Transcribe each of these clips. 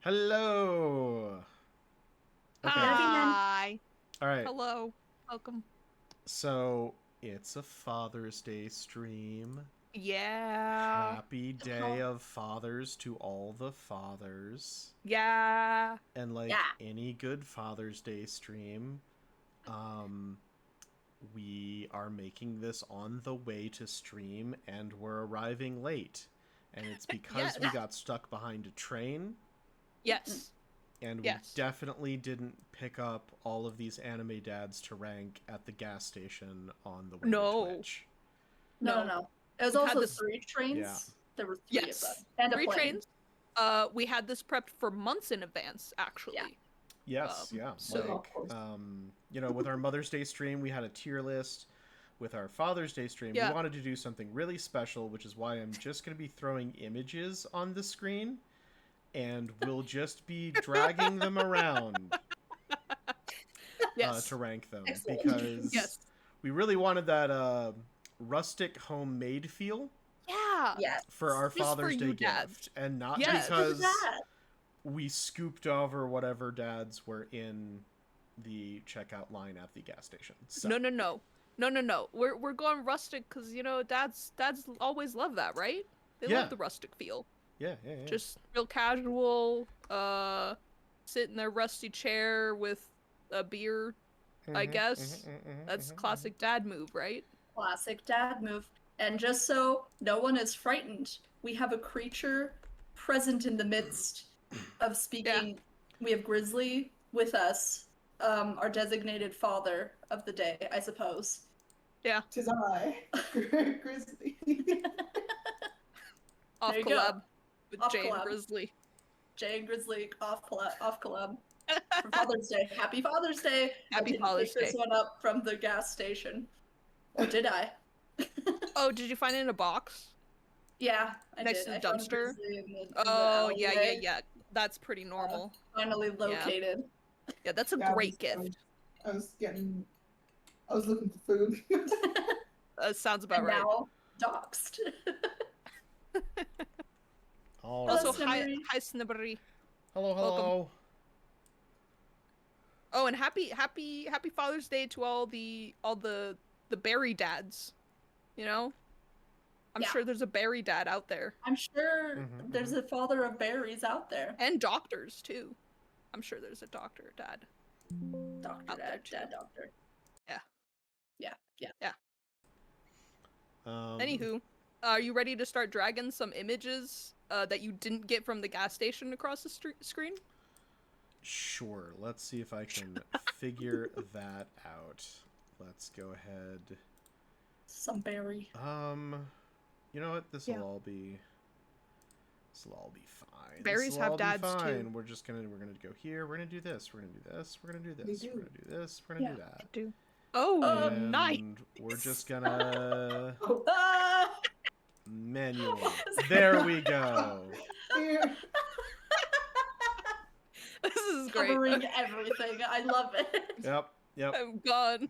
Hello. Okay. Hi. All right. Hello. Welcome. So it's a Father's Day stream. Yeah. Happy Day of Fathers to all the fathers. Yeah. And like Yeah. any good Father's Day stream, um, we are making this on the way to stream and we're arriving late. And it's because we got stuck behind a train. Yes. And we definitely didn't pick up all of these anime dads to rank at the gas station on the way to Twitch. No. It was also 3 trains. Yeah. There were 3 of them. And 3 trains. We had this prepped for months in advance, actually. Yeah. Yes, yeah. So, like, with our Mother's Day stream, we had a tier list. With our Father's Day stream, we wanted to do something really special, which is why I'm just going to be throwing images on the screen. And we'll just be dragging them around to rank them. Excellent. Because we really wanted that rustic homemade feel. Yeah. For our Father's Day gift. And not because we scooped over whatever dads were in the checkout line at the gas station. So. No. We're going rustic because, dads always love that, right? They love the rustic feel. Yeah. Just real casual, sit in their rusty chair with a beer, I guess. That's classic dad move, right? Classic dad move. And just so no one is frightened, we have a creature present in the midst of speaking. Yeah. We have Grizzly with us, our designated father of the day, I suppose. Yeah. 'Tis I, Grizzly. Off collab. With Jay and Grizzly. Jay and Grizzly off collab for Father's Day. Happy Father's Day! Happy Father's Day. Pick this one up from the gas station. Or did I? Oh, did you find it in a box? Yeah, I Next did. to the dumpster? Oh, yeah. That's pretty normal. Finally located. Yeah, that's a great gift. I was looking for food. Sounds about right. Now, doxed. Also, hi Snibbery. Hello. Welcome. Oh, and happy Father's Day to all the berry dads. I'm sure there's a berry dad out there. I'm sure there's a father of berries out there. And doctors too. I'm sure there's a doctor dad. Dad doctor. Yeah. Anywho, are you ready to start dragging some images that you didn't get from the gas station across the screen? Sure. Let's see if I can figure that out. Let's go ahead. Some berry. You know what? This will all be fine. Berries have dads too. We're gonna go here. We're gonna do this. We're gonna do this. We're gonna do this. We're gonna do this. We're gonna do that. Oh, nice. And we're just gonna manual. There we go. This is great. Covering everything. I love it. Yep. I'm gone.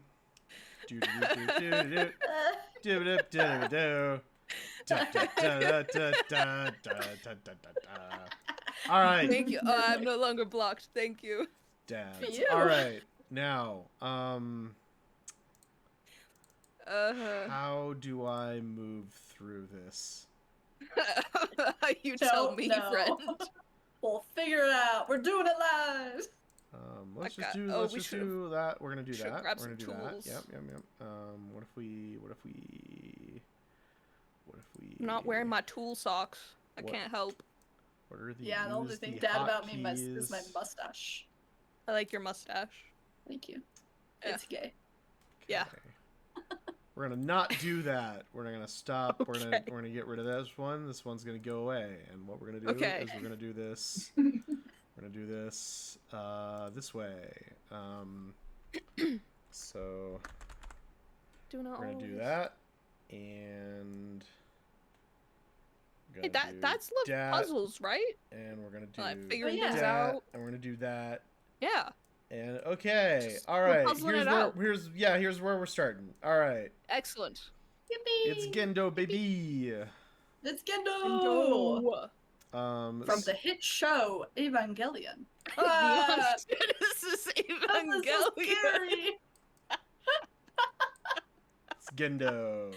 All right. Thank you. I'm no longer blocked. Thank you. Dads. All right. Now, how do I move through this? You tell me, friend. We'll figure it out. We're doing it live. Let's just do that. We're gonna do that. We're gonna do that. Yep. What if we? I'm not wearing my tool socks. I can't help. What are the? Yeah, the only thing bad about me is my mustache. I like your mustache. Thank you. Yeah. It's gay. Yeah. We're gonna not do that. We're gonna stop. We're gonna get rid of this one. This one's gonna go away. And what we're gonna do is we're gonna do this. We're gonna do this this way. So we're gonna do that, and hey, that's puzzles, right? And we're gonna do figuring things that, out. and we're gonna do that. Yeah. And okay, all right. Here's where we're starting. All right. Excellent. Yippee! It's Gendo, baby. It's Gendo. From the hit show Evangelion. What? This is This is Evangelion. scary. It's Gendo.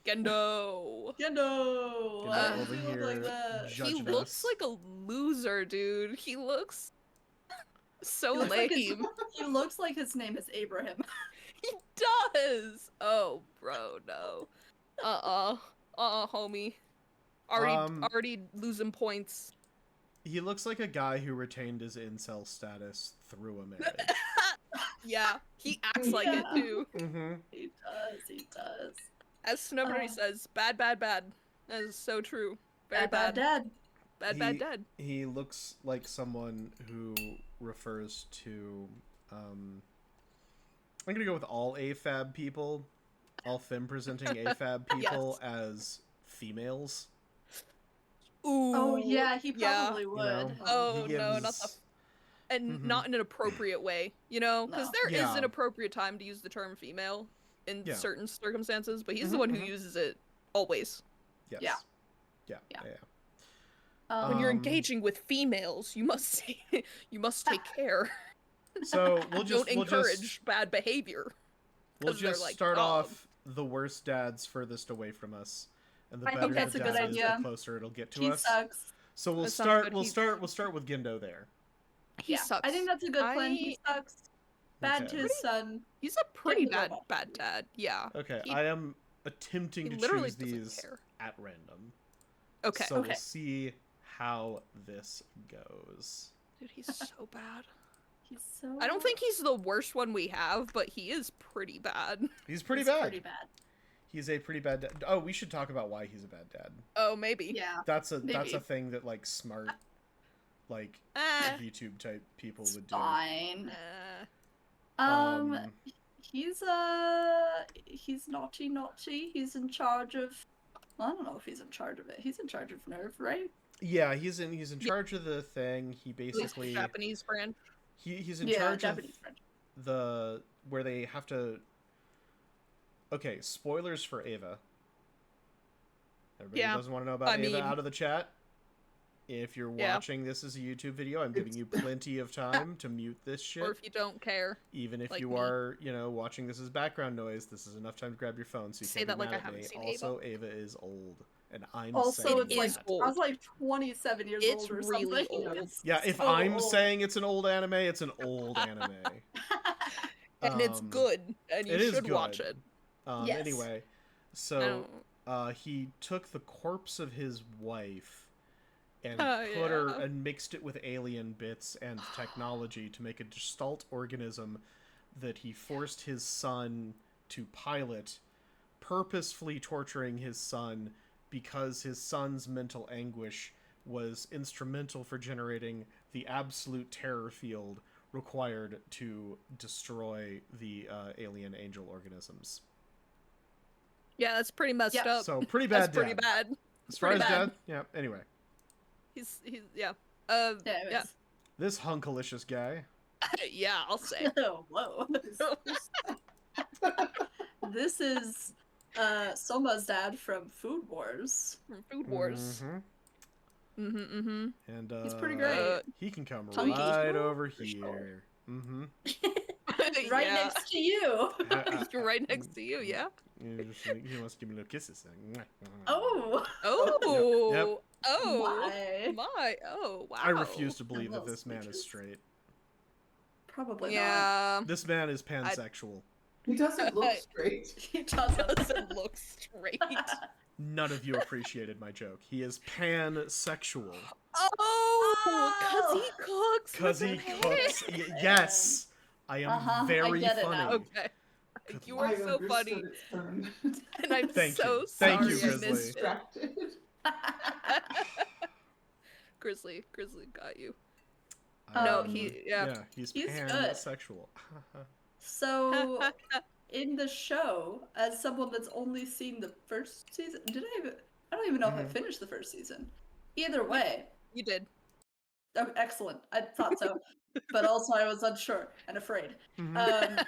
Gendo. Gendo. Gendo Why over does he look like here that? He judging looks us. like a loser, dude. He looks so He looks like lame. he looks like his name is Abraham. He does. Oh, bro, no. Homie. Already losing points. He looks like a guy who retained his incel status through a marriage. Yeah, he acts like it Yeah. too. Mm-hmm. He does. As Snowberry says, bad, bad, bad. That is so true. Very Bad dad. Bad dad. He looks like someone who refers to, I'm gonna go with all AFAB people, all femme-presenting AFAB people as females. Ooh. Oh yeah, he probably You would. know? Oh He no, not the gives- and Mhm. not in an appropriate way, you know, because No. there is Yeah. an appropriate time to use the term female in Yeah. certain circumstances, but he's the Mhm, one who mhm. uses it always. Yes. Yeah. Yeah. Yeah. Yeah. When you're Um, engaging with females, you must take care. So we'll Don't just encourage bad behavior. we'll 'cause they're just like, start "Oh." off the worst dad's furthest away from us, and the I think better that's the a good dad is, idea. the closer it'll get to He us. sucks. So we'll That sounds start. good. We'll He- start. We'll start with Gendo there. He Yeah, sucks. I think that's a good plan. He sucks. Bad Okay. to his son. He's a pretty his own bad dad. Yeah. Okay, He- I am attempting He to literally choose doesn't these care. at random. Okay. So Okay. we'll see how this goes. Dude, he's so bad. He's so. I don't think he's the worst one we have, but he is pretty bad. He's pretty he's bad. Pretty bad. He's a pretty bad dad. Oh, we should talk about why he's a bad dad. Oh, maybe. Yeah. That's a Maybe. thing that like smart, like Eh. YouTube type people It's would do. fine. Eh. He's naughty. He's in charge of. Well, I don't know if he's in charge of it. He's in charge of Nerve, right? Yeah, he's in charge of the thing. He At least basically Japanese brand. he's in Yeah, charge Japanese of friend. the where they have to. Okay, spoilers for Ava. Everybody Yeah, doesn't want to know about I Ava mean- out of the chat. If you're Yeah. watching this as a YouTube video, I'm giving you plenty of time to mute this shit. Or if you don't care. Even if like you me. are, watching this as background noise, this is enough time to grab your phone so you Say can't that be like mad I at haven't me. seen Also, Ava is old, and I'm Also, saying it's like is that. old. I was like 27 years It's old or really something. old. It's Yeah, if so I'm old. saying it's an old anime, it's an old anime. And it's good, and you it is should watch good. it. Yes. Anyway, I so don't- he took the corpse of his wife and Oh, put her yeah. and mixed it with alien bits and technology to make a gestalt organism that he forced his son to pilot, purposefully torturing his son because his son's mental anguish was instrumental for generating the absolute terror field required to destroy the alien angel organisms. Yeah, that's pretty messed Yeah. up. So pretty bad. That's pretty dad. bad. As far as pretty bad. dad, yeah. Anyway, He's yeah. Yeah, Yeah. anyways. this hunkalicious guy. Yeah, I'll say. Oh, whoa. This is Soma's dad from Food Wars. From Food Wars. Mhm. Mm-hmm. And He's pretty great. he can come Chunky. right over For sure. here. Mm-hmm. Right Yeah. next to you. You're right next to you, yeah. He wants to give me little kisses. Oh. Oh. Yep. Oh. Why? My. Oh, wow. I refuse to believe that little this man is speeches. straight. Probably not. Yeah. This man is pansexual. He doesn't look straight. He doesn't. Doesn't look straight. None of you appreciated my joke. He is pansexual. Oh, because he cooks. Because with he his cooks. hands. Yes. I am I very get it funny. now. Okay. Good You lord. are so funny, It's Cern. and I'm Thank so you. sorry Thank you, I Grizzly. missed it. Distracted. Grizzly got you. No, yeah. he's He's good. pansexual. So, in the show, as someone that's only seen the first season, I don't even know if I Mhm. finished the first season. Either way, You did. oh, excellent. I thought so, but also I was unsure and afraid. Mhm.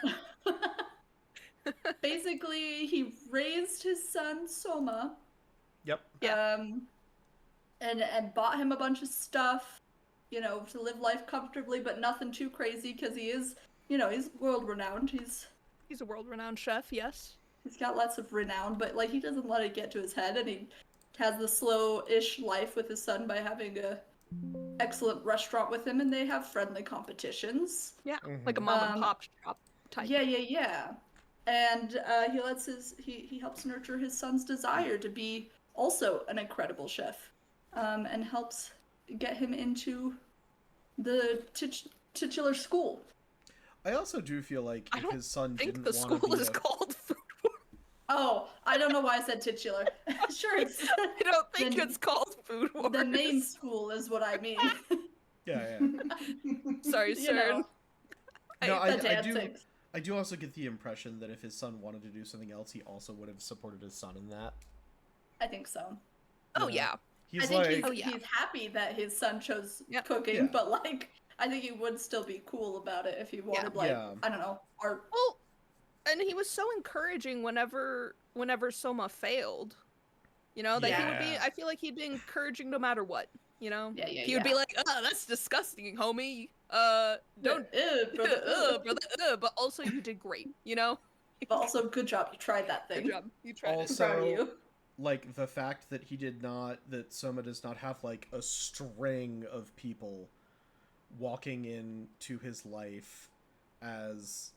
Basically, he raised his son Soma. Yep. Yeah. and bought him a bunch of stuff, you know, to live life comfortably, but nothing too crazy because he is, you know, he's world renowned. He's a world-renowned chef, yes. He's got lots of renown, but like he doesn't let it get to his head, and he has the slow-ish life with his son by having a excellent restaurant with him, and they have friendly competitions. Yeah, like a mom and pop shop type. Yeah. And he helps nurture his son's desire to be also an incredible chef, and helps get him into the titular school. I also do feel like if his son didn't the want to school be is called Food Wars. Oh, I don't know why I said titular. Sure, it's. I don't think it's called Food Wars. The main school is what I mean. Yeah. Sorry, Cern. No, I do also get the impression that if his son wanted to do something else, he also would have supported his son in that. I think so. Oh, yeah. I think he's happy that his son chose cooking, but like I think he would still be cool about it if he wanted I don't know, art. Well, and he was so encouraging whenever Soma failed. You know, that he would be, I feel like he'd be encouraging no matter what, you know? He would be like, "Oh, that's disgusting, homie. Don't brother, but also you did great, you know?" But also good job, you tried that thing. Good job. You tried also, it. I'm proud of you. Like the fact that that Soma does not have like a string of people walking into his life as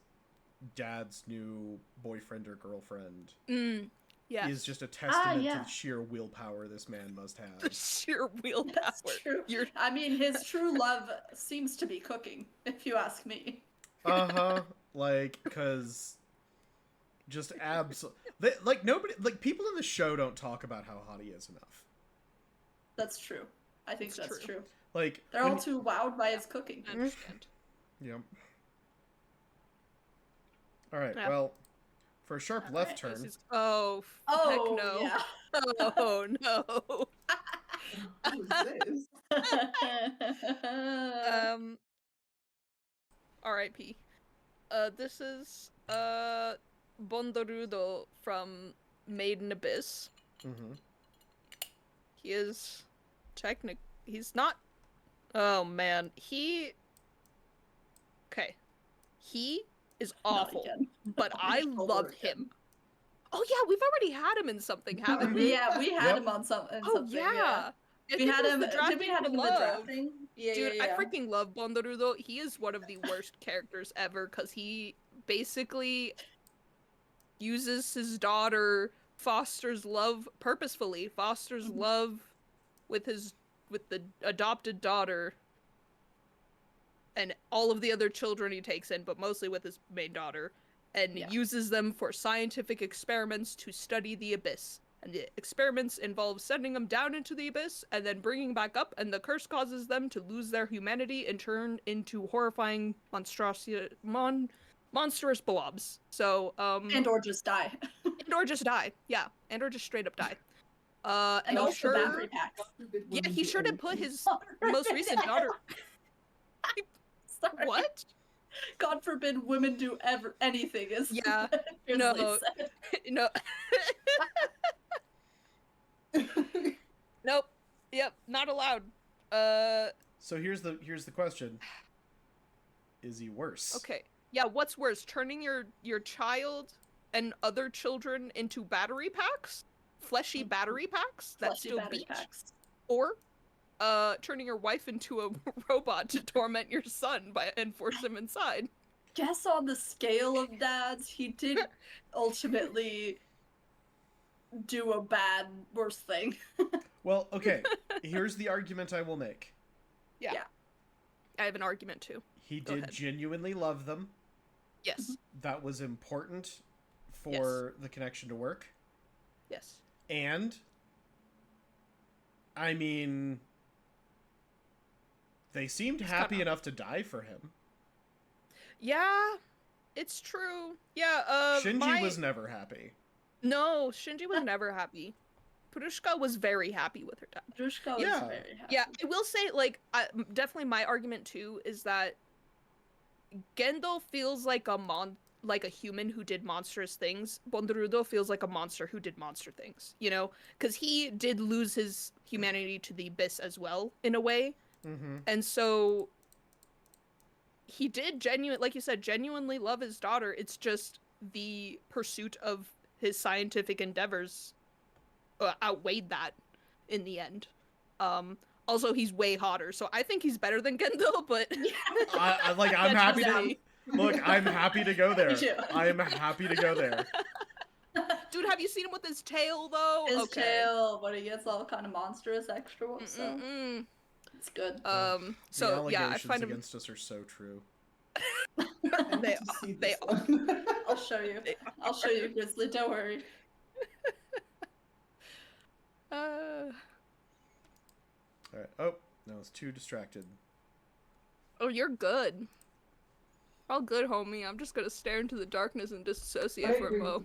dad's new boyfriend or girlfriend is just a testament to the sheer willpower this man must have. The sheer willpower. That's true. I mean, his true love seems to be cooking, if you ask me. Like, because just like nobody, like people in the show don't talk about how hot he is enough. That's true. I think that's true. Like they're all too wowed by his cooking. I understand. Yep. All right. Well, for a sharp left turn. Heck no. Yeah. Oh no. What is this? R.I.P. This is Bondorudo from Maiden Abyss. He is he's not. Oh man, okay. He is awful, but I love him. Oh yeah, we've already had him in something, haven't we? Yeah, we had him on something. Oh yeah. We had him. Did we have him in the drafting? Yeah, dude, I freaking love Bondorudo. He is one of the worst characters ever because he basically uses his daughter, fosters love purposefully, fosters love with the adopted daughter and all of the other children he takes in, but mostly with his main daughter, and uses them for scientific experiments to study the abyss. And the experiments involve sending them down into the abyss and then bringing back up, and the curse causes them to lose their humanity and turn into horrifying monstrous blobs. So, and or just die. Yeah. And or just straight up die. And also battery packs. Yeah, he sure did put his most recent daughter... Sorry. What? God forbid women do anything. No. Nope. Yep. Not allowed. So here's the question: is he worse? Okay. Yeah. What's worse, turning your child and other children into battery packs, fleshy battery packs that still beat, or turning your wife into a robot to torment your son and force him inside? Guess on the scale of dads, he did ultimately do a worse thing. Well, okay. Here's the argument I will make. Yeah. I have an argument too. He did genuinely love them. Yes. That was important for the connection to work. Yes. And I mean, they seemed happy enough to die for him. Yeah, it's true. Yeah, Shinji was never happy. No, Shinji was never happy. Prushka was very happy with her dad. Prushka was very happy. Yeah, I will say, like, definitely my argument too is that Gendo feels like like a human who did monstrous things, Bondarudo feels like a monster who did monster things, you know? Because he did lose his humanity to the abyss as well, in a way. Mm-hmm. And so he did like you said, genuinely love his daughter. It's just the pursuit of his scientific endeavors outweighed that in the end. Also, he's way hotter, so I think he's better than Gendo, but... I'm happy to... Look, I'm happy to go there. Me too. I'm happy to go there. Dude, have you seen him with his tail, though? His tail, but he gets all kind of monstrous extra ones, so it's good. So, yeah, I find him... against us are so true. They are. I'll show you. I'll show you, Grizzly, don't worry. Alright. Oh, no, it's too distracted. Oh, you're good. All good, homie. I'm just gonna stare into the darkness and disassociate for a mo.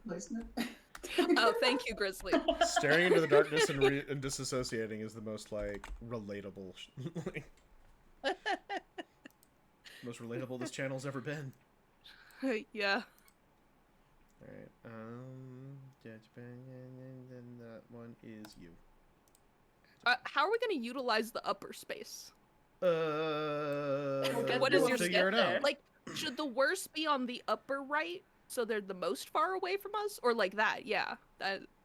Oh, thank you, Grizzly. Staring into the darkness and disassociating is the most, like, relatable... most relatable this channel's ever been. Yeah. Alright, then that one is you. How are we gonna utilize the upper space? What is your figure it out. Like, should the worst be on the upper right, so they're the most far away from us? Or like that, yeah.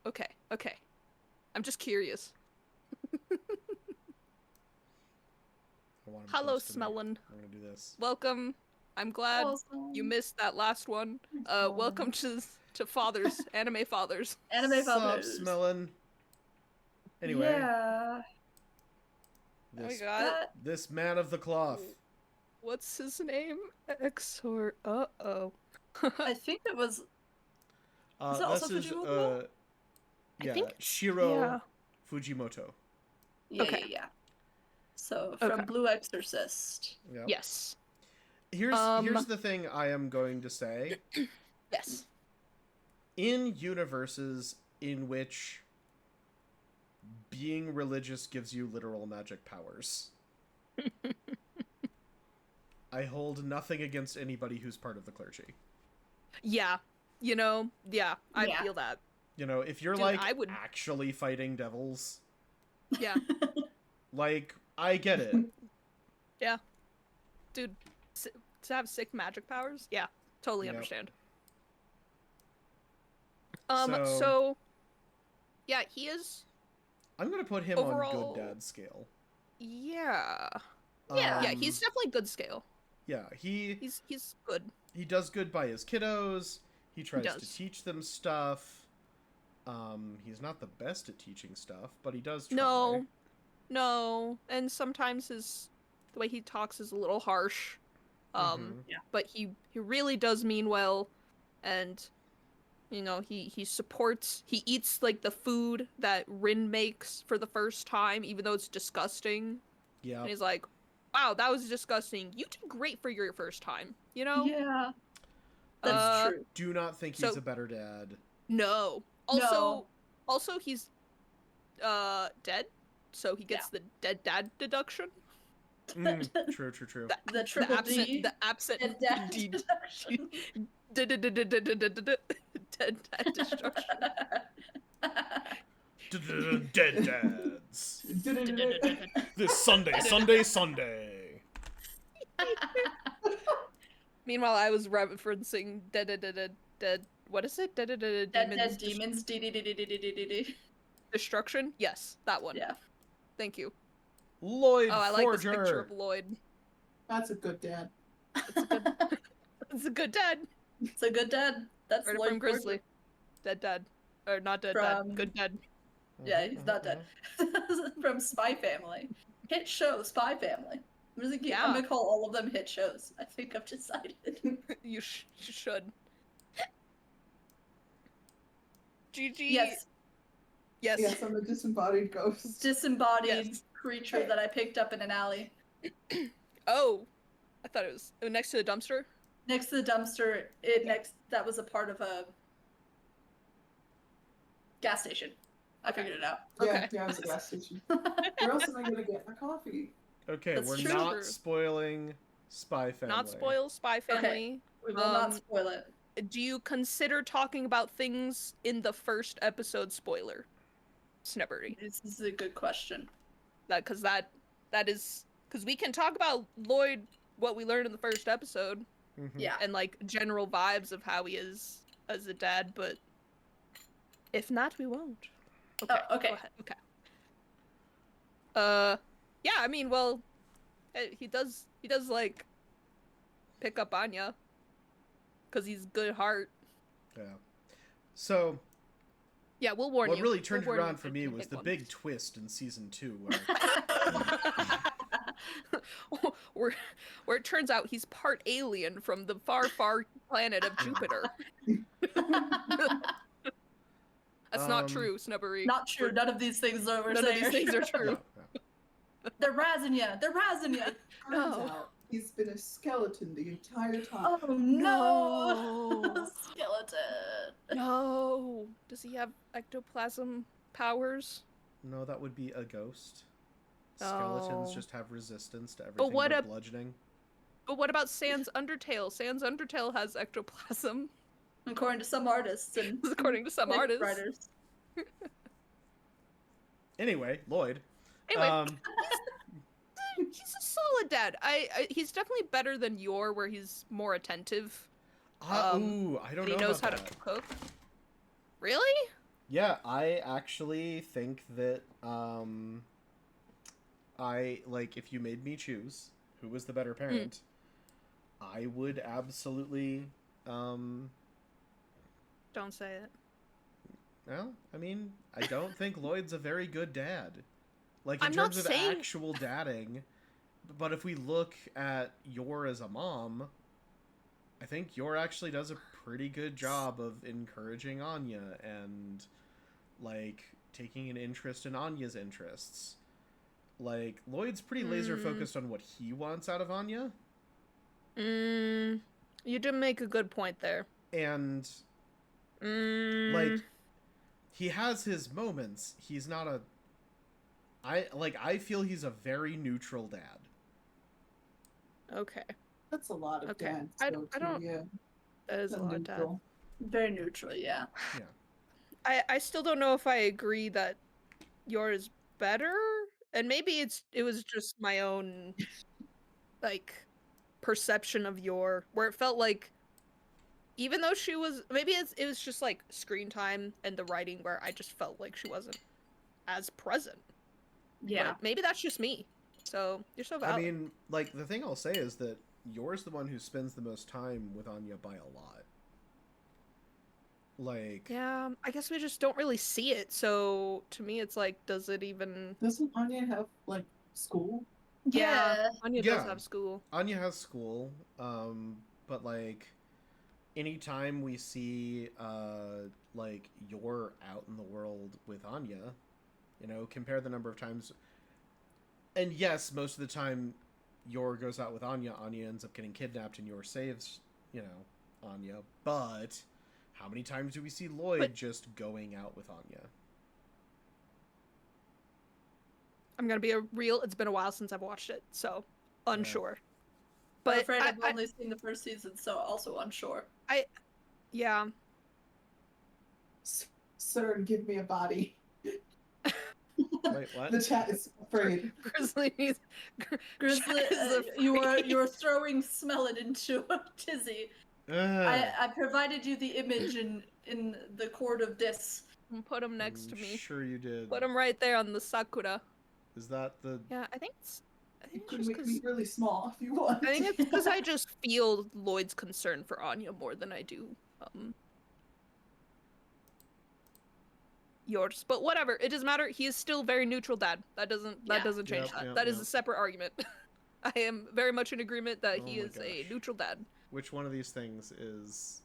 Okay. I'm just curious. Hello, Smellin'. I'm gonna do this. Welcome. I'm glad you missed that last one. Welcome to Fathers, Anime Fathers. Anime Fathers. Sup, Smellin'? Anyway. Yeah. This man of the cloth. What's his name? Exor. Uh-oh. I think it was... Is it also Fujimoto? Yeah, I think... Shiro Fujimoto. Yeah. So, from Blue Exorcist. Yep. Yes. Here's the thing I am going to say. Yes. In universes in which being religious gives you literal magic powers, I hold nothing against anybody who's part of the clergy. Yeah. I feel that. If you're actually fighting devils. Yeah. Like, I get it. Yeah. Dude, to have sick magic powers? Yeah, totally understand. So, yeah, he is... I'm gonna put him overall... on good dad scale. Yeah. Yeah, he's definitely good scale. Yeah, he's good. He does good by his kiddos. He tries to teach them stuff. He's not the best at teaching stuff, but he does try. No, and sometimes the way he talks is a little harsh. But he really does mean well, and he supports. He eats like the food that Rin makes for the first time, even though it's disgusting. Yeah, and he's like, "Wow, that was disgusting. You did great for your first time." Yeah, that's true. Do not think he's a better dad. No. Also, he's dead. So he gets the dead dad deduction. True. The triple D. The absent dead dad D deduction. Dead dad destruction. Dead dads. This Sunday. Meanwhile, I was referencing dead. What is it? Dead demons. Destruction. Yes, that one. Yeah. Thank you. Lloyd I like Forger. this picture of Lloyd. That's a good dad. It's a good dad. It's a good dad. That's right Lloyd from Grizzly. Dead dad. Or not dead dad. Good dad. Yeah, he's not dead. From Spy Family. Hit show, Spy Family. I'm gonna call all of them hit shows. I think I've decided. You should. GG. Yes, I'm a disembodied ghost. Disembodied creature that I picked up in an alley. Oh, I thought it was next to the dumpster. Next to the dumpster. That was a part of a gas station. I figured it out. Yeah, it was a gas station. Where else am I gonna get my coffee? Okay, That's we're true. not spoiling Spy Family. Not spoil Spy Family. Okay. We will not spoil it. do you consider talking about things in the first episode spoiler? Snubbery. This is a good question. Because we can talk about Lloyd, what we learned in the first episode, Yeah. and like general vibes of how he is as a dad, but if not, we won't. Okay. Oh, okay. Go ahead. Okay. Yeah. I mean, well, he does like pick up Anya, because he's good at heart. Yeah. So. Yeah, we'll warn you. What really turned it around for me was the big twist in season 2, where it turns out he's part alien from the far, far planet of Jupiter. That's not true, Snubbery. Not true. None of these things are None of these things are true. They're razzing ya. They're razzing ya. Turns out he's been a skeleton the entire time. Oh no! Skeleton. No. Does he have ectoplasm powers? No, that would be a ghost. Skeletons just have resistance to everything but bludgeoning. But what about Sans Undertale? Sans Undertale has ectoplasm. According to some artists and writers. Anyway, Lloyd. Anyway, he's a solid dad. He's definitely better than Yor, where he's more attentive. I don't know. He knows how to cook. Really? Yeah, I actually think that if you made me choose who was the better parent, I would absolutely Don't say it. Well, I mean, I don't think Lloyd's a very good dad. Like, in I'm terms not of saying... actual dadding, but if we look at Yor as a mom, I think Yor actually does a pretty good job of encouraging Anya and, like, taking an interest in Anya's interests. Like, Lloyd's pretty laser-focused on what he wants out of Anya. You did make a good point there. And, like, he has his moments. He's not a... I feel he's a very neutral dad. Okay. That's a lot of dads. I don't... Yeah. That is a lot of dad. Very neutral, yeah. Yeah. I still don't know if I agree that yours is better. And maybe it was just my own, like, perception of where it felt like, even though she was, maybe it was just, like, screen time and the writing where I just felt like she wasn't as present. Yeah. But maybe that's just me. So, you're so valid. I mean, like, the thing I'll say is that Yor's the one who spends the most time with Anya by a lot. Like... Yeah, I guess we just don't really see it, so to me it's like, does it even... Doesn't Anya have, like, school? Yeah, Anya does have school. Anya has school, but, like, anytime we see, like, Yor out in the world with Anya, you know, compare the number of times... And yes, most of the time Yor goes out with Anya, Anya ends up getting kidnapped and Yor saves, you know, Anya, but... How many times do we see Lloyd just going out with Anya? I'm gonna be it's been a while since I've watched it, so unsure. Yeah. But I'm afraid I've only seen the first season, so also unsure. Yeah. Cern, give me a body. Wait, what? The chat is afraid. Grizzly, you were throwing Smell-It into a tizzy. I provided you the image in the Court of Dis. Put him next to me. Sure you did. Put him right there on the Sakura. Is that the... Yeah, I think it's could make me really small if you want. I think it's because I just feel Lloyd's concern for Anya more than I do yours. But whatever, it doesn't matter. He is still very neutral dad. That doesn't change that. That is a separate argument. I am very much in agreement that he is a neutral dad. Which one of these things is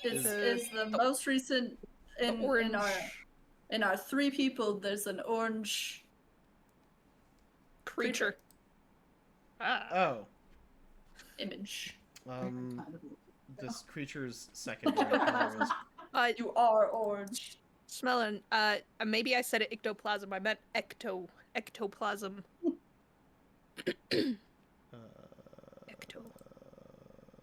the most recent in our three people? There's an orange creature. Oh. Image. This creature's secondary color is... You are orange. Smelling. Maybe I said it ectoplasm. I meant ectoplasm.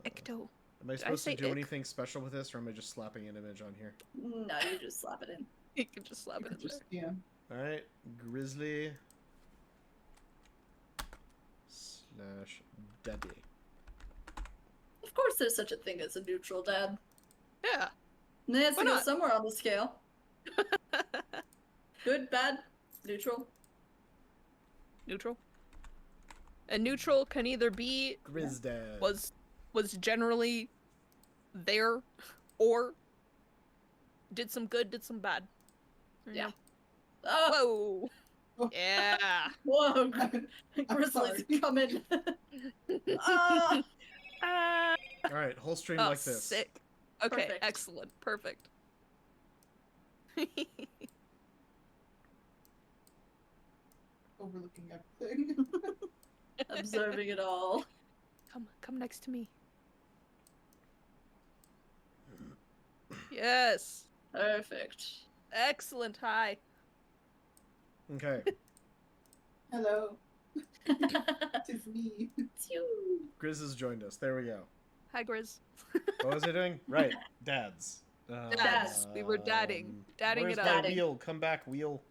Ecto. Am I supposed to do anything special with this, or am I just slapping an image on here? No, you just slap it in. You can just slap it in there. Yeah. Alright, Grizzly / Daddy. Of course there's such a thing as a neutral dad. Yeah. And it has Why to go not? somewhere on the scale. Good, bad, neutral. Neutral. And neutral can either be Grizdad. was generally there, or did some good, did some bad. Yeah. Whoa. Oh. Yeah. Whoa, Grizzlies coming. Alright, whole stream Oh, like this. sick. Okay, Perfect. excellent. Perfect. Overlooking everything. Observing it all. Come next to me. Yes. Perfect. Excellent. Hi. Okay. Hello. It's me. It's you. Grizz has joined us. There we go. Hi, Grizz. What was I doing? Right. Dads. Dads. We were dadding. Dadding where's it my up. Dadding. wheel? Come back, wheel.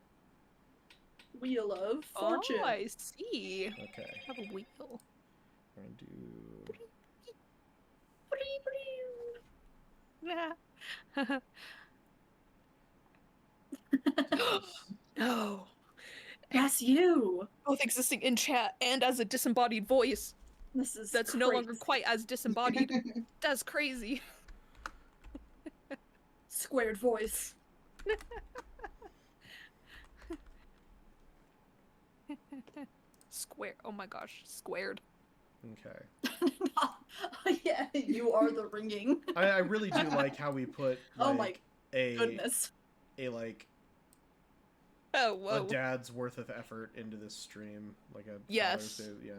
Wheel of Fortune. Oh, I see. Okay. I have a wheel. We're gonna do... Yeah. No. That's you. Both existing in chat and as a disembodied voice. This is That's no longer quite as disembodied. That's crazy. Squared voice. Square. Oh my gosh. Squared. Okay. Yeah, you are the ringing. I really do like how we put, like, Oh my a goodness. like Oh, whoa. a dad's worth of effort into this stream, like a Yes. Father's Day, yeah.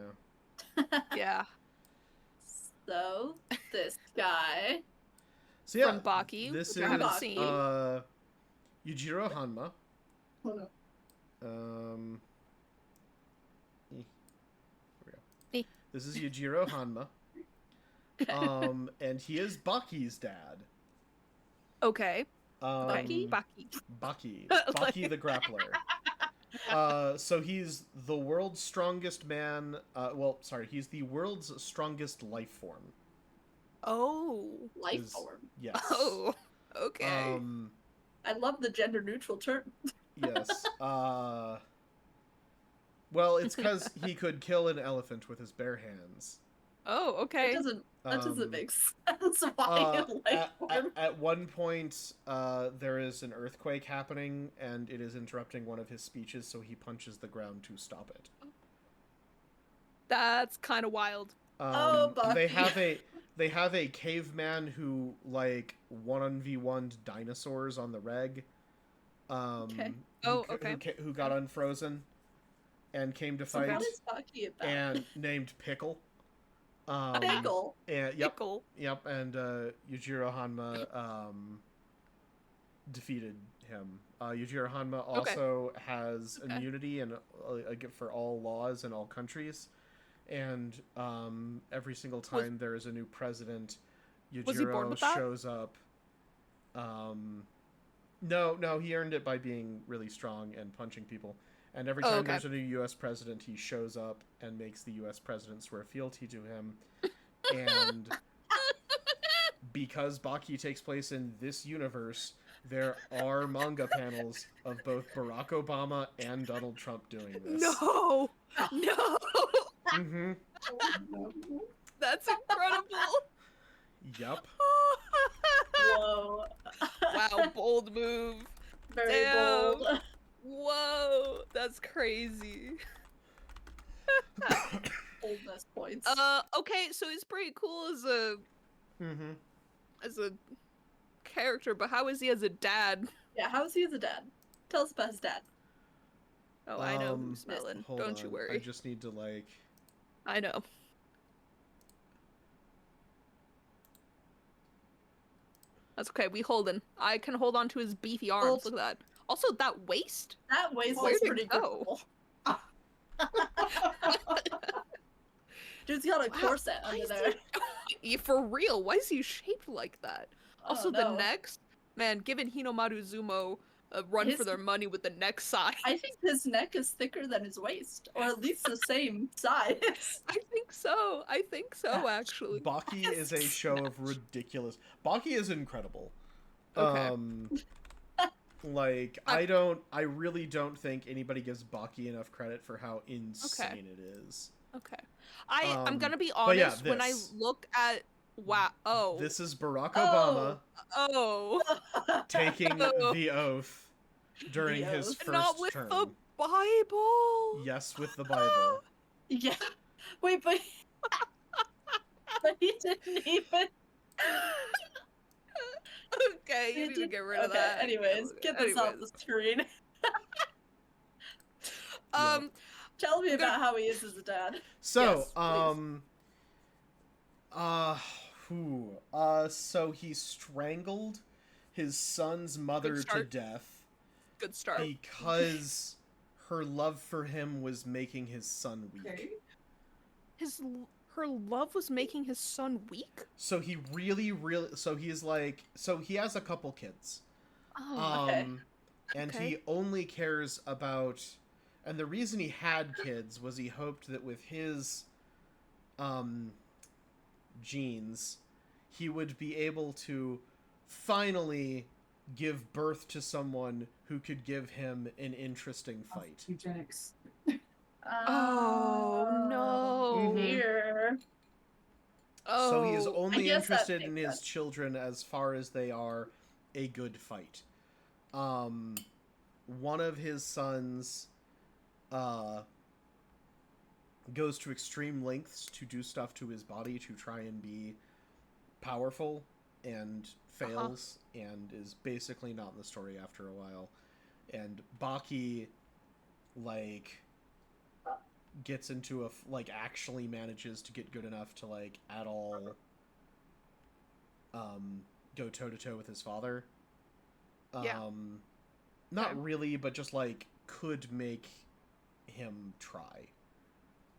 Yeah. So, this guy. So yeah, From Baki, this which is I haven't seen. Yujiro Hanma. Oh no. Here we go. Eh. This is Yujiro Hanma. And he is Baki's dad. Okay. Baki? Baki. Baki the grappler. So he's the world's strongest man. He's the world's strongest life form. Oh. Life Is- form. Yes. Oh. Okay. I love the gender neutral term. Yes. Well, it's because he could kill an elephant with his bare hands. Oh, okay. That doesn't make sense. Why life form? At one point, there is an earthquake happening, and it is interrupting one of his speeches, so he punches the ground to stop it. That's kind of wild. Oh, They Bucky. have a caveman who, like, 1v1'd dinosaurs on the reg. Okay. Who got unfrozen and came to So fight, what is Baki about? and named Pickle. Pickle. And yep, Pickle. and Yujiro Hanma defeated him. Yujiro Hanma also has immunity and for all laws in all countries, and every single time there is a new president, Was he born Yujiro with that? shows up. No, he earned it by being really strong and punching people. And every time there's a new U.S. president, he shows up and makes the U.S. president swear fealty to him. And because Baki takes place in this universe, there are manga panels of both Barack Obama and Donald Trump doing this. No. No. Mm-hmm. Oh, no. That's incredible. Yup. Whoa. Wow, bold move. Very Damn. bold. Whoa, that's crazy. Boldness points. Okay, so he's pretty cool as a Mm-hmm. character, but how is he as a dad? Yeah, how is he as a dad? Tell us about his dad. Oh, I know who's smelling. Hold Don't you on. worry. I just need to, like... I know. That's okay. We holding. I can hold on to his beefy arms. Hold. Look at that. Also, that waist. That waist Where'd is it pretty go? go? Dude's got a Wow, corset why under is there. For real, why is he shaped like that? I Also, don't the know. necks, man, giving Hinomaru Zumo a run for His- their money with the neck size. I think his neck is thicker than his waist, or at least the same size. I think so. I think so, actually. Baki is a show of ridiculous. Baki is incredible. Okay. Like I really don't think anybody gives Baki enough credit for how insane it is. Okay. I'm gonna be but yeah, honest, when I look at this is Barack Obama Oh. taking the oath during The his oath. first Not with term. the Bible. Yes, with the Bible. Yeah. Wait, but he didn't even. Okay, you need to get rid of Okay, that. anyways, get this off the screen. Tell me about how he is as a dad. So, Yes, so he strangled his son's mother to death. Good start. Because her love for him was making his son weak. Okay. Her love was making his son weak? So he really so he's like, so he has a couple kids. Oh, okay. And he only cares about, and the reason he had kids was he hoped that with his genes he would be able to finally give birth to someone who could give him an interesting fight. Eugenics. Oh, no. Here. So he is Oh, only interested in makes his sense. children as far as they are a good fight. One of his sons goes to extreme lengths to do stuff to his body to try and be powerful, and fails and is basically not in the story after a while. And Baki like gets into a like actually manages to get good enough to like at all go toe to toe with his father. Not really, but just like could make him try.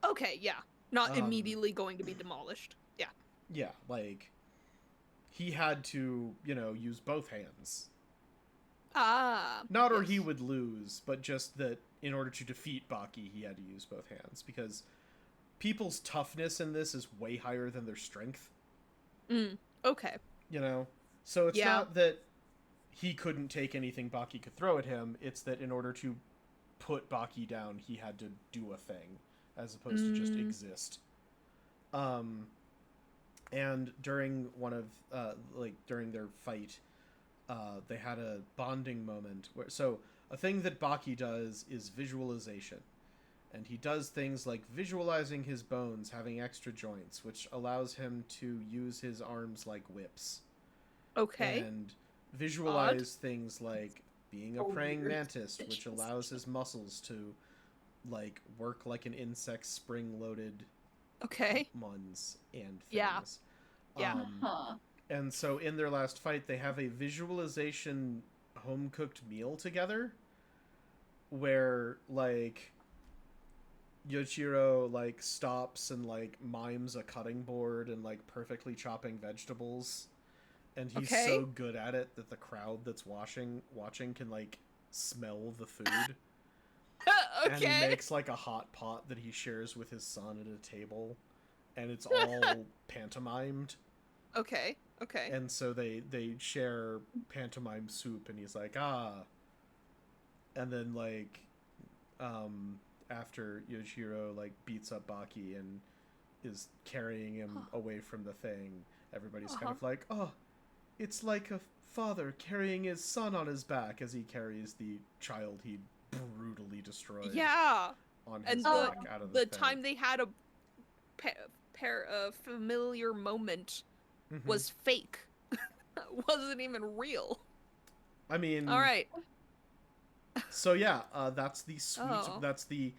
Okay, yeah. Not immediately going to be demolished. Yeah. Yeah, like he had to, use both hands. Not or he would lose, but just that in order to defeat Baki, he had to use both hands, because people's toughness in this is way higher than their strength. Okay. So it's not that he couldn't take anything Baki could throw at him, it's that in order to put Baki down, he had to do a thing, as opposed to just exist. And during one of, during their fight, they had a bonding moment where, so a thing that Baki does is visualization. And he does things like visualizing his bones having extra joints, which allows him to use his arms like whips. Okay. And visualize things like being a praying mantis, which allows his muscles to like work like an insect spring-loaded ones and things. And so in their last fight, they have a visualization home-cooked meal together where like Yoichiro like stops and like mimes a cutting board and like perfectly chopping vegetables, and he's so good at it that the crowd that's watching can like smell the food. And he makes like a hot pot that he shares with his son at a table, and it's all pantomimed. Okay. And so they share pantomime soup, and he's like, and then like after Yoichiro like beats up Baki and is carrying him away from the thing, everybody's kind of like, oh, it's like a father carrying his son on his back as he carries the child he brutally destroyed. On his back out of the thing. Time they had a familiar moment was fake. Wasn't even real. I mean, all right. So yeah, that's the sweet. That's the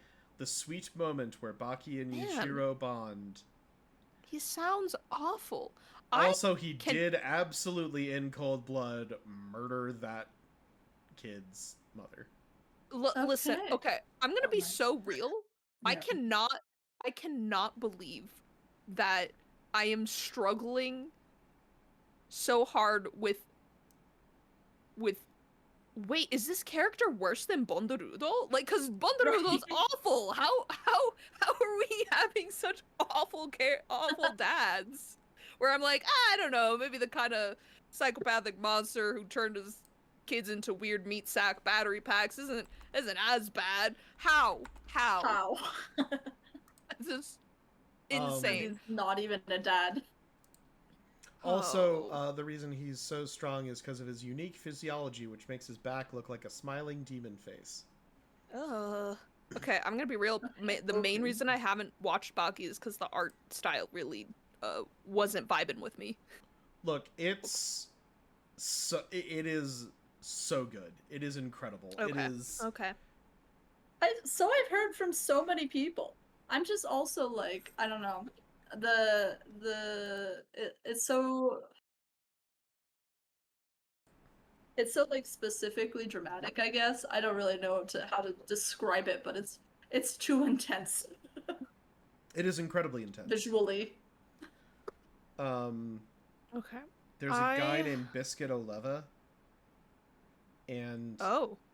sweet moment where Baki and Yoichiro bond. He sounds awful. Also, he did absolutely in cold blood murder that kid's mother. Listen, okay, I'm gonna be so real. I cannot believe that I am struggling so hard with wait, is this character worse than Bondorudo? Like, cause Bondorudo's awful. How are we having such awful dads? Where I'm like, I don't know, maybe the kind of psychopathic monster who turned his kids into weird meat sack battery packs isn't as bad. How? This is insane. He's not even a dad. Also, the reason he's so strong is because of his unique physiology, which makes his back look like a smiling demon face. Okay, I'm gonna be real. The main reason I haven't watched Baki is because the art style really wasn't vibing with me. Look, it is so good. It is incredible. Okay. It is okay. I've heard from so many people. I'm just also like, I don't know. It's so like specifically dramatic, I guess. I don't really know how to describe it, but it's too intense. It is incredibly intense. Visually. Okay. There's a guy named Biscuit Oleva, and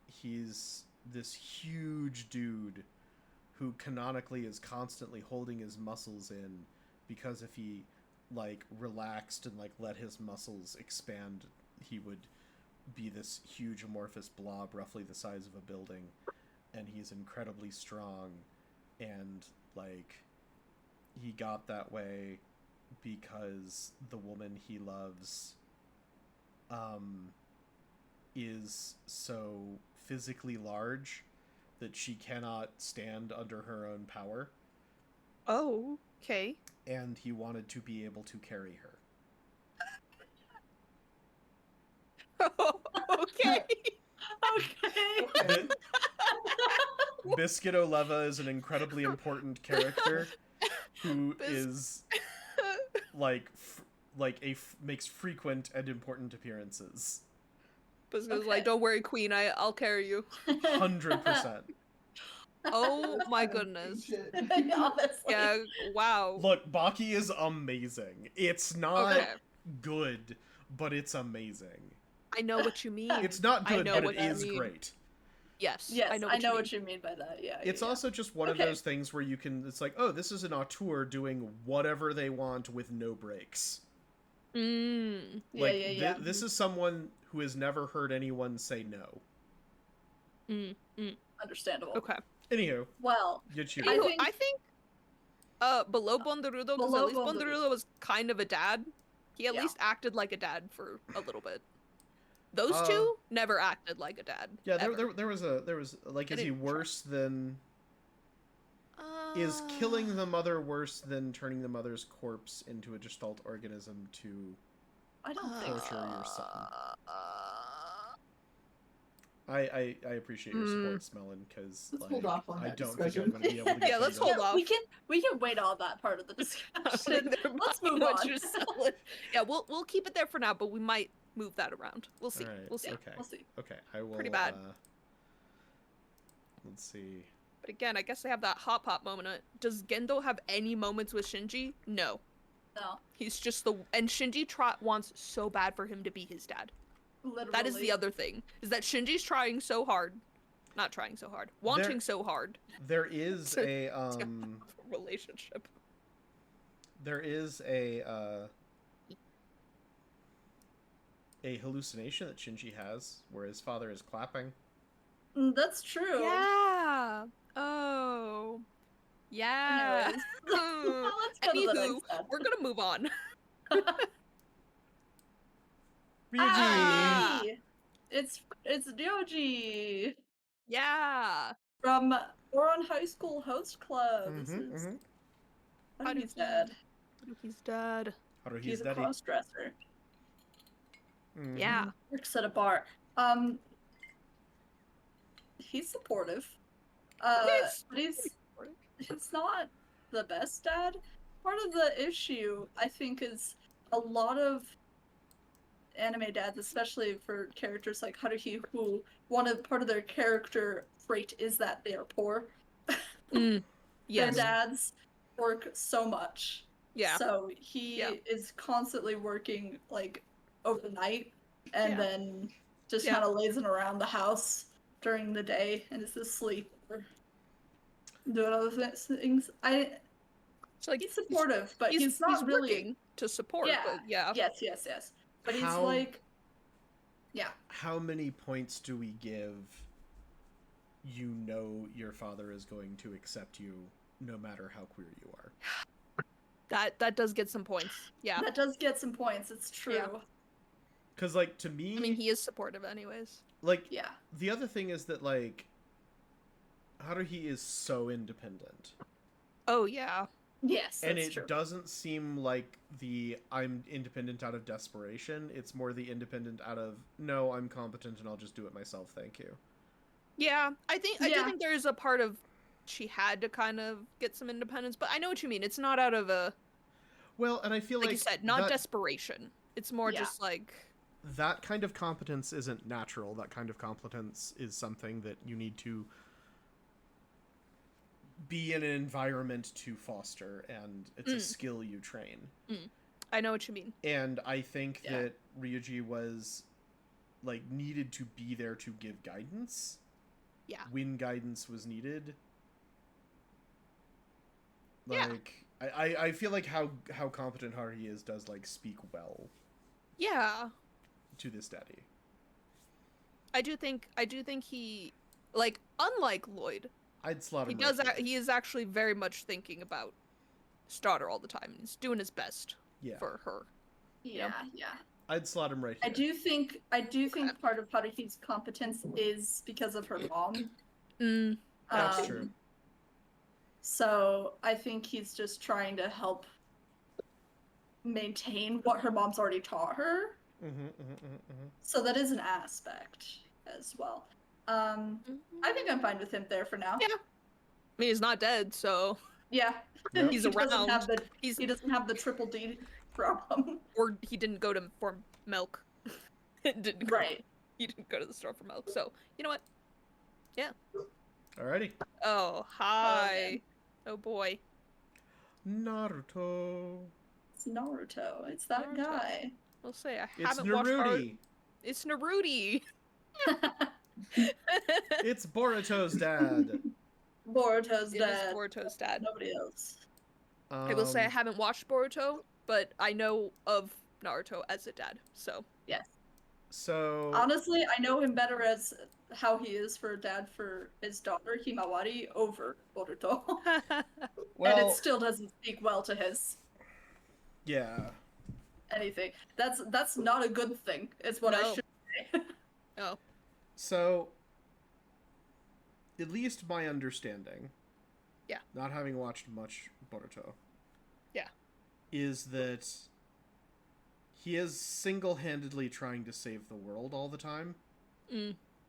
he's this huge dude who canonically is constantly holding his muscles in, because if he like relaxed and like let his muscles expand, he would be this huge amorphous blob roughly the size of a building. And he's incredibly strong, and like he got that way because the woman he loves is so physically large that she cannot stand under her own power. Oh, okay. And he wanted to be able to carry her. Okay. Okay. Biscuit Oleva is an incredibly important character who is makes frequent and important appearances. Biscuit's like, don't worry, Queen, I'll carry you. 100%. Oh my goodness. Honestly. Yeah, wow. Look, Baki is amazing. It's not good, but it's amazing. I know what you mean. It's not good, but it is great. Yes, I know what you mean by that. Yeah. It's also just one of those things where you can. It's like, oh, this is an auteur doing whatever they want with no breaks. This is someone who has never heard anyone say no. Understandable. Okay. Anywho, well, I think below Bondorudo, because at least Bondorudo was kind of a dad. He at least acted like a dad for a little bit. Those two never acted like a dad. Yeah, there was like, is he worse than? Is killing the mother worse than turning the mother's corpse into a gestalt organism to torture your son? I appreciate your support, Smellin, because hold off on I that don't think I'm going to be able to get Yeah, let's hold off. We can wait on that part of the discussion. Let's move on. Yeah, we'll keep it there for now, but we might move that around. We'll see. Right. We'll see. Okay. We'll see. Okay. I will. Pretty bad. Let's see. But again, I guess they have that hot pot moment. Does Gendo have any moments with Shinji? No. No. He's just and Shinji wants so bad for him to be his dad. Literally. That is the other thing, is that Shinji's trying so hard. Not trying so hard. Wanting so hard. There is a relationship. There is a hallucination that Shinji has where his father is clapping. That's true. Yeah. Oh. Yeah. Anywho, we're gonna move on. Ryuji! It's Ryoji! Yeah. From Oron High School Host Club. Haruhi's dad. Haruhi's dad. He's a cross-dresser. Yeah. Works at a bar. He's supportive. But he's not the best dad. Part of the issue, I think, is a lot of anime dads, especially for characters like Haruhi, who part of their character trait is that they are poor. Yes. Their dads work so much Yeah. So he Yeah. is constantly working like overnight and Yeah. then just Yeah. kind of lazing around the house during the day and is asleep or doing other things. It's like He's supportive, but he's not really working to support. Yeah. But yeah. Yes. But he's How- like, yeah. How many points do we give? You know your father is going to accept you no matter how queer you are. That does get some points. Yeah. That does get some points. It's true. Yeah. Because, like, to me, I mean, he is supportive, anyways. like, Yeah. the other thing is that, like, Haruhi is so independent. Oh yeah. Yes, And that's it true. doesn't seem like the I'm independent out of desperation. It's more the independent out of, no, I'm competent and I'll just do it myself, thank you. Yeah, I do Yeah. think there is a part of she had to kind of get some independence, but I know what you mean. It's not out of a, Well, and I feel like you said, not that, desperation. It's more Yeah. just like, that kind of competence isn't natural. That kind of competence is something that you need to be in an environment to foster, and it's a skill you train. I know what you mean. And I think Yeah. that Ryuji was, like, needed to be there to give guidance. Yeah. When guidance was needed. Yeah. Like, I feel like how competent Haruhi is does, like, speak well Yeah. to this daddy. I do think he, like, unlike Lloyd, I'd slot he him does, right here. he is actually very much thinking about his daughter all the time. And he's doing his best Yeah. for her. Yeah. I'd slot him right here. I do think part of Haruhi's competence is because of her mom. That's true. So I think he's just trying to help maintain what her mom's already taught her. So that is an aspect as well. I think I'm fine with him there for now. Yeah. I mean, he's not dead, so Yeah. Yep. He's he doesn't have around. the He's, he doesn't have the triple D problem. or he didn't go for milk. Didn't go, Right. He didn't go to the store for milk. So, you know what? Yeah. Alrighty. Oh, hi. Oh boy. Naruto. It's Naruto. It's that Naruto. guy. We'll say I It's haven't watched Naruti. It's Naruti. It's Boruto's dad. Boruto's It is dad. Boruto's dad. Nobody else. I will say I haven't watched Boruto, but I know of Naruto as a dad. So Yes. So Honestly, I know him better as how he is for a dad for his daughter Himawari over Boruto. well, And it still doesn't speak well to his yeah. anything. That's not a good thing, is what I No. should say. Oh. So, at least my understanding, Yeah. not having watched much Boruto, Yeah. is that he is single-handedly trying to save the world all the time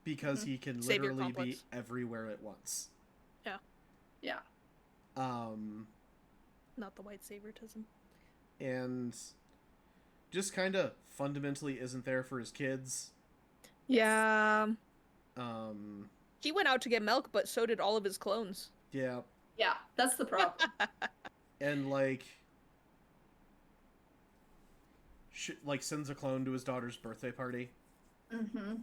because he can Savior literally complex. be everywhere at once. Yeah. Not the white saviorism. And just kind of fundamentally isn't there for his kids. Yeah. Um, He went out to get milk, but so did all of his clones. yeah. Yeah, that's the problem. And, like, sends a clone to his daughter's birthday party. Mm-hmm.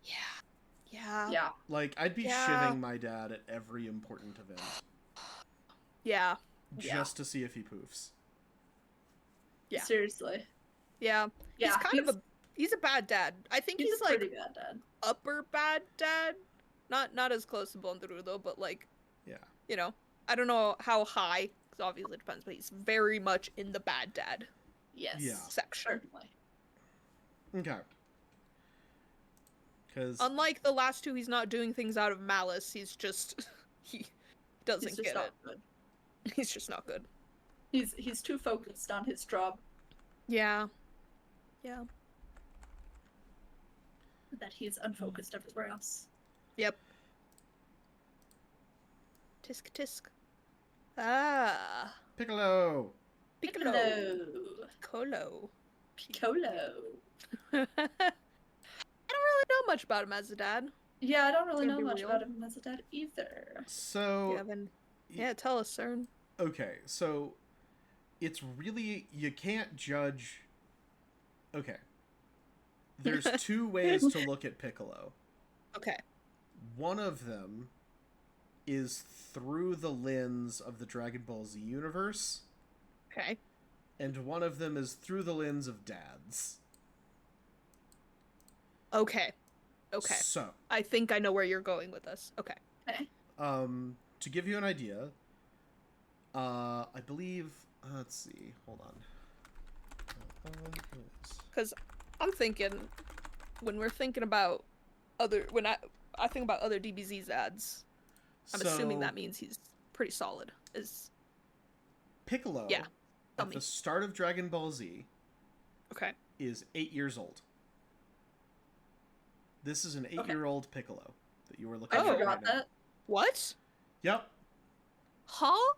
Yeah. Yeah. Like, I'd be Yeah. shivving my dad at every important event. Yeah. Just to see if he poofs. Yeah. Seriously. Yeah. Yeah. He's a bad dad. I think he's a like pretty bad dad. upper bad dad. Not as close to Bonduru though, but like, Yeah. you know, I don't know how high, because obviously it depends, but he's very much in the bad dad Yes. Yeah. section. Certainly. Okay. Because Unlike the last two, he's not doing things out of malice. He's just he doesn't He's just get not it. good. He's just not good. He's too focused on his job Yeah. Yeah. that he's unfocused everywhere else. Yep. Tisk tisk. Ah. Piccolo. Piccolo. Piccolo. Piccolo. Piccolo. I don't really know much about him as a dad. Yeah, I don't really Gonna know be much real. about him as a dad either. So, Yeah, tell us, Cern. okay, so it's really, you can't judge. Okay. There's two ways to look at Piccolo. Okay. One of them is through the lens of the Dragon Ball Z universe. Okay. And one of them is through the lens of dads. Okay. Okay. So, I think I know where you're going with this. Okay. Okay. to give you an idea, I believe, let's see, hold on. Because I'm thinking, when we're thinking about when I think about other DBZ's ads, I'm assuming that means he's pretty solid. Is Piccolo, yeah, at the start of Dragon Ball Z, okay, is 8 years old. This is an 8-year-old Piccolo that you were looking at. I forgot right now. that. What? Yep. Huh?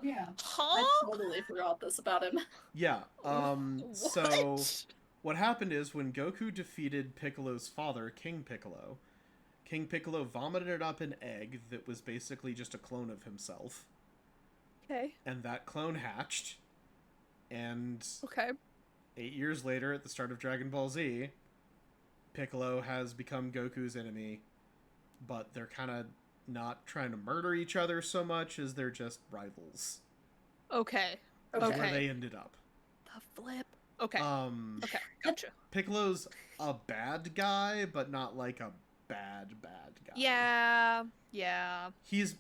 Yeah. Huh? I totally forgot this about him. Yeah. So What? what happened is when Goku defeated Piccolo's father, King Piccolo vomited it up an egg that was basically just a clone of himself. Okay. And that clone hatched. And Okay. 8 years later, at the start of Dragon Ball Z, Piccolo has become Goku's enemy, but they're kind of not trying to murder each other so much as they're just rivals. Okay. That's Okay. where they ended up. The flip. Okay. Okay. Yeah. Gotcha. Piccolo's a bad guy, but not like a bad guy. Yeah. Yeah. He's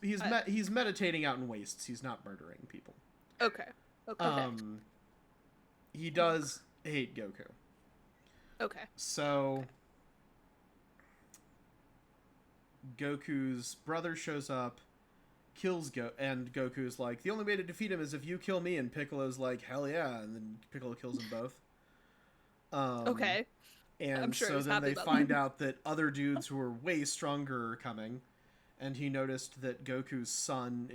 meditating out in wastes. He's not murdering people. Okay. Okay. He does hate Goku. Okay. So Goku's brother shows up, kills and Goku's like, the only way to defeat him is if you kill me, and Piccolo's like, hell yeah, and then Piccolo kills them both. Okay. And I'm sure so he's then happy they about find that. out that other dudes who are way stronger are coming, and he noticed that Goku's son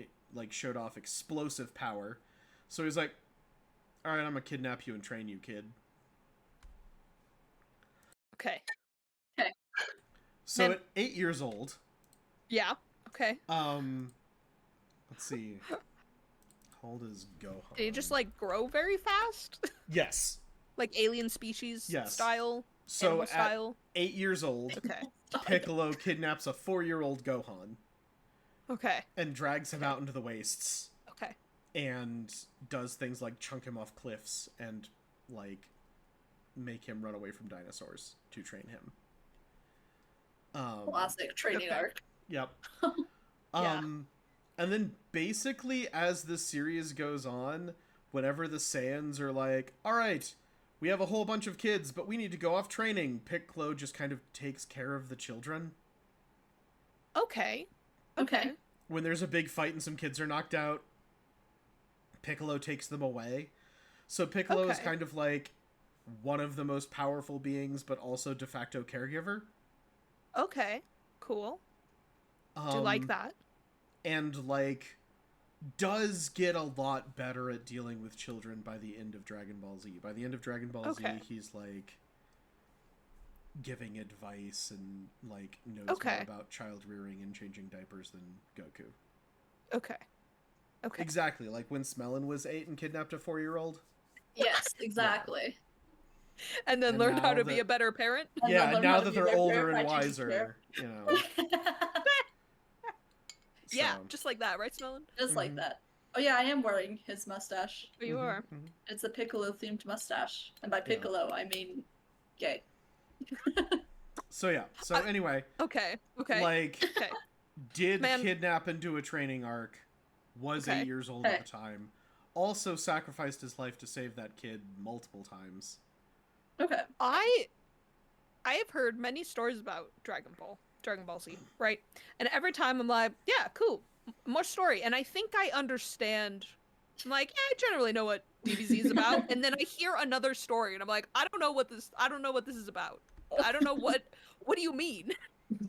showed off explosive power, so he's like, all right, I'm gonna kidnap you and train you, kid. Okay. So Man. at 8 years old, Yeah. Okay. let's see, how old is Gohan? Did he just grow very fast? Yes. Like alien species Yes. style? So animal at style? 8 years old, Okay. Piccolo kidnaps a 4-year-old Gohan Okay. and drags him out into the wastes Okay. and does things like chunk him off cliffs and make him run away from dinosaurs to train him. Classic training arc. Yep. Yeah. And then basically as the series goes on, whenever the Saiyans are like, all right, we have a whole bunch of kids, but we need to go off training, Piccolo just kind of takes care of the children. Okay. Okay. When there's a big fight and some kids are knocked out, Piccolo takes them away. So Piccolo is Okay. kind of like one of the most powerful beings, but also de facto caregiver. Okay. Cool. Do you like that? And does get a lot better at dealing with children by the end of Dragon Ball Z. By the end of Dragon Ball Z, he's giving advice and knows more about child rearing and changing diapers than Goku. Okay. Okay. Exactly, like when Smellin was 8 and kidnapped a 4-year-old. Yes, exactly. And then And learned how now to be that- a better parent? And Yeah, then learn now how to that be they're their older and parent, teaching wiser, Yeah, so. just like that, right, Smellin? Just like that. Oh yeah, I am wearing his mustache. Oh, you are. Mhm. It's a Piccolo themed mustache. And by Yeah. Piccolo, I mean gay. So yeah, so anyway, Okay. Okay. Okay. did Man. kidnap and do a training arc, was Okay. 8 years old at the time, also sacrificed his life to save that kid multiple times. Okay. I have heard many stories about Dragon Ball Z, right? And every time I'm like, yeah, cool, more story. And I think I understand. I'm like, yeah, I generally know what DBZ is about. And then I hear another story, and I'm like, I don't know what this is about. I don't know what do you mean?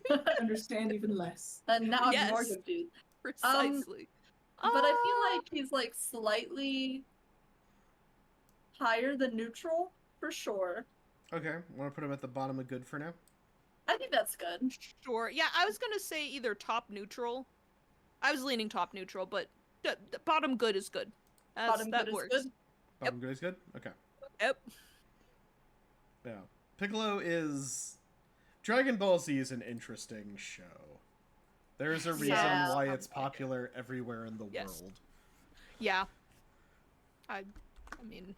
I understand even less. And now I'm more Yes. confused. Precisely. But I feel like he's slightly higher than neutral, for sure. Okay, want to put him at the bottom of good for now? I think that's good. Sure. Yeah, I was gonna say either top neutral. I was leaning top neutral, but the bottom good is good. Bottom That good works. is good. Yep. Bakugo's good? Okay. Yep. Yeah. Piccolo is... Dragon Ball Z is an interesting show. There's a reason Yeah. why it's popular everywhere in the Yes. world. Yeah. I mean,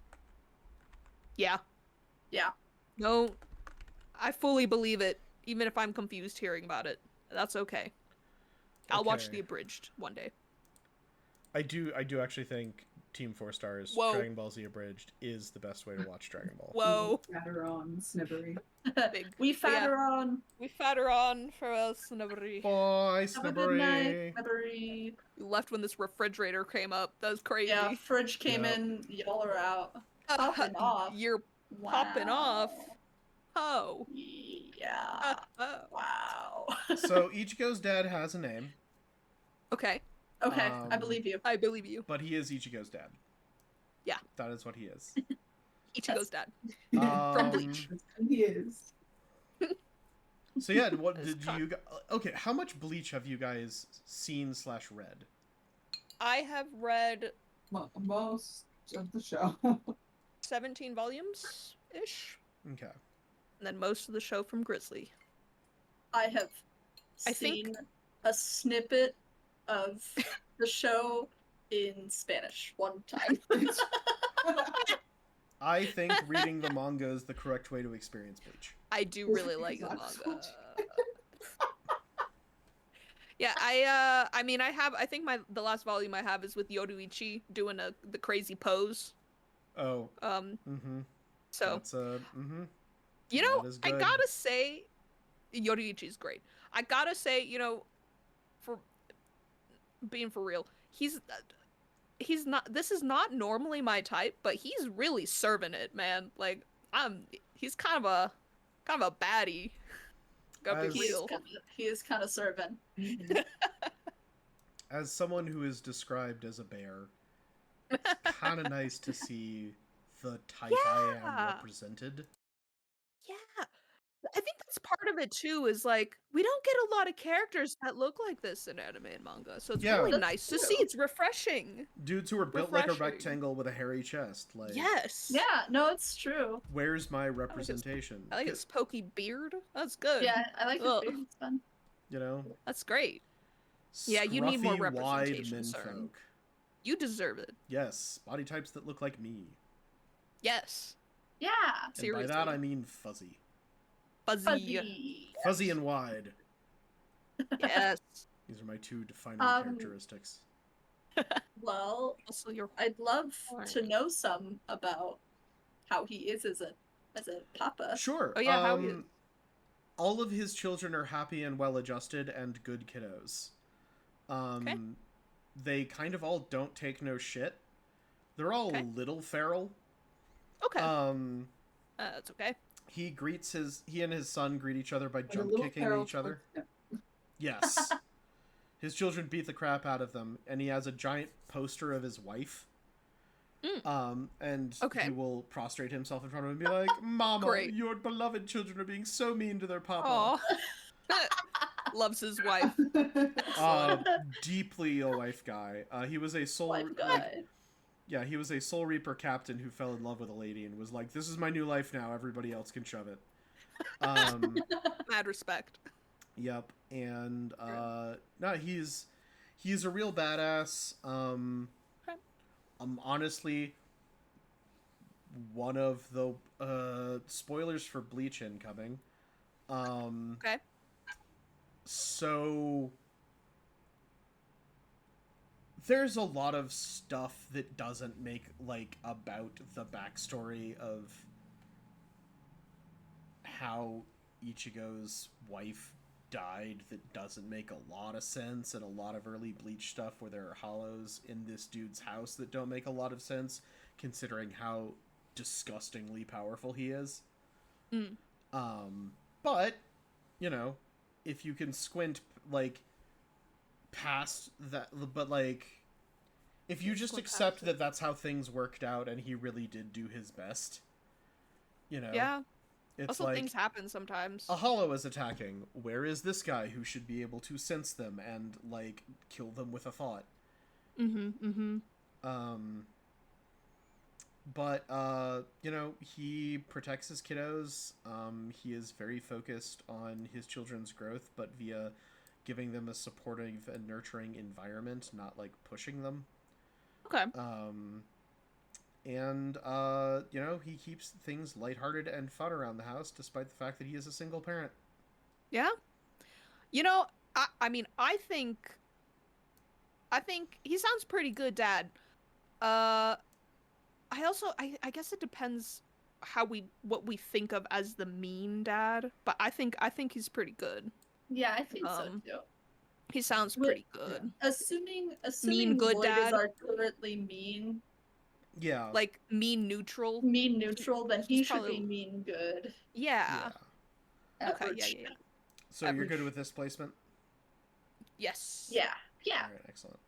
yeah. Yeah. No, I fully believe it, even if I'm confused hearing about it. That's okay. I'll watch Okay. the abridged one day. I do actually think Team 4 Stars Whoa. Dragon Ball Z Abridged is the best way to watch Dragon Ball. Whoa. Matter on Snibbery. Big. We But yeah, fatter on. we fatter on for us, Snubbery. Bye, Have a good night, Snibbery. Snibbery. You left when this refrigerator came up. That was crazy. Yeah, fridge came Yep. in, y'all are out. Popping off. You're popping off. Oh. Yeah. Oh. Wow. So Ichigo's dad has a name, Okay. Okay, I believe you. I believe you. but he is Ichigo's dad. Yeah. That is what he is. Ichigo's dad. From Bleach. He is. So yeah, what That's did you... Okay, how much Bleach have you guys seen/read? I have read Most of the show. 17 volumes-ish. Okay. And then most of the show from Grizzly. I have I think- seen a snippet of the show in Spanish one time. I think reading the manga is the correct way to experience Bleach. I do really like the Exactly. manga. Yeah, I mean, I think the last volume I have is with Yoruichi doing the crazy pose. Oh. So That's you know, that is I good. gotta say, Yoruichi's great. I gotta say, you know, for being for real, he's not. This is not normally my type, but he's really serving it, man. Like he's kind of a baddie. Gotta be As- real. He is kind of serving. As someone who is described as a bear, it's kind of nice to see the type I am Yeah. represented. Yeah. I think that's part of it too, is like we don't get a lot of characters that look like this in anime and manga. So it's Yeah. really That's nice to true. see. It's refreshing. Dudes who are built like a Refreshing. rectangle with a hairy chest. Like, Yes. Yeah, no, it's true. where's my representation? I like his pokey beard. That's good. Yeah, I like his Ugh. beard. It's fun. You know? That's great. Yeah, you need more Scruffy, wide representation, Cern. menfolk. You deserve it. Yes, body types that look like me. Yes. Yeah. Seriously. And by that I mean fuzzy. Fuzzy. Fuzzy. Fuzzy and wide. Yes. These are my two defining Um, characteristics. Well, Also, your I'd love to Alright. know some about how he is as a papa. Sure. Oh, yeah, how he is. All of his children are happy and well-adjusted and good kiddos. Okay. They kind of all don't take no shit. They're all Okay. a little feral. okay. That's okay. He and his son greet each other by And a jump little kicking feral each other. towards him. Yes. His children beat the crap out of them, and he has a giant poster of his wife. And Okay. he will prostrate himself in front of him and be like, "Mama, Great. your beloved children are being so mean to their papa." Aw. Loves his wife. Deeply a wife guy. He was a soul Life guy. he was a Soul Reaper captain who fell in love with a lady and was like, "This is my new life now. Everybody else can shove it." Mad respect. Yep. And no, he's a real badass. Okay. Honestly, one of the spoilers for Bleach incoming. Okay. So there's a lot of stuff that doesn't make about the backstory of how Ichigo's wife died that doesn't make a lot of sense, and a lot of early Bleach stuff where there are hollows in this dude's house that don't make a lot of sense considering how disgustingly powerful he is. But you know, if you can squint past that, but if you just Squint accept past it. that that's how things worked out and he really did do his best, you know, Yeah. it's Also, like things happen sometimes. a hollow is attacking. Where is this guy who should be able to sense them and kill them with a thought? But he protects his kiddos. He is very focused on his children's growth, but via giving them a supportive and nurturing environment, not like pushing them. Okay. And he keeps things lighthearted and fun around the house, despite the fact that he is a single parent. Yeah. I mean, I think he sounds pretty good, Dad. I guess it depends what we think of as the mean dad, but I think he's pretty good. Yeah, I think so too. He sounds pretty good. Yeah. Assuming mean good boys dad are currently mean. Yeah. Like mean neutral. Mean neutral, then he should be mean good. Yeah. Average. Okay, yeah. So Average. You're good with this placement? Yes. Yeah. Yeah. All right, excellent.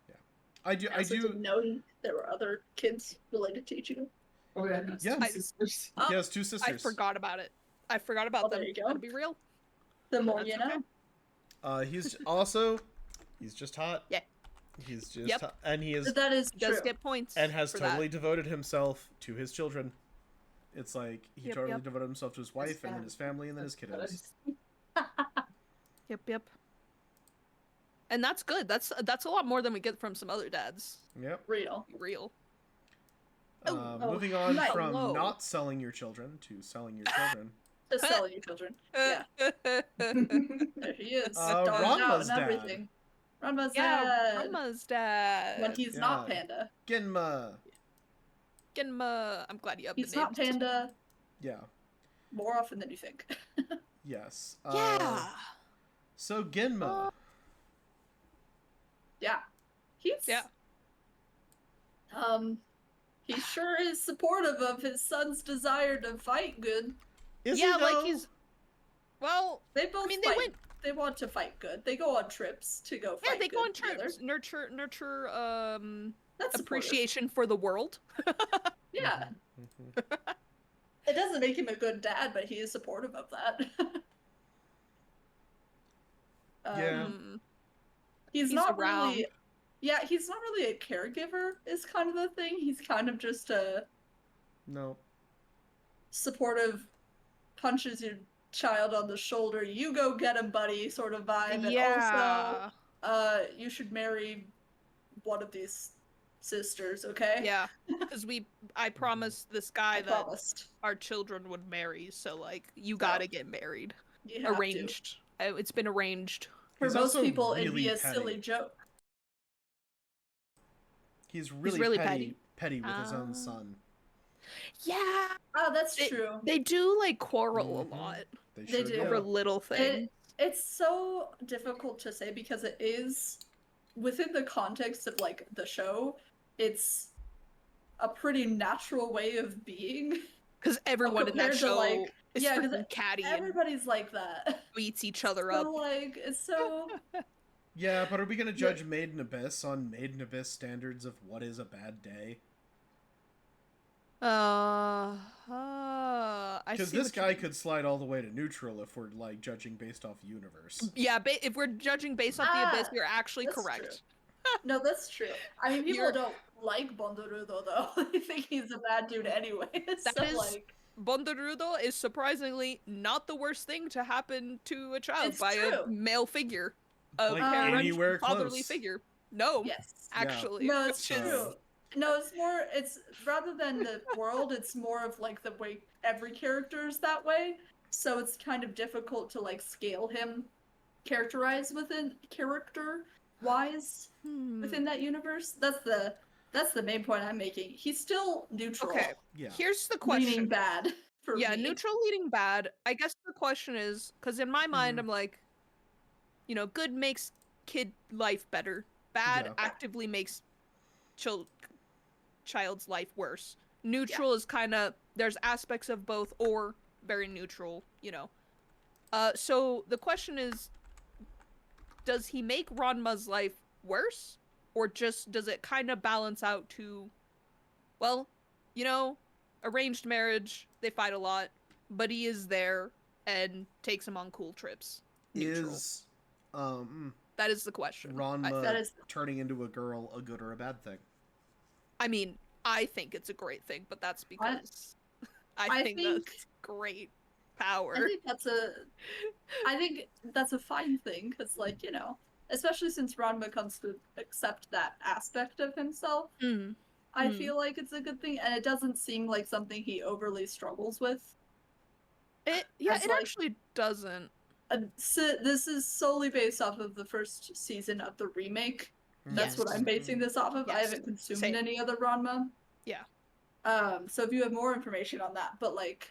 Yeah. I do didn't know there were other kids related to Ichigo. Oh yeah, yeah. Two sisters. He has 2 sisters. I forgot about it. I forgot about them. There you go. To be real. The more you know. Okay. He's just hot. Yeah. He's just hot. And he is. That is true. Does get points. And has totally devoted himself to his children. It's like he totally devoted himself to his wife and then his family and then his kiddos. Yep. And that's good. That's a lot more than we get from some other dads. Yep. Real. Moving on from not selling your children to selling your children. To selling your children. Yeah. There he is. Ranma's dad. Everything. Ranma's dad. When he's not Panda. Genma. I'm glad you have He's the names. not Panda. Yeah. More often than you think. Yes. Yeah. So Genma. Yeah. He sure is supportive of his son's desire to fight good. Is he, like he's. Well, they both. They want to fight good. They go on trips to go fight. Yeah, they go on together. trips. Nurture. That's appreciation for the world. Yeah. It doesn't make him a good dad, but he is supportive of that. Yeah. He's not around. Really. Yeah, he's not really a caregiver. Is kind of the thing. He's kind of just a. No. Supportive, punches your child on the shoulder. You go get him, buddy. Sort of vibe. Yeah. And also, you should marry one of these sisters, okay? Yeah, because I promised this guy our children would marry, so like you gotta get married. Arranged. It's been arranged. For most people, it'd be a silly joke. He's really petty with his own son. Yeah. Oh, that's true. They do like quarrel a lot. They do over little things. It's so difficult to say because it is within the context of like the show. It's a pretty natural way of being. Because everyone in that show is freaking catty. Everybody's like that. Beats each other up. Like it's so. Yeah, but are we gonna judge Made in Abyss on Made in Abyss standards of what is a bad day? Because this guy could slide all the way to neutral if we're like judging based off universe. Yeah, if we're judging based off the Abyss, you're actually correct. No, that's true. I mean, people don't like Bondorudo though. They think he's a bad dude anyway. Bondorudo is surprisingly not the worst thing to happen to a child by a male figure. Like anywhere fatherly close. Figure. No. Yes. Actually. No, it's true. No, it's rather than the world, it's more of like the way every character is that way. So it's kind of difficult to like scale him, characterize within character-wise within that universe. That's the main point I'm making. He's still neutral. Okay. Yeah. Here's the question. Leaning bad for me. Neutral leading bad. I guess the question is, because in my mind I'm like, good makes kid life better. Bad actively makes child's life worse. Neutral is kind of, there's aspects of both, or very neutral, so the question is, does he make Ranma's life worse, or just does it kind of balance out to, well, arranged marriage, they fight a lot, but he is there and takes him on cool trips. Neutral. That is the question. Ranma turning into a girl a good or a bad thing? I mean, I think it's a great thing, but that's because I think that's great power. I think that's a fine thing, because, like, you know, especially since Ranma comes to accept that aspect of himself, I feel like it's a good thing, and it doesn't seem like something he overly struggles with. It actually doesn't. So this is solely based off of the first season of the remake. That's what I'm basing this off of. Yes. I haven't consumed any other Ranma. Yeah. So if you have more information on that, but like,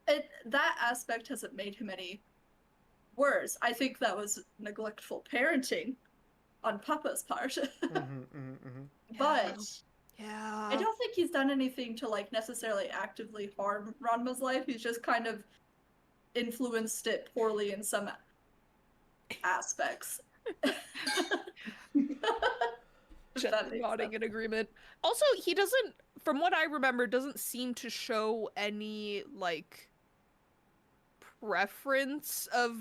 that aspect hasn't made him any worse. I think that was neglectful parenting on Papa's part. But yeah, I don't think he's done anything to like necessarily actively harm Ranma's life. He's just kind of influenced it poorly in some aspects. Just nodding in agreement. Also, he doesn't, from what I remember, doesn't seem to show any like preference of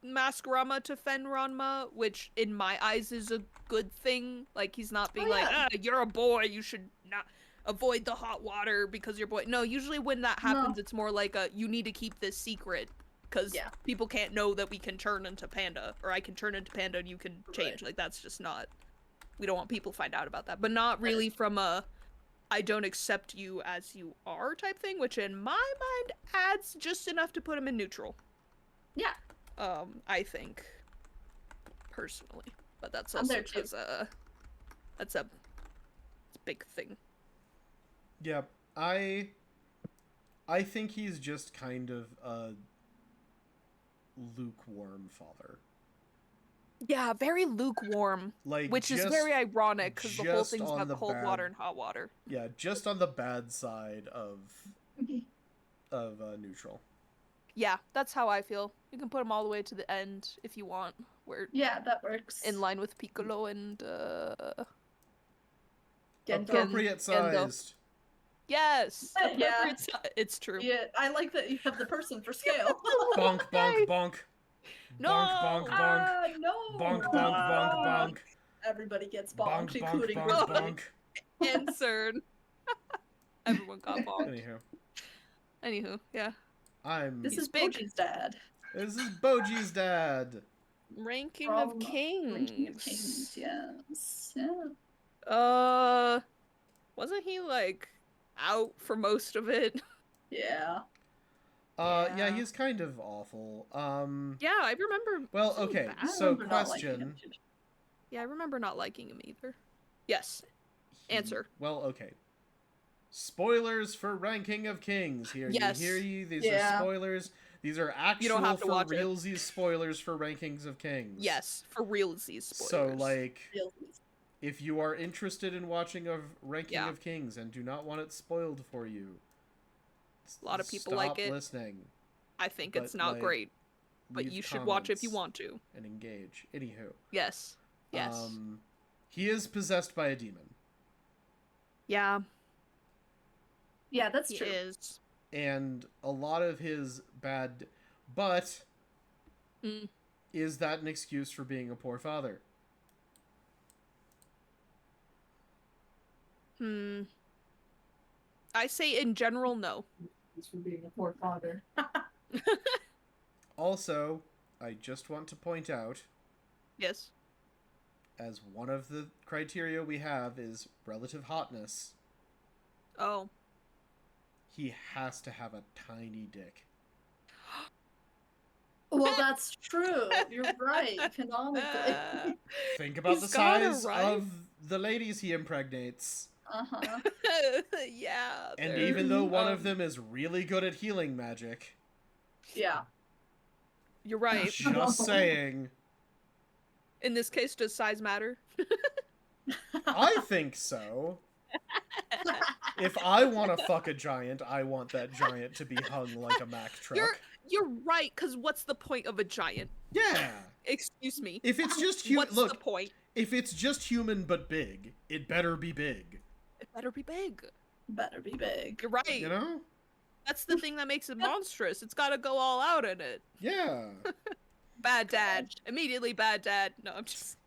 Mask Ranma to Fen Ranma, which in my eyes is a good thing. Like, he's not being you're a boy, you should not avoid the hot water because you're a boy. No, usually when that happens, it's more like you need to keep this secret because people can't know that we can turn into Panda, or I can turn into Panda and you can change. Like, that's just not, we don't want people to find out about that. But not really from a I don't accept you as you are type thing, which in my mind adds just enough to put him in neutral. Yeah. I think, personally, but that's also because that's a big thing. Yeah, I think he's just kind of a lukewarm father. Yeah, very lukewarm, like, which is very ironic because the whole thing's about cold water and hot water. Yeah, just on the bad side of neutral. Yeah, that's how I feel. You can put him all the way to the end if you want. Where that works. In line with Piccolo and appropriate sized. Yes. Appropriate it's true. Yeah, I like that you have the person for scale. Bonk, bonk, bonk. No. Bonk, bonk, bonk. No. Bonk, bonk, bonk, bonk. Everybody gets bonked, bonk, including bonk, bonk, bonk. And Cern. Everyone got bonked. Anywho, yeah. This is Boji's dad. This is Boji's dad. Ranking of Kings. Ranking of Kings, yes. Yeah. Wasn't he like out for most of it? Yeah. Yeah, he's kind of awful. Yeah, I remember. Well, okay, so question. Yeah, I remember not liking him either. Yes. Answer. Well, okay. Spoilers for Ranking of Kings. Here, yes. You hear you. These are spoilers. These are actual for realsies spoilers for Rankings of Kings. Yes, for realsies spoilers. So, like, if you are interested in watching a Ranking of Kings and do not want it spoiled for you, a lot of people like it. Stop listening. I think it's not great, but you should watch if you want to. And engage. Anywho. Yes. Yes. He is possessed by a demon. Yeah. Yeah, that's true. He is. And a lot of his bad... But... Is that an excuse for being a poor father? I say in general, no. It's for being a poor father. Also, I just want to point out... Yes. As one of the criteria we have is relative hotness. Oh. He has to have a tiny dick. Well, that's true. You're right, canonically. Think about the size of the ladies he impregnates. Uh-huh. Yeah. And even though one of them is really good at healing magic. Yeah. You're right. Just saying. In this case, does size matter? I think so. If I want to fuck a giant, I want that giant to be hung like a Mack truck. You're right, because what's the point of a giant? Yeah. Excuse me. If it's just human, what's the point? If it's just human but big, it better be big. It better be big. Better be big. You're right. You know? That's the thing that makes it monstrous. It's got to go all out in it. Yeah. Bad dad. Immediately bad dad. No, I'm just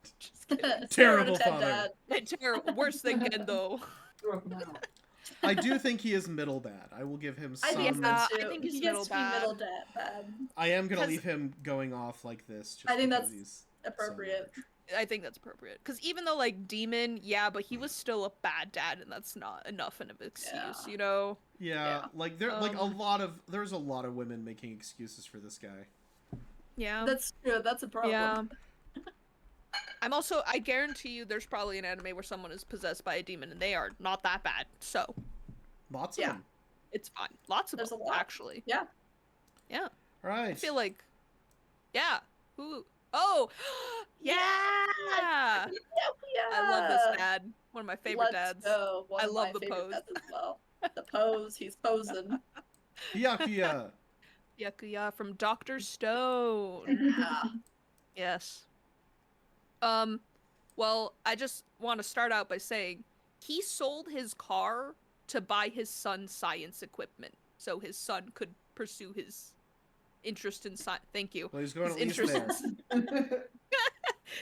kidding. Terrible 0 out of 10 father. dad. Terrible. Worse than Gendo. I do think he is middle bad. I will give him I some. think so I too. think He he's gets to be middle middle bad. bad. I am gonna 'Cause- leave him going off like this. Just I think because that's he's appropriate. So I think that's appropriate. Because even though, like, Demon, yeah, but he was still a bad dad, and that's not enough of an excuse, Yeah. you know? yeah, like there's a lot of women making excuses for this guy. Yeah. That's true. That's a problem. Yeah. I guarantee you there's probably an anime where someone is possessed by a demon, and they are not that bad, so Lots of Yeah. them. it's fine. Lots of There's them, a lot. actually. Yeah. Yeah. Right. I feel like, yeah. Who? Oh! Yeah! Yeah. I love this dad. One of my favorite Let's dads. go. One I of love my the favorite pose. dads as well. The pose. He's posing. Byakuya. Byakuya from Dr. Stone. Yeah. Yes. Well, I just want to start out by saying he sold his car to buy his son's science equipment so his son could pursue his interest in science. Thank you. Well, he's going His at least interest there.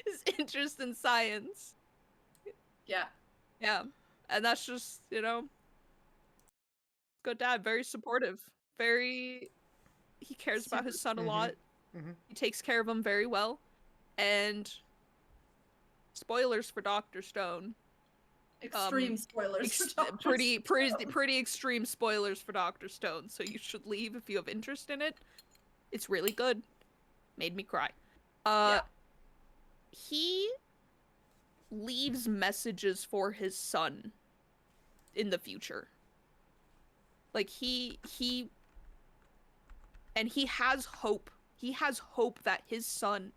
his interest in science. Yeah. Yeah. And that's just, you know, good dad, very supportive. He cares about his son a lot. Mhm. He takes care of him very well. And spoilers for Dr. Stone. Extreme spoilers. for Dr. Pretty extreme spoilers for Dr. Stone, so you should leave if you have interest in it. It's really good. Made me cry. Yeah. He leaves messages for his son in the future. Like he has hope. He has hope that his son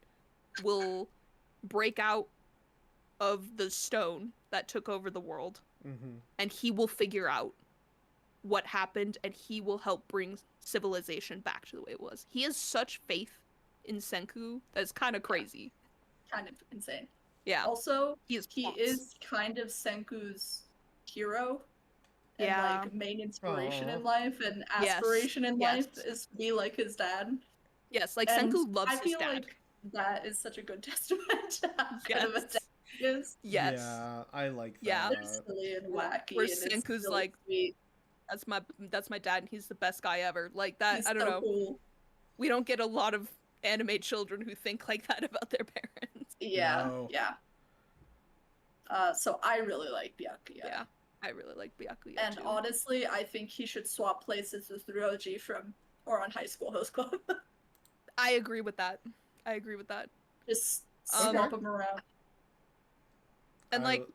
will break out of the stone that took over the world, and he will figure out what happened, and he will help bring civilization back to the way it was. He has such faith in Senku that's kind of crazy. Kind of insane. Yeah. Also, He is kind of Senku's hero. And Yeah. like main inspiration Aw. in life and Yes, aspiration in yes. life is to be like his dad. Yes, like And Senku loves I his feel dad. like that is such a good testament to how kind of a Yes. dad he is. Yes. Yeah, I like that. Yeah. They're silly and wacky. Where and it's Senku's really like, sweet. That's my dad, and he's the best guy ever. Like that, He's I don't so know. cool. We don't get a lot of anime children who think like that about their parents. Yeah, No. yeah. So I really like Byakuya. Yeah. I really like Byakuya And too. honestly, I think he should swap places with Ryoji from on High School Host Club. I agree with that. Just Um, swap him around. And I- like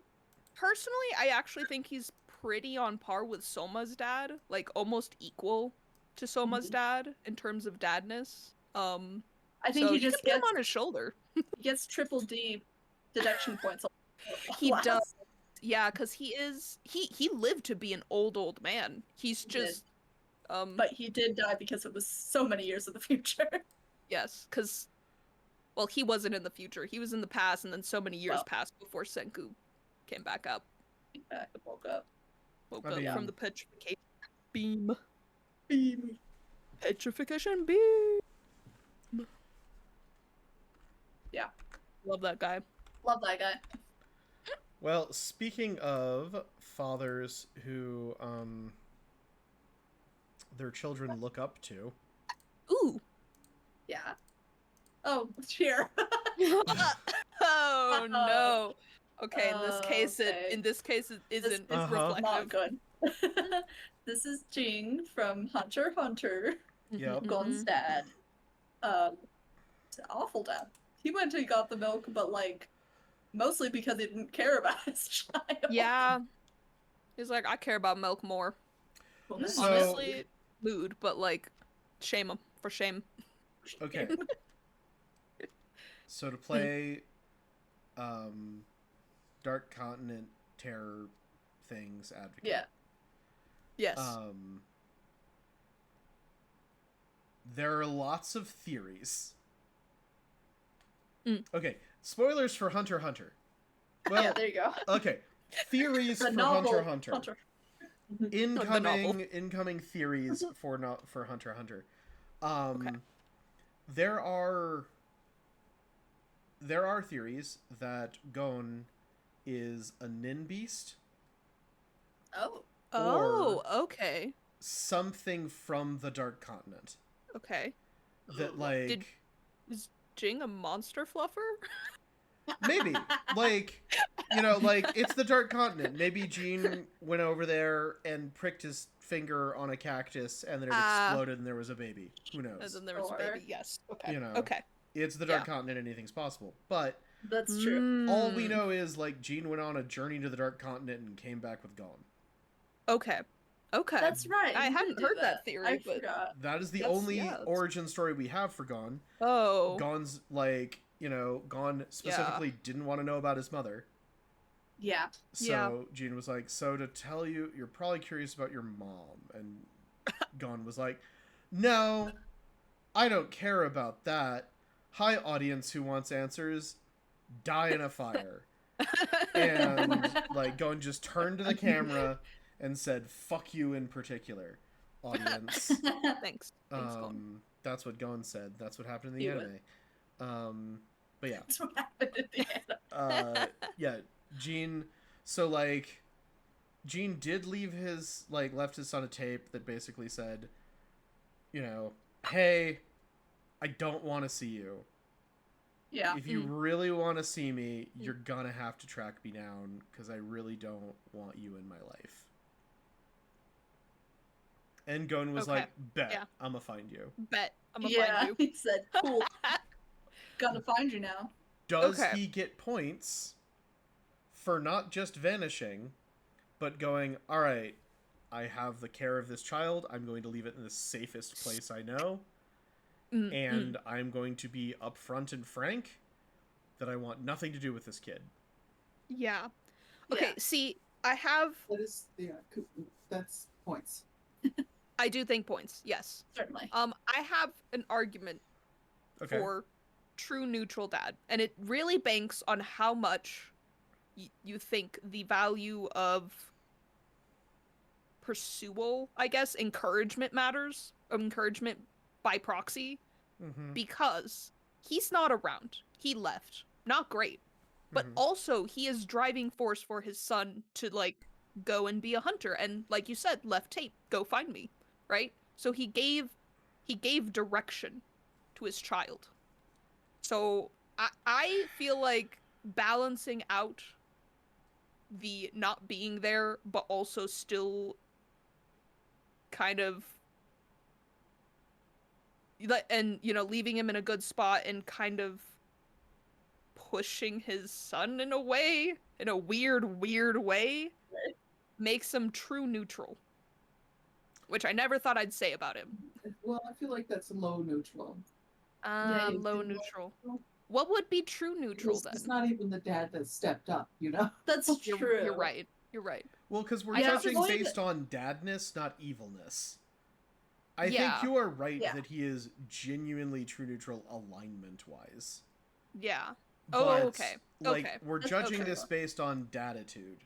personally, I actually think he's pretty on par with Soma's dad, like almost equal to Soma's Mhm. dad in terms of dadness. I think so he you just can put him gets on his shoulder. he gets triple D deduction points. He Last. does. Yeah, because he lived to be an old man. He's He did. just But he did die because it was so many years in the future. yes, because well, he wasn't in the future. He was in the past, and then so many years Well. passed before Senku came back up. Back and woke up. Woke I up mean- from the petrification beam. Beam. Petrification beam. Yeah. Love that guy. Love that guy. Well, speaking of fathers who their children look up to, Ooh. Yeah. Oh, cheer. Oh no. Okay, in this case Okay. it isn't This is reflective. Not good. This is Jing from Hunter x Hunter. yep. Gon's dad. It's an awful dad. He went and got the milk, but like mostly because he didn't care about his child. Yeah. He's like, I care about milk more. So- Honestly, mood, but like, shame him for shame. Okay. So to play Dark Continent Terror things advocate. Yeah. Yes. There are lots of theories. Mm. Okay, spoilers for Hunter x Hunter. Well, Yeah, there you go. okay, theories The for novel Hunter x Hunter. novel. Incoming theories for Hunter x Hunter. Okay. There are there are theories that Gon is a Nin beast. Oh. Oh, okay. Something from the Dark Continent. Okay. That, like... Is Jing a monster fluffer? Maybe. Like, you know, like, it's the Dark Continent. Maybe Jean went over there and pricked his finger on a cactus and then it exploded and there was a baby. Who knows? And then there was a baby, yes. Okay. You know. Okay. It's the Dark Continent, anything's possible. But... That's true. all we know is, like, Jean went on a journey to the Dark Continent and came back with Gon. Okay. Okay. That's right. I hadn't heard that theory, I but... forgot. That is the only origin story we have for Gon. Oh. Gon's, like, you know, Gon specifically didn't want to know about his mother. Yeah. So Jean was like, so to tell you, you're probably curious about your mom. And Gon was like, no, I don't care about that. Hi, audience who wants answers. Die in a fire. And, like, Gon just turned to the camera and said, fuck you in particular, audience. Thanks. Gon. That's what Gon said. That's what happened in the anime. But yeah. That's what happened in the anime. Yeah, Jean... So, like, Jean did leave his... Like, left his son a tape that basically said, you know, hey, I don't want to see you. Yeah. If you really want to see me, you're gonna have to track me down, because I really don't want you in my life. And Gon was like, bet, I'm gonna find you. Bet, I'm gonna find you. He said, cool. Gotta find you now. Does he get points for not just vanishing, but going, alright, I have the care of this child, I'm going to leave it in the safest place I know, and I'm going to be upfront and frank that I want nothing to do with this kid. Yeah. Okay, see, I have... That's points. I do think points, yes. Certainly. I have an argument for true neutral dad, and it really banks on how much you think the value of pursual, I guess, encouragement matters. Encouragement by proxy. Because he's not around. He left. Not great. But also, he is driving force for his son to, like, go and be a hunter. And, like you said, left tape. Go find me. Right? So he gave direction to his child. So I feel like balancing out the not being there, but also still kind of, and, you know, leaving him in a good spot and kind of pushing his son in a way, in a weird way, makes him true neutral. Which I never thought I'd say about him. Well, I feel like that's low neutral. Low neutral. What would be true neutral then? It's not even the dad that stepped up, you know? That's true. You're right. You're right. Well, because we're judging based on dadness, not evilness. I think you are right that he is genuinely true neutral alignment-wise. Yeah. But, okay. Like, we're judging this based on datitude.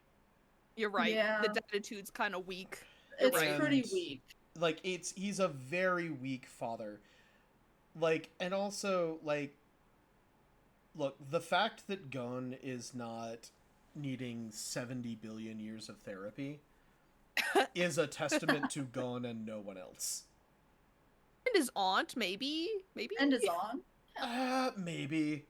You're right. Yeah. The datitude's kind of weak. It's pretty weak. Like, he's a very weak father. Like, and also, like, look, the fact that Gon is not needing 70 billion years of therapy is a testament to Gon and no one else. And his aunt, maybe? And his aunt? Maybe.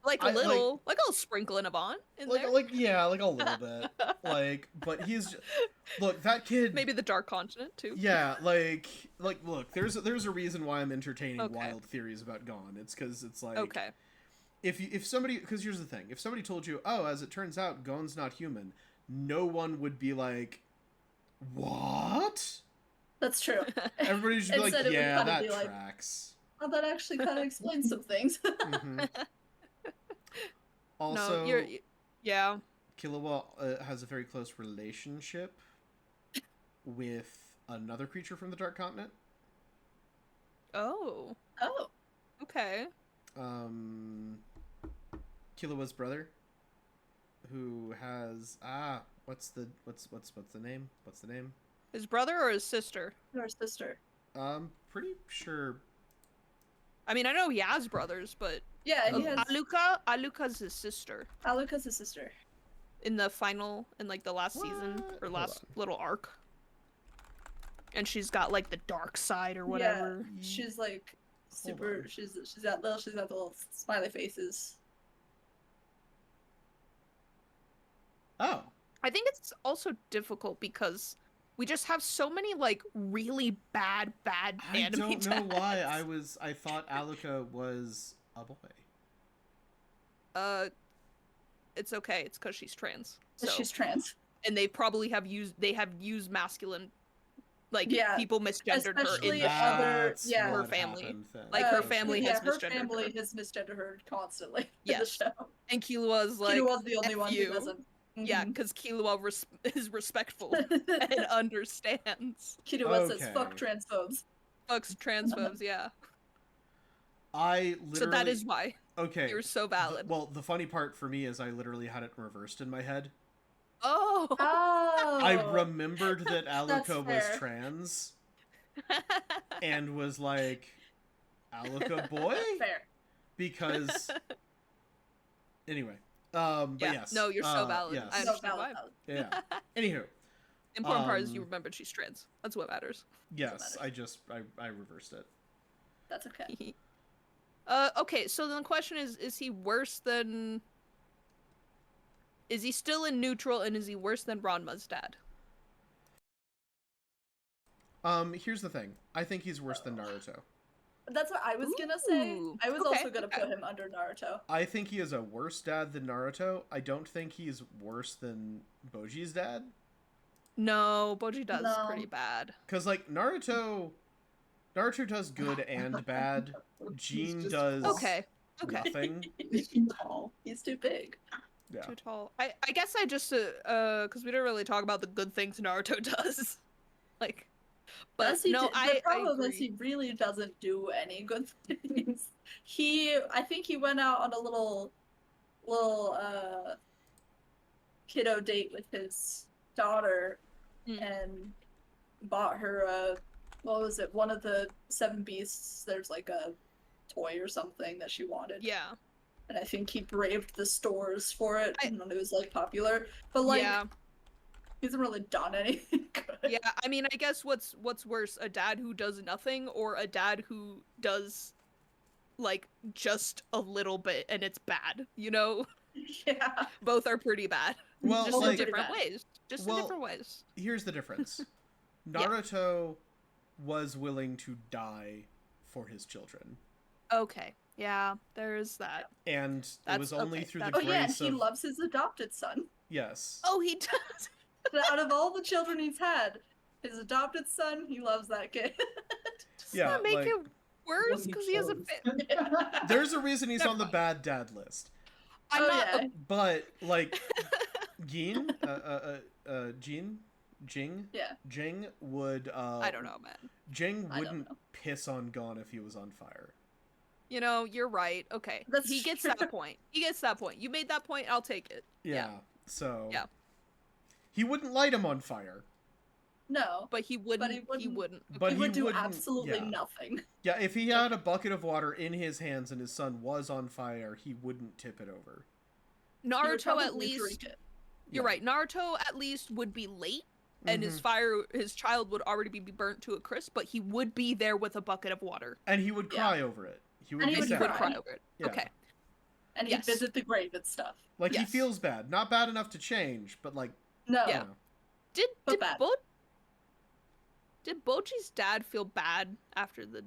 Like a little sprinkling of aunt in there. Like a little bit. Like, but he's look, that kid. Maybe the Dark Continent too. Yeah, like look, there's a reason why I'm entertaining wild theories about Gon. It's because it's like if somebody, because here's the thing, if somebody told you, oh, as it turns out, Gon's not human, no one would be like, what? That's true. Everybody's just be like, yeah, that tracks. Well, that actually kind of explains some things. Also, yeah. Killua has a very close relationship with another creature from the Dark Continent. Oh. Okay. Killua's brother, who has what's the name? What's the name? His brother or his sister? Or sister. Pretty sure. I mean, I know he has brothers, but Yeah, he has. Aluka's his sister. Aluka's his sister. In the final, in like the last season or last little arc. And she's got like the dark side or whatever. Yeah, she's like super. She's got little smiley faces. Oh. I think it's also difficult because we just have so many like really bad anime I don't know dads. why I thought Aluka was a boy. It's okay. It's because she's trans. So. She's trans, and they probably have used masculine, like people misgendered her in her family. Like her family has misgendered her. Her family has misgendered her constantly in the show. And Killua's like Killua's the only one who doesn't. Yeah, because Killua is respectful and understands. Killua says, "Fuck transphobes." Fucks transphobes, yeah. I literally. So that is why. Okay. You're so valid. The funny part for me is I literally had it reversed in my head. Oh. I remembered that Aluka was trans. And was like, Aluka boy? Fair. Because. Anyway. But yes. No, you're so valid. Yes. I understand why. Yeah. Anywho. The important part is you remembered she's trans. That's what matters. Yes, I reversed it. That's okay. Okay, so then the question is he worse than... Is he still in neutral, and is he worse than Ranma's dad? Here's the thing. I think he's worse than Naruto. That's what I was gonna say. I was also gonna put him under Naruto. I think he is a worse dad than Naruto. I don't think he's worse than Boji's dad. No, Boji does pretty bad. Because, like, Naruto does good and bad. Jean does nothing. He's too tall. He's too big. Yeah. Too tall. I guess I just, because we didn't really talk about the good things Naruto does. Like... But no, the problem is he really doesn't do any good things. I think he went out on a little kiddo date with his daughter and bought her what was it? One of the 7 beasts. There's like a toy or something that she wanted. Yeah. And I think he braved the stores for it, and it was like popular. But like. Yeah. He hasn't really done anything good. Yeah, I mean, I guess what's worse, a dad who does nothing or a dad who does, like, just a little bit and it's bad, you know? Yeah. Both are pretty bad. Well, just in different ways. Just in different ways. Here's the difference. Naruto was willing to die for his children. Okay. Yeah, there's that. And it was only through the grace of... Oh yeah, and he loves his adopted son. Yes. Oh, he does? Out of all the children he's had, his adopted son, he loves that kid. Does that make it worse? Because he has a fit. There's a reason he's on the bad dad list. I'm not. But, like, Jing would... I don't know, man. Jing wouldn't piss on Gon if he was on fire. You know, you're right. Okay. He gets that point. He gets that point. You made that point, I'll take it. Yeah. So... Yeah. He wouldn't light him on fire. No. But he wouldn't. He wouldn't. But he would do absolutely nothing. Yeah, if he had a bucket of water in his hands and his son was on fire, he wouldn't tip it over. Naruto at least... You're right. Naruto at least would be late, and his child would already be burnt to a crisp, but he would be there with a bucket of water. And he would cry over it. He would cry over it. Yeah. Okay. And he'd visit the grave and stuff. Like, he feels bad. Not bad enough to change, but, like... No. Yeah. Did Boji's dad feel bad after the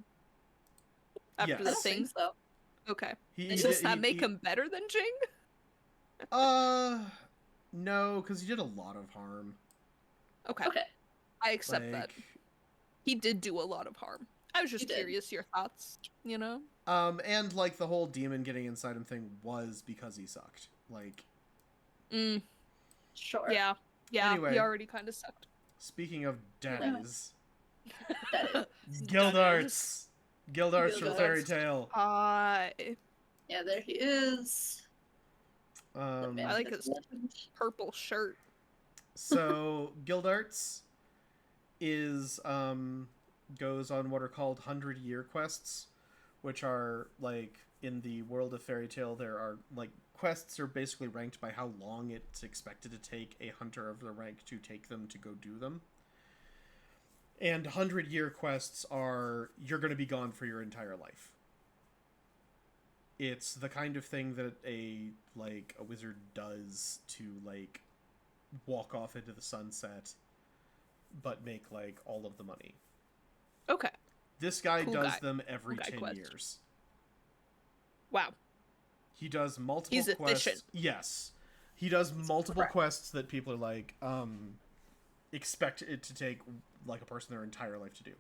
thing? So. Okay. Does that make him better than Jing? No, because he did a lot of harm. Okay. I accept that. He did do a lot of harm. I was just curious your thoughts, you know? And, like, the whole demon getting inside him thing was because he sucked. Like... Sure. Yeah. Yeah, anyway, he already kind of sucked. Speaking of daddies... Gildarts! Gildarts from Fairy Tail. Yeah, there he is. I like his purple shirt. So, Gildarts is, goes on what are called 100-year quests, which are like in the world of fairy tale, there are like quests are basically ranked by how long it's expected to take a hunter of the rank to take them to go do them. And 100-year quests are you're going to be gone for your entire life. It's the kind of thing that a wizard does to like walk off into the sunset but make like all of the money. Okay. This guy does them every 10 quest. years. Wow. He does multiple He's quests. efficient. Yes. He does multiple quests that people are like, expect it to take like a person their entire life to do.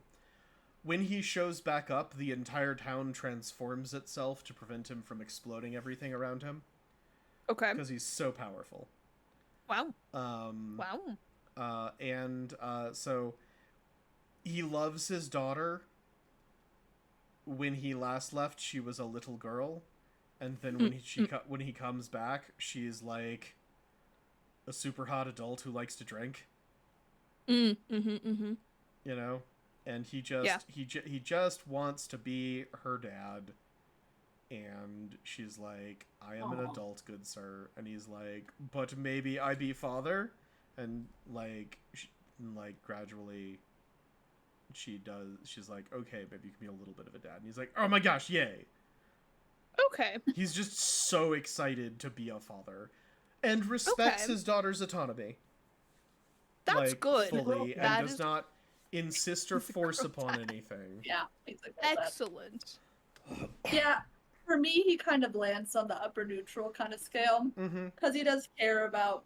When he shows back up, the entire town transforms itself to prevent him from exploding everything around him. Okay. Because he's so powerful. Wow. So he loves his daughter. When he last left, she was a little girl, and then when he comes back, she's like a super hot adult who likes to drink. You know, and he just wants to be her dad. And she's like, I am an adult, good sir. And he's like, but maybe I be father? And gradually she's like, okay, maybe you can be a little bit of a dad. And he's like, oh my gosh, yay. Okay. He's just so excited to be a father. And respects his daughter's autonomy. That's good. Fully, and does not insist or force upon anything. Yeah, exactly. Excellent. Yeah, for me, he kind of lands on the upper neutral kind of scale. Because he does care about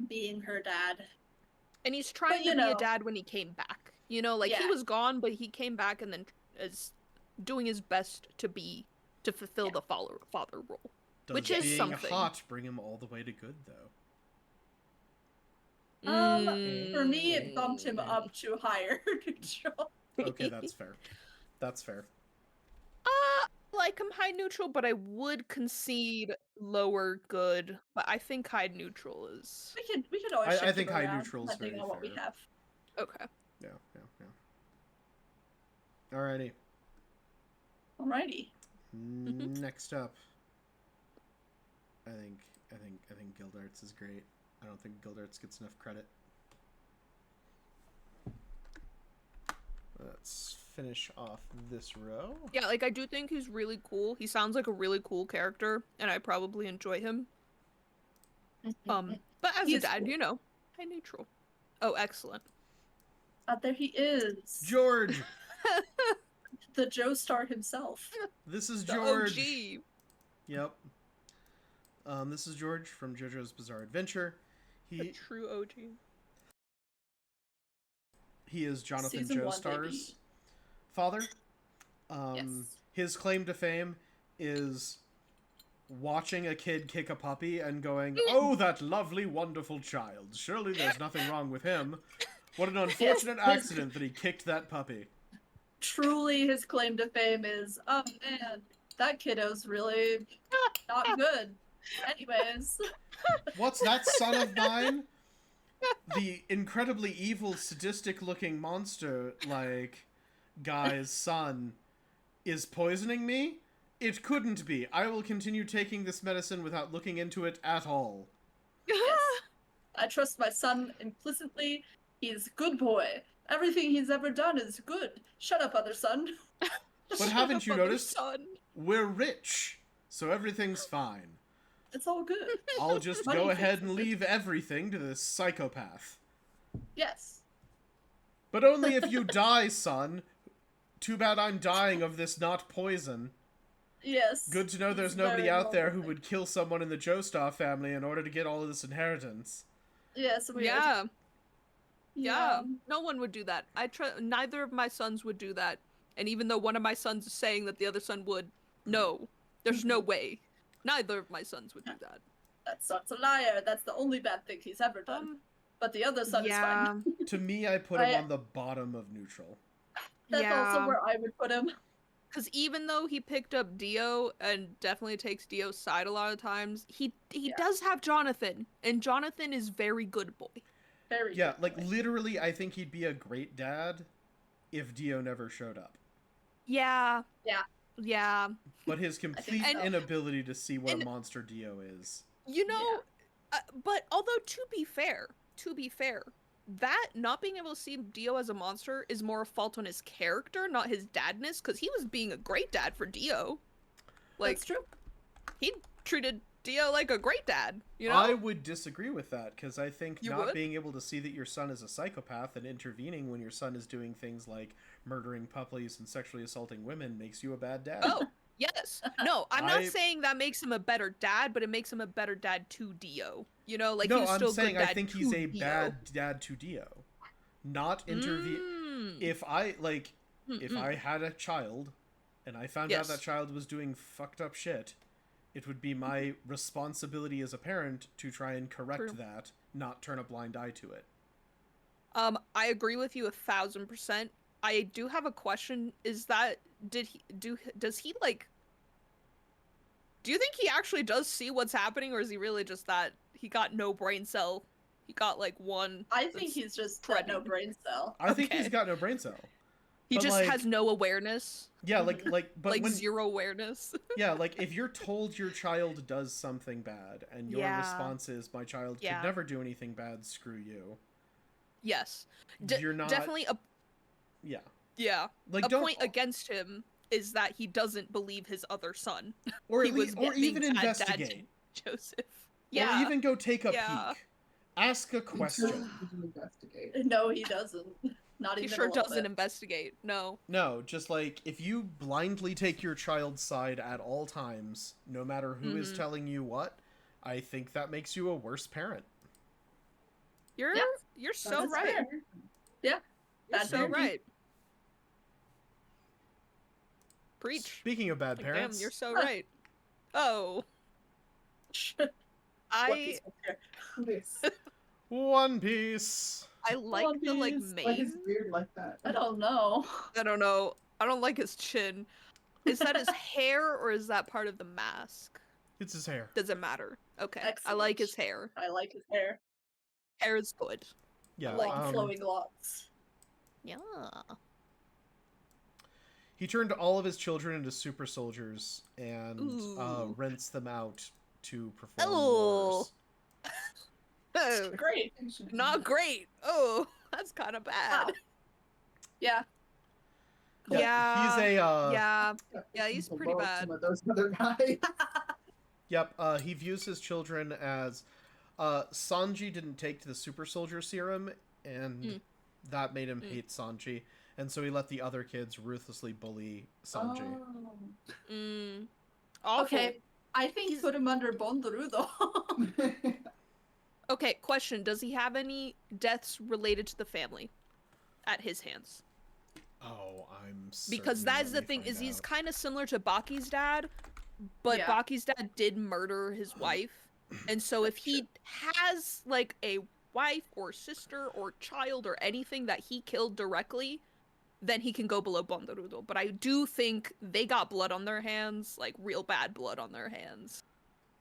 being her dad. And he's trying to be a dad when he came back. You know, like, he was gone, but he came back and then is doing his best to fulfill the father role. Which is something. Being hot bring him all the way to good, though? For me, it bumped him up to higher neutral. Okay, that's fair. That's fair. Like, I'm high neutral, but I would concede lower good. But I think high neutral is... We could always I think high neutral is very fair. What we have. Okay. Yeah. Alrighty. Next up, I think Gildarts is great. I don't think Gildarts gets enough credit. Let's finish off this row. Yeah, like, I do think he's really cool. He sounds like a really cool character, and I probably enjoy him. But as a dad, cool. High neutral. Oh, excellent. There he is. George! The Joestar himself. This is George. The OG. Yep. This is George from JoJo's Bizarre Adventure. A true OG. He is Jonathan Joestar's father. Yes. His claim to fame is watching a kid kick a puppy and going, oh, that lovely, wonderful child. Surely there's nothing wrong with him. What an unfortunate accident that he kicked that puppy. Truly, his claim to fame is, oh man, that kiddo's really not good. Anyways. What's that son of mine? The incredibly evil, sadistic-looking monster, guy's son is poisoning me? It couldn't be. I will continue taking this medicine without looking into it at all. Yes. I trust my son implicitly. He's a good boy. Everything he's ever done is good. Shut up, other son. But haven't you noticed? We're rich, so everything's fine. It's all good. I'll just go ahead and leave everything to this psychopath. Yes. But only if you die, son. Too bad I'm dying of this not poison. Yes. Good to know there's nobody out there who would kill someone in the Joestar family in order to get all of this inheritance. Yes, we Yeah. No one would do that. Neither of my sons would do that. And even though one of my sons is saying that the other son would, no. There's no way. Neither of my sons would do that. That son's a liar. That's the only bad thing he's ever done. But the other son is fine. To me, I put him on the bottom of neutral. That's also where I would put him. Because even though he picked up Dio and definitely takes Dio's side a lot of times, he does have Jonathan. And Jonathan is very good boy. Very good boy. Literally, I think he'd be a great dad if Dio never showed up. Yeah. Yeah. Yeah. But his complete so. inability to see what a And- monster Dio is. You know, but although to be fair, that not being able to see Dio as a monster is more a fault on his character, not his dadness, because he was being a great dad for Dio. Like, That's true. he treated Dio like a great dad, you know? I would disagree with that, because I think You not would? being able to see that your son is a psychopath and intervening when your son is doing things like murdering puppies and sexually assaulting women makes you a bad dad. Oh, yes. No, I'm not I- saying that makes him a better dad, but it makes him a better dad to Dio. You know, like, no, he's I'm still saying a good dad I think to he's a Dio. bad dad to Dio. Not intervene. Mm. If I, like, if Mm-mm. I had a child and I found out Yes. that child was doing fucked up shit, it would be my responsibility as a parent to try and correct True. that, not turn a blind eye to it. I agree with you 1000%. I do have a question. Is that does he like? Do you think he actually does see what's happening, or is he really just that he got no brain cell? He got like one. I think that's- he's just got no spreading. brain cell. I think he's Okay. got no brain cell. He but, just like- has no awareness, Yeah, but like when, zero awareness. yeah, like if you're told your child does something bad and your Yeah. response is my child Yeah. could never do anything bad, screw you. Yes, You're not definitely a yeah. Like a don't point against him is that he doesn't believe his other son. or he at was least or being even bad dad to investigate. Joseph. Or even go take a Yeah. peek. Ask a question. Investigate. No, he doesn't. Not He even sure a little doesn't bit. investigate. No. No, just like if you blindly take your child's side at all times, no matter who is Mhm. telling you what, I think that makes you a worse parent. You're Yeah. you're so That's right. fair. Yeah. You're Bad so parenting. right. Preach. Speaking of bad Like, parents, damn, you're so right. Oh, What I piece of hair? This. One Piece. I like One the like Piece, Why is mane. weird like that? I don't know. I don't know. I don't like his chin. Is that his hair or is that part of the mask? It's his hair. Doesn't matter. Okay. I like his hair. I like his hair. Hair is good. Yeah. Long flowing locks. Yeah. He turned all of his children into super soldiers and Ooh. rents them out to perform Oh. wars. Oh, Great. not great. Oh, that's kind of bad. Wow. Yeah. Yeah. He's a Yeah. Yeah, he's pretty Below bad. Some of those other guys. Yep, he views his children as Sanji didn't take the super soldier serum and that made him hate Sanji. And so he let the other kids ruthlessly bully Sanji. Oh. Awful. Okay. I think put him under Bonduru though. Okay, question. Does he have any deaths related to the family at his hands? Oh, I'm Because certain. that is Let the me thing, find is he's out. kind of similar to Baki's dad, but Yeah. Baki's dad did murder his wife. And so if he has like a wife or sister or child or anything that he killed directly, then he can go below Bondarudo. But I do think they got blood on their hands, like real bad blood on their hands.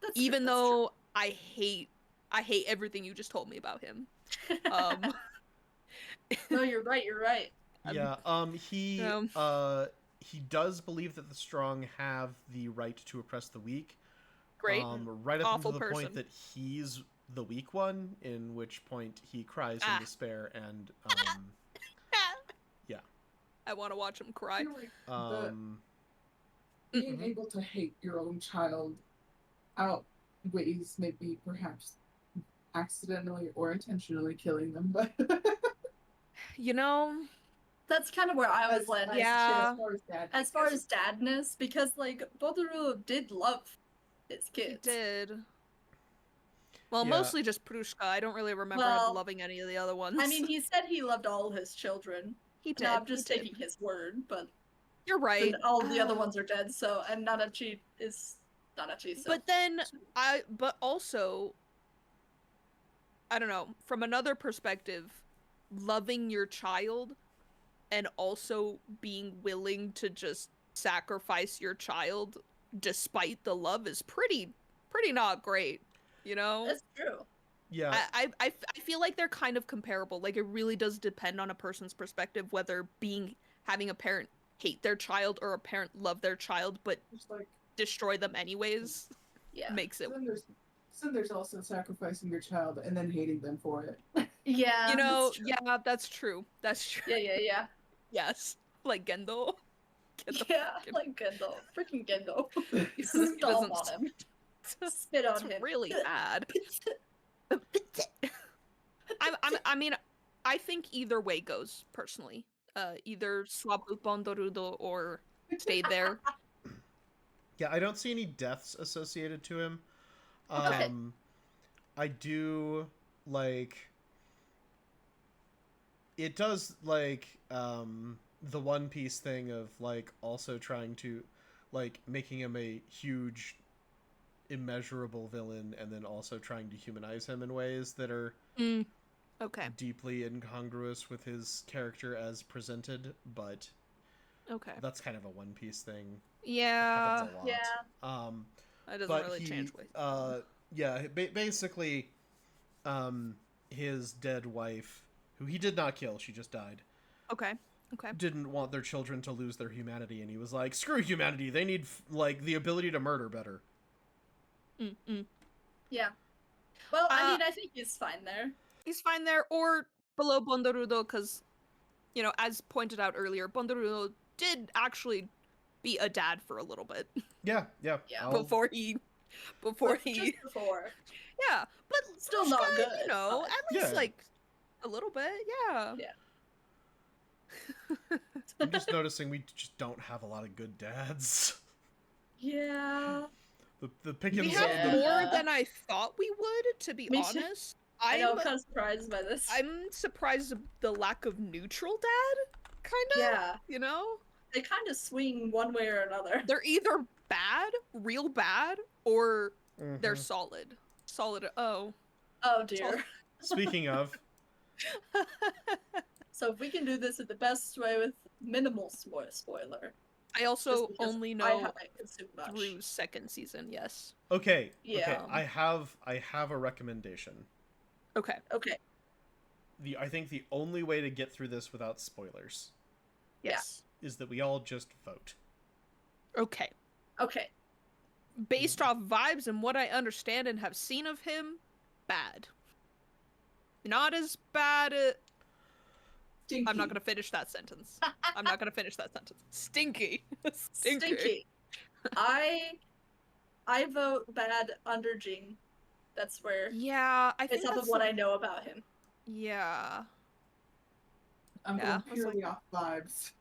That's Even true, that's though I hate everything you just told me about him. true. No, you're right. You're right. Yeah, he does believe that the strong have the right to oppress the weak. Great. Right up Awful until the point person. that he's the weak one, in which point he cries in despair and yeah. I want to watch him cry. I feel like Um being able to hate your own child outweighs maybe perhaps accidentally or intentionally killing them, but You know, That's kind of where I was landing. Yeah. too. dad, As far as dadness, because like Bonduru did love his he kids. did. Well, Yeah. mostly just Prushka. I don't really remember him Well, loving any of the other ones. I mean, he said he loved all his children. he did. No, I'm just he did. taking his word, but You're right. then all the other ones are dead. So, and Nanachi is Nanachi. So. But then but also, I don't know, from another perspective, loving your child and also being willing to just sacrifice your child despite the love is pretty not great, you know? That's true. yeah. I feel like they're kind of comparable. Like, it really does depend on a person's perspective whether having a parent hate their child or a parent love their child but Just like, destroy them anyways Yeah. makes it. then there's also sacrificing your child and then hating them for it. Yeah. You know, that's true. yeah, that's true. That's true. Yeah. Yes. Like Gendo. Yeah, like Gendo. Freaking Gendo. He Stomp doesn't on him. Spit on it's him. really bad. I mean, I think either way goes, personally. Either Swabu Bondorudo or stay there. Yeah, I don't see any deaths associated to him. Okay. I do, like... It does, like, the One Piece thing of, like, also trying to, like, making him a huge, immeasurable villain, and then also trying to humanize him in ways that are Okay. deeply incongruous with his character as presented, but Okay. that's kind of a One Piece thing. Yeah. Happens a lot. Yeah. That doesn't But really he, change ways. yeah, basically, his dead wife, who he did not kill, she just died, Okay. didn't want their children to lose their humanity, and he was like, screw humanity, they need, like, the ability to murder better. Yeah. Well, I mean, I think he's fine there. He's fine there, or below Bondorudo, because, you know, as pointed out earlier, Bondorudo did actually be a dad for a little bit. Yeah. Before he... Just before. Yeah, but Still not Lushka, good, you know, but- at least, Yeah. like, a little bit, yeah. I'm just noticing we just don't have a lot of good dads. Yeah. The We Pickens... have Yeah. more than I thought we would, to be Me too. honest. I know, I'm kind of surprised by this. I'm surprised at the lack of neutral dad, kind of. Yeah. You know? They kind of swing one way or another. They're either bad, real bad, or they're Mhm. solid. Solid, oh. Oh dear. Speaking of, So if we can do this in the best way with minimal spoiler. I also just because only I know haven't consumed much. through second season, yes. okay, Yeah. I have a recommendation. Okay. Okay. I think the only way to get through this without spoilers Yes. is that we all just vote. Okay. Okay. Based off vibes and what I understand and have seen of him, bad. Not as bad. Stinky. I'm not gonna finish that sentence. I'm not gonna finish that sentence. Stinky. Stinky. I vote bad under Jing. That's where Yeah, I think it's off that's of what I know about him. Yeah. I'm Yeah, going I was purely off vibes.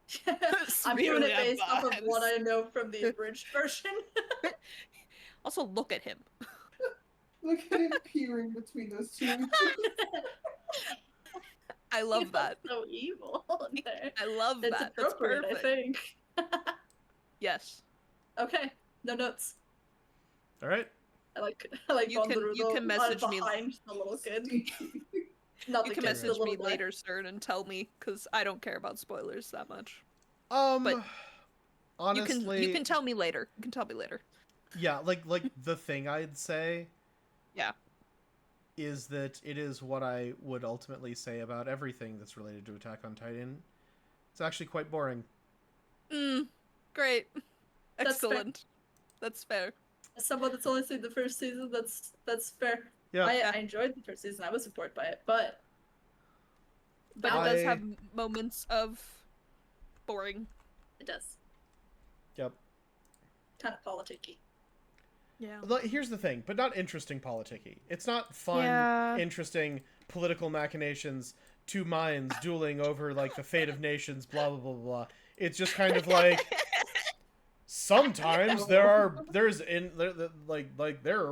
I'm doing Really it based off of vibes. what I know from the abridged version. Also, look at him. Look at him peering between those two. I love that. So evil in there. I love It's that. That's appropriate, I perfect. think. Yes. Okay, no notes. All right. I like You can message me- behind the little kid. Not You the can kid, the message me little guy. later, Cern, and tell me, because I don't care about spoilers that much. But Honestly, honestly, you can tell me later. You can tell me later. yeah, like the thing I'd say, Yeah. is that it is what I would ultimately say about everything that's related to Attack on Titan. It's actually quite boring. Great. That's fair. Excellent. That's fair. As someone that's only seen the first season, that's fair. Yeah. I enjoyed the first season. I was bored by it, but But it does have moments of boring. it does Yep. kind of politicky. Yeah. Here's the thing, but not interesting politicky. It's not fun, Yeah. interesting political machinations, two minds dueling over like the fate of nations, blah blah blah blah. It's just kind of like sometimes there are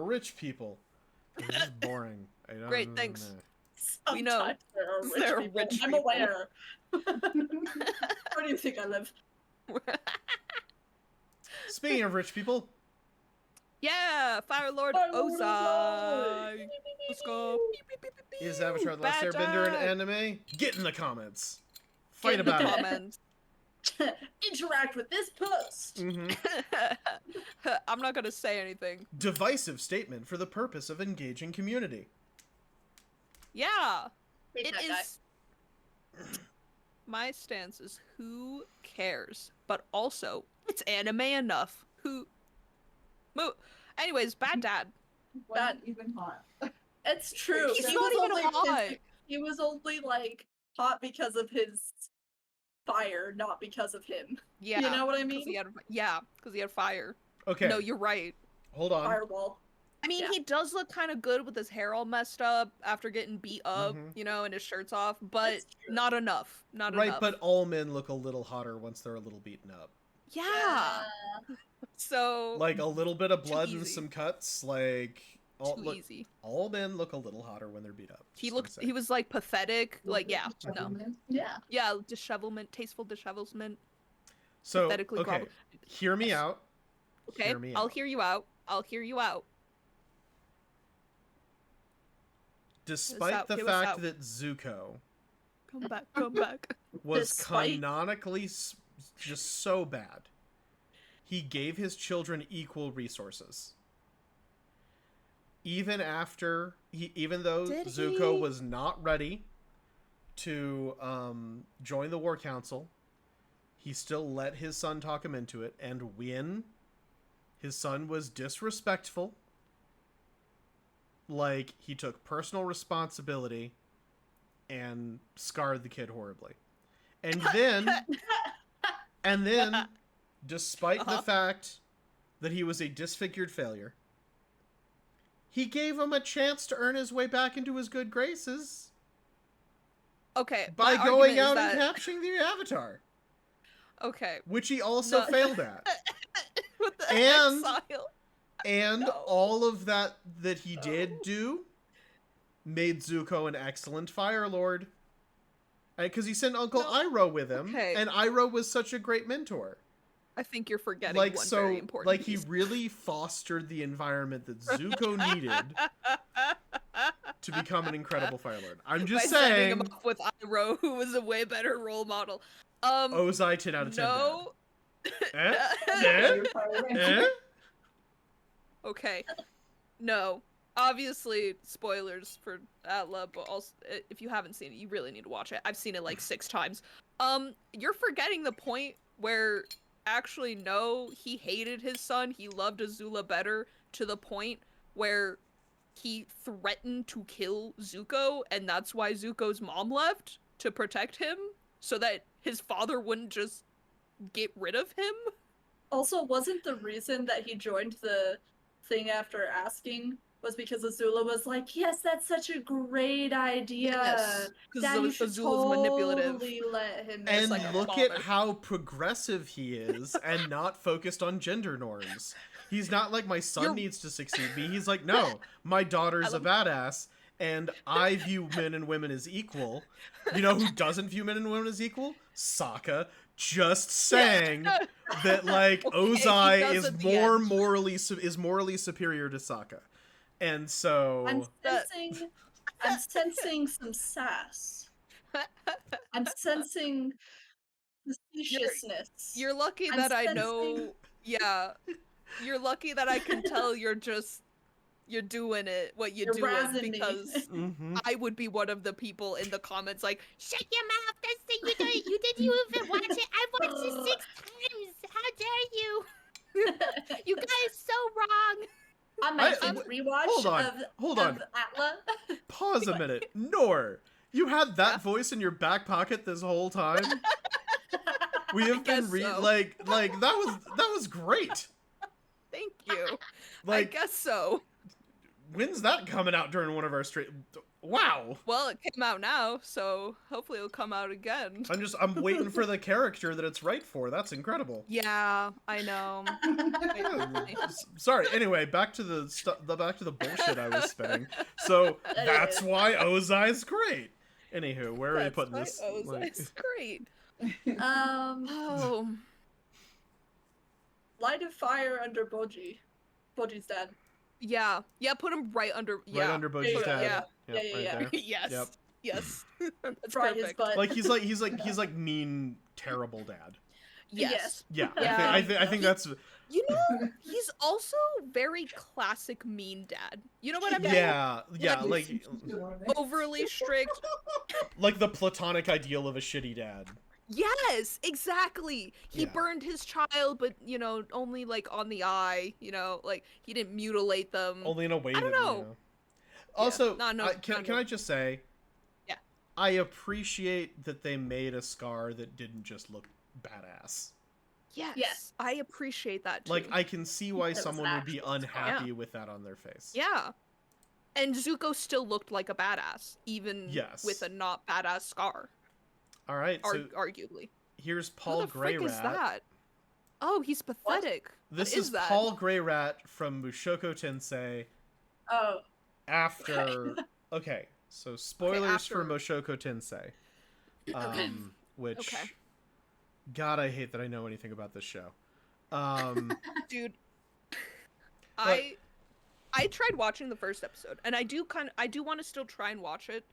rich people. It's just boring. I don't Great, know. thanks. We know. Sometimes there are rich There are people. rich I'm people. aware. Where do you think I live? Speaking of rich people, Yeah, Fire Lord Fire Lord Ozai. Let's go. is Avatar: The Last Bad Airbender an time. anime? Get in the comments. Fight Get in the about it. Comments. Interact with this post. hmm I'm not gonna say anything. Divisive statement for the purpose of engaging community. Yeah, Hate it that guy. is. My stance is who cares? But but also it's anime enough. Anyways, bad dad. Wasn't even hot. It's true. He's He not was even only hot. he was only like hot because of his fire, not because of him. Yeah. You know what I 'cause mean? because he had fire. Okay. No, you're right. Hold on. Fireball. I mean, Yeah. he does look kind of good with his hair all messed up after getting beat up, you know, and his shirt's off, but That's true. not enough. Not Right, enough. but all men look a little hotter once they're a little beaten up. Yeah. So Like a little bit of Too blood and easy. some cuts, like too easy. all men look a little hotter when they're beat up. He just looked. gonna He say. was like pathetic. Like yeah, no, Gentlemen. Yeah. yeah, dishevelment, tasteful dishevelment. So pathetically okay, grovel- hear me Yes. out. Okay, Hear me I'll out. hear you out. I'll hear you out. Despite out, the hear us fact out. that Zuko Come back, come back. was Despite- canonically just so bad, he gave his children equal resources. Even though Did Zuko he? was not ready to join the War Council, he still let his son talk him into it. And when his son was disrespectful, like, he took personal responsibility and scarred the kid horribly. And then, despite the fact that he was a disfigured failure, he gave him a chance to earn his way back into his good graces Okay, by my going argument is out that- and capturing the Avatar, Okay. which he also No. failed at. With the And- exile. And No. all of that he did do made Zuko an excellent Fire Lord. Because he sent Uncle No. Iroh with him, Okay. and Iroh was such a great mentor. I think you're forgetting Like, one so, very important like, he piece. really fostered the environment that Zuko needed to become an incredible Fire Lord. I'm just By setting saying, him up with Iroh, who was a way better role model. Ozai 10 out of 10 no. bad. Eh? Okay. No. Obviously, spoilers for Atla, but also, if you haven't seen it, you really need to watch it. I've seen it like 6 times. You're forgetting the point where, actually, no, he hated his son. He loved Azula better to the point where he threatened to kill Zuko, and that's why Zuko's mom left, to protect him, so that his father wouldn't just get rid of him. Also, wasn't the reason that he joined the thing after asking was because Azula was like, yes, that's such a great idea. Yes, Dad, you because should Azula's manipulative. totally let him And like a look at father. how progressive he is and not focused on gender norms. He's not like, my son You're- needs to succeed me. He's like, no, my daughter's a badass, and I view men and women as equal. You know who doesn't view men and women as equal? Sokka. Just saying that, like, Okay, he Ozai does is at the more end. morally superior to Sokka. And so... I'm sensing some sass. I'm sensing facetiousness. You're lucky I'm that I sensing- know. Yeah. You're lucky that I can tell you're doing it, what you're doing, razzing me. because Mhm. I would be one of the people in the comments like, shut your mouth, that's the you did you even watch it? I've watched it 6 times. How dare you? You guys so wrong. On my I- 5th rewatch hold of on. Atla. Pause a minute. Nor, you had that voice in your back pocket this whole time? We have been guess so. like that was great. Thank you. Like, I guess so. when's that coming out during one of our straight? Wow. Well, it came out now, so hopefully it'll come out again. I'm waiting for the character that it's right for. That's incredible. Yeah, I know. Sorry. Anyway, back to the bullshit I was spitting. So that's why Ozai's great. Anywho, where are you putting this? Like- That's great. Oh. Light of fire under Boji. Boji's dad. Yeah. Yeah, put him right under. Yeah. Right under Boji's Yeah, dad. yeah. Yep, Yeah, right yeah. there. Yes. Yep. Yes. That's Fry his perfect. butt. Like he's like mean, terrible dad. Yes. Yeah, Yeah. I think that's You know, he's also very classic mean dad. You know what I mean? yeah, Overly strict. like the platonic ideal of a shitty dad. Yes, exactly. He Yeah. burned his child, but only like on the eye. Like he didn't mutilate them. Only in a way I don't that know. Also, Yeah. No, can I just say, Yeah. I appreciate that they made a Scar that didn't just look badass. Yes, Yeah. I appreciate that too. Like, I can see why That was someone would be actual Scar. unhappy with that on their face. Yeah. And Zuko still looked like a badass, even Yes. with a not badass Scar. All right, so Arguably. here's Who Paul the frick Greyrat. is that? Oh, he's pathetic. This What is that? Paul Greyrat from Mushoku Tensei. Oh. After okay, so spoilers after. for Mushoku Tensei, which Okay. God, I hate that I know anything about this show. Dude, I tried watching the first episode, and I do want to still try and watch it,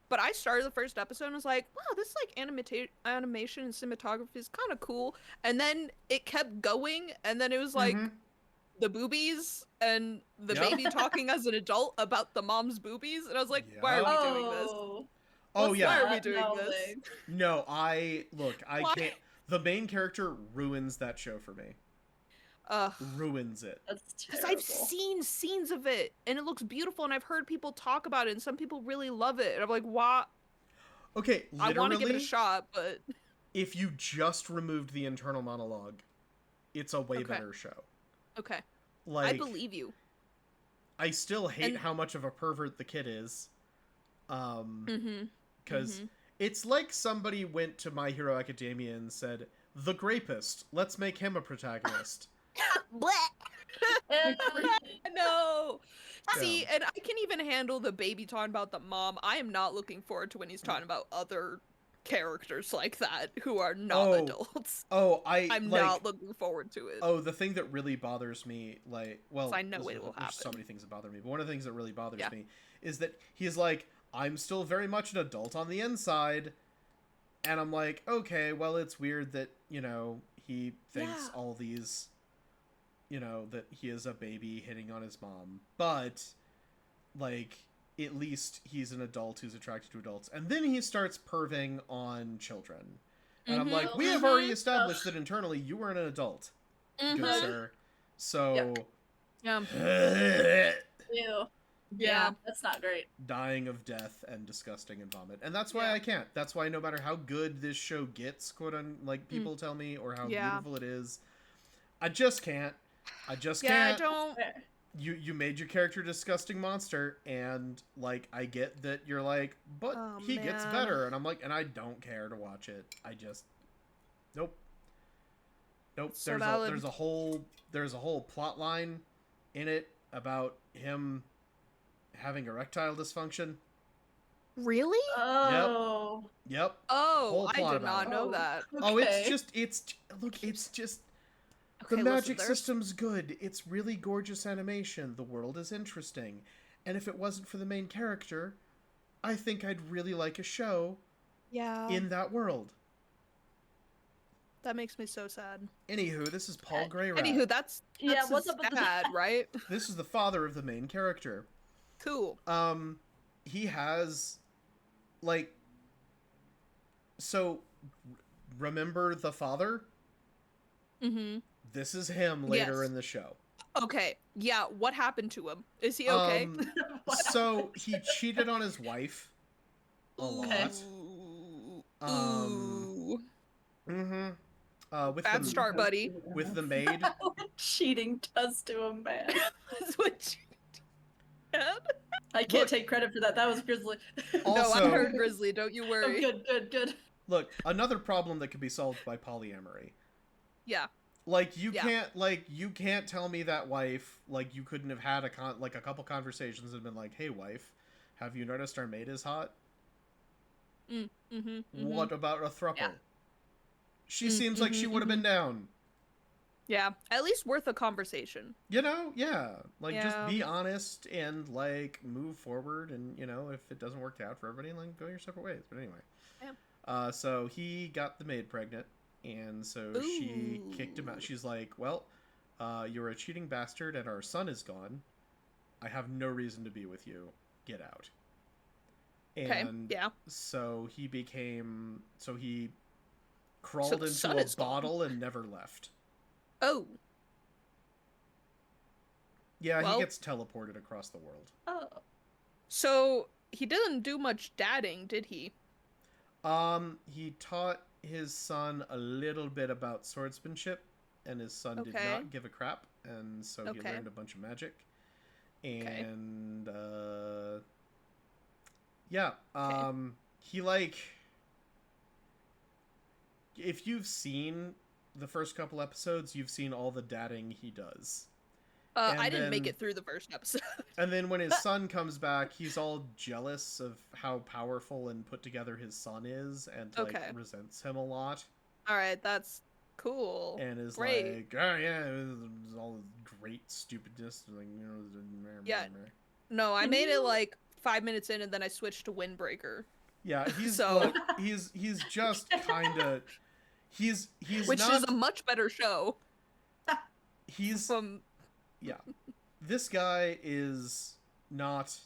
but I started the first episode and was like, wow, this like animation and cinematography is kind of cool, and then it kept going, and then it was like the boobies and the Yep. baby talking as an adult about the mom's boobies, and I was like, why are we doing this? Oh What's yeah. Why are we that doing this? melding? No, I Why? can't. The main character ruins that show for me. Ruins it. That's Because terrible. I've seen scenes of it, and it looks beautiful, and I've heard people talk about it, and some people really love it, and I'm like, why? Okay, I want to give it a literally, shot, but if you just removed the internal monologue, it's a way Okay. better show. okay, Like, I believe you. I still hate And- how much of a pervert the kid is. Mm-hmm. Because it's like somebody went to My Hero Academia and said, "The Grapist, let's make him a protagonist." No. Yeah. See, and I can even handle the baby talking about the mom. I am not looking forward to when he's talking about other characters like that who are not Oh, adults. Oh, I'm like, not looking forward to it. Oh, the thing that really bothers me, like, well, 'Cause I know it will there's so happen. many things that bother me, but one of the things that really bothers Yeah. me is that he's like, "I'm still very much an adult on the inside," and I'm like, okay, well, it's weird that he thinks Yeah. all these, that he is a baby hitting on his mom, but like, at least he's an adult who's attracted to adults, and then he starts perving on children. And I'm like, we have already established that internally you weren't an adult, good sir. So, Yeah. Ew. Yeah. That's not great. dying of death and disgusting and vomit. And that's why Yeah. I can't. That's why no matter how good this show gets, like people tell me, or how Yeah. beautiful it is, I just can't. I just Yeah, can't. I don't. Fair. You made your character a disgusting monster, and like I get that you're like, but Oh, he gets man. better, and I'm like, and I don't care to watch it. I just nope. So there's valid. a whole plot line in it about him having erectile dysfunction. Really? Oh. Yep. Oh, Whole I plot did about not it. know Oh. that. Oh, Okay. it's just Okay, the listen, magic there's- system's good. It's really gorgeous animation. The world is interesting. And if it wasn't for the main character, I think I'd really like a show Yeah. in that world. That makes me so sad. Anywho, this is Paul Greyrat. Anywho, that's Yeah, what's his up with dad, right? This is the father of the main character. Cool. He has, like, so, remember the father? Mm-hmm. This is him later Yes. in the show. Okay. Yeah. What happened to him? Is he okay? So he cheated on his wife a lot. Ooh. Um, with Bad the start, buddy. with the maid. What cheating does to a man. That's what you did. I can't Look. take credit for that. That was Grizzly. No, I Also- heard Grizzly. Don't you Oh, worry. good. Look, another problem that could be solved by polyamory. Yeah. Like you Yeah. can't tell me that wife, like, you couldn't have had a couple conversations and been like, "Hey wife, have you noticed our maid is hot? Mm-hmm. What about a throuple?" Yeah. She seems like she would have been down. Yeah. At least worth a conversation. Yeah. Like, just Yeah. be honest and, like, move forward, and, if it doesn't work out for everybody, like, go your separate ways. But anyway. Yeah. So he got the maid pregnant, and so she kicked him out. She's like, well, you're a cheating bastard, and our son is gone. I have no reason to be with you. Get out. Okay. And Yeah. so he crawled the into son a is gone. bottle and never left. Oh. Yeah, Well, he gets teleported across the world. Oh. So he didn't do much dadding, did he? He taught his son a little bit about swordsmanship, and his son did Okay. not give a crap, and so he Okay. learned a bunch of magic. Okay. And yeah, he like, if you've seen the first couple episodes, you've seen all the dadding he does. I didn't make it through the first episode. And then when his son comes back, he's all jealous of how powerful and put together his son is, and like resents him a lot. All right, that's cool. And is great. Like, oh yeah, it was all great stupidness, like, you know. Yeah. No, I made it like 5 minutes in, and then I switched to Windbreaker. Yeah, he's so look, he's just kind of he's which not, is a much better show. He's from yeah. This guy is not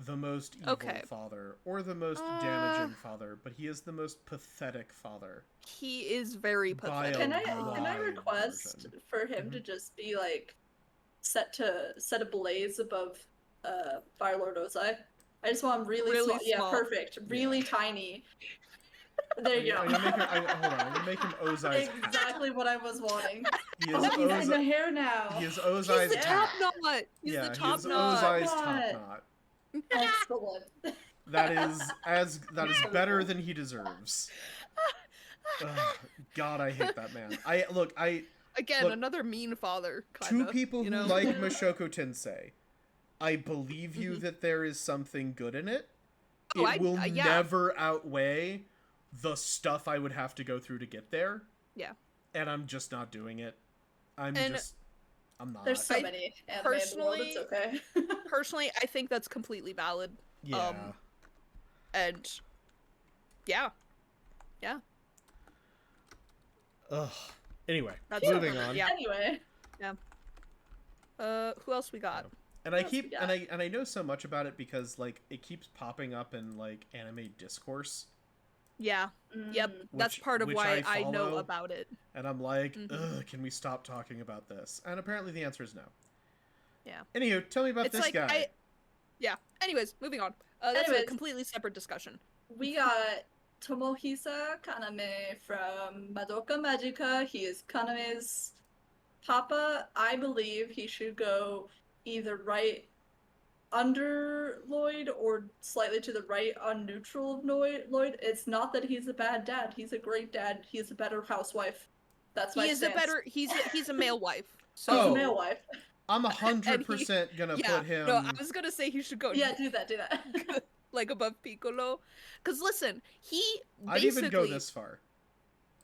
the most evil father or the most damaging father, but he is the most pathetic father. He is very pathetic. Can I request for him to just be like set ablaze above Firelord Ozai? I just want him really small. Yeah, perfect. Really tiny. There you go. Hold on, I'm gonna make him Ozai's exactly what I was wanting. He's in the hair now. He is Ozai's He's the top knot. He's the top knot. Ozai's top knot. Excellent. That is better than he deserves. God, I hate that man. Again, another mean father. Kinda, to people who like Mashoko Tensei, I believe you that there is something good in it. It will never outweigh the stuff I would have to go through to get there. Yeah. And I'm just not doing it. I'm not. There's so many anime in the world, it's okay. Personally, I think that's completely valid. Yeah. And yeah. Ugh. Anyway, moving on. Yeah. Anyway. Yeah. Who else we got? And I know so much about it because like it keeps popping up in like anime discourse. Yeah. Yep. That's part of why I know about it. And I'm like, ugh, can we stop talking about this? And apparently the answer is no. Yeah. Anywho, tell me about this guy. Yeah. Anyways, moving on. That's a completely separate discussion. We got Tomohisa Kaname from Madoka Magica. He is Kaname's papa. I believe he should go either right under Lloyd or slightly to the right on neutral of Lloyd. It's not that he's a bad dad. He's a great dad. He's a better housewife. That's my stance. He's a male wife. So he's a male wife. I'm 100% gonna put him. No, I was gonna say he should go. Yeah, do that. Like above Piccolo, because listen, I'd even go this far.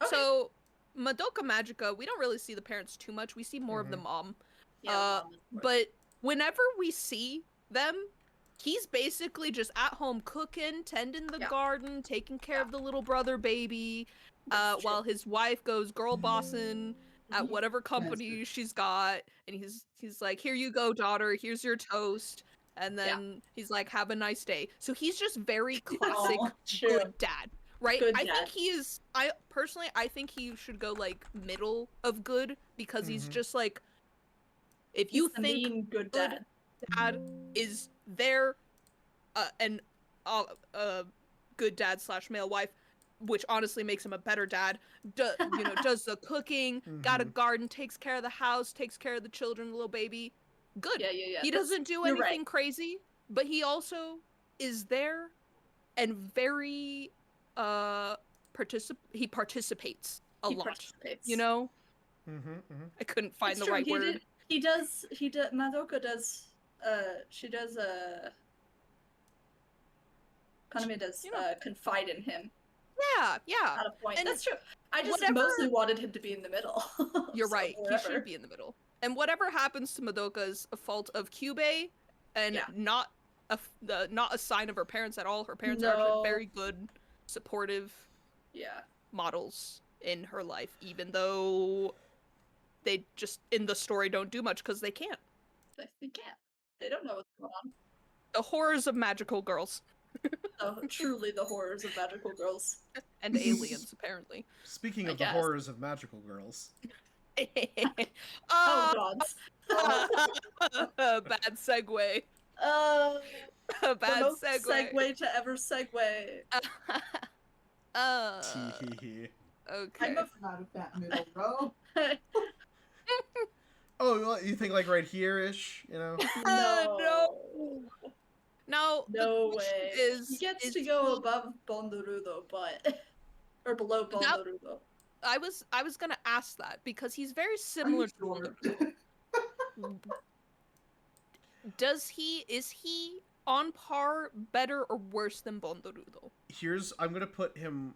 Okay. So Madoka Magica, we don't really see the parents too much. We see more of the mom. Yeah, but whenever we see them, he's basically just at home cooking, tending the garden, taking care of the little brother baby, while his wife goes girl bossing at whatever company she's got, and he's like, here you go, daughter, here's your toast, and then he's like, have a nice day. So he's just very classic good dad, right? Good I dad. think I think he should go like middle of good, because he's just like, if you think good dad is there, and good dad / male wife, which honestly makes him a better dad, does the cooking, got a garden, takes care of the house, takes care of the children, the little baby, good. Yeah. He doesn't do anything crazy, but he also is there and very he participates a lot. You know? I couldn't find the right word. He does Madoka does she does Kaname does confide in him. Yeah. At a point. And that's true. I just mostly wanted him to be in the middle. You're right. He should be in the middle. And whatever happens to Madoka is a fault of Kyubey, and not a sign of her parents at all. Her parents are actually very good, supportive models in her life, even though they just in the story don't do much because they can't. They can't. They don't know what's going on. The horrors of magical girls. Oh, truly the horrors of magical girls. And aliens, apparently. Speaking I of the guess. horrors of magical girls, Oh, Oh, gods. bad segue. The Bad most segue. segue to ever segue. tee hee hee. Okay. I'm out of that middle row. Oh, well, you think like right here-ish, you know? No. No, No the question way. is, He gets is to go he- above Bondorudo, but or below Bondorudo. I was gonna ask that because he's very similar to sure? Bondorudo. Is he on par, better, or worse than Bondorudo? I'm gonna put him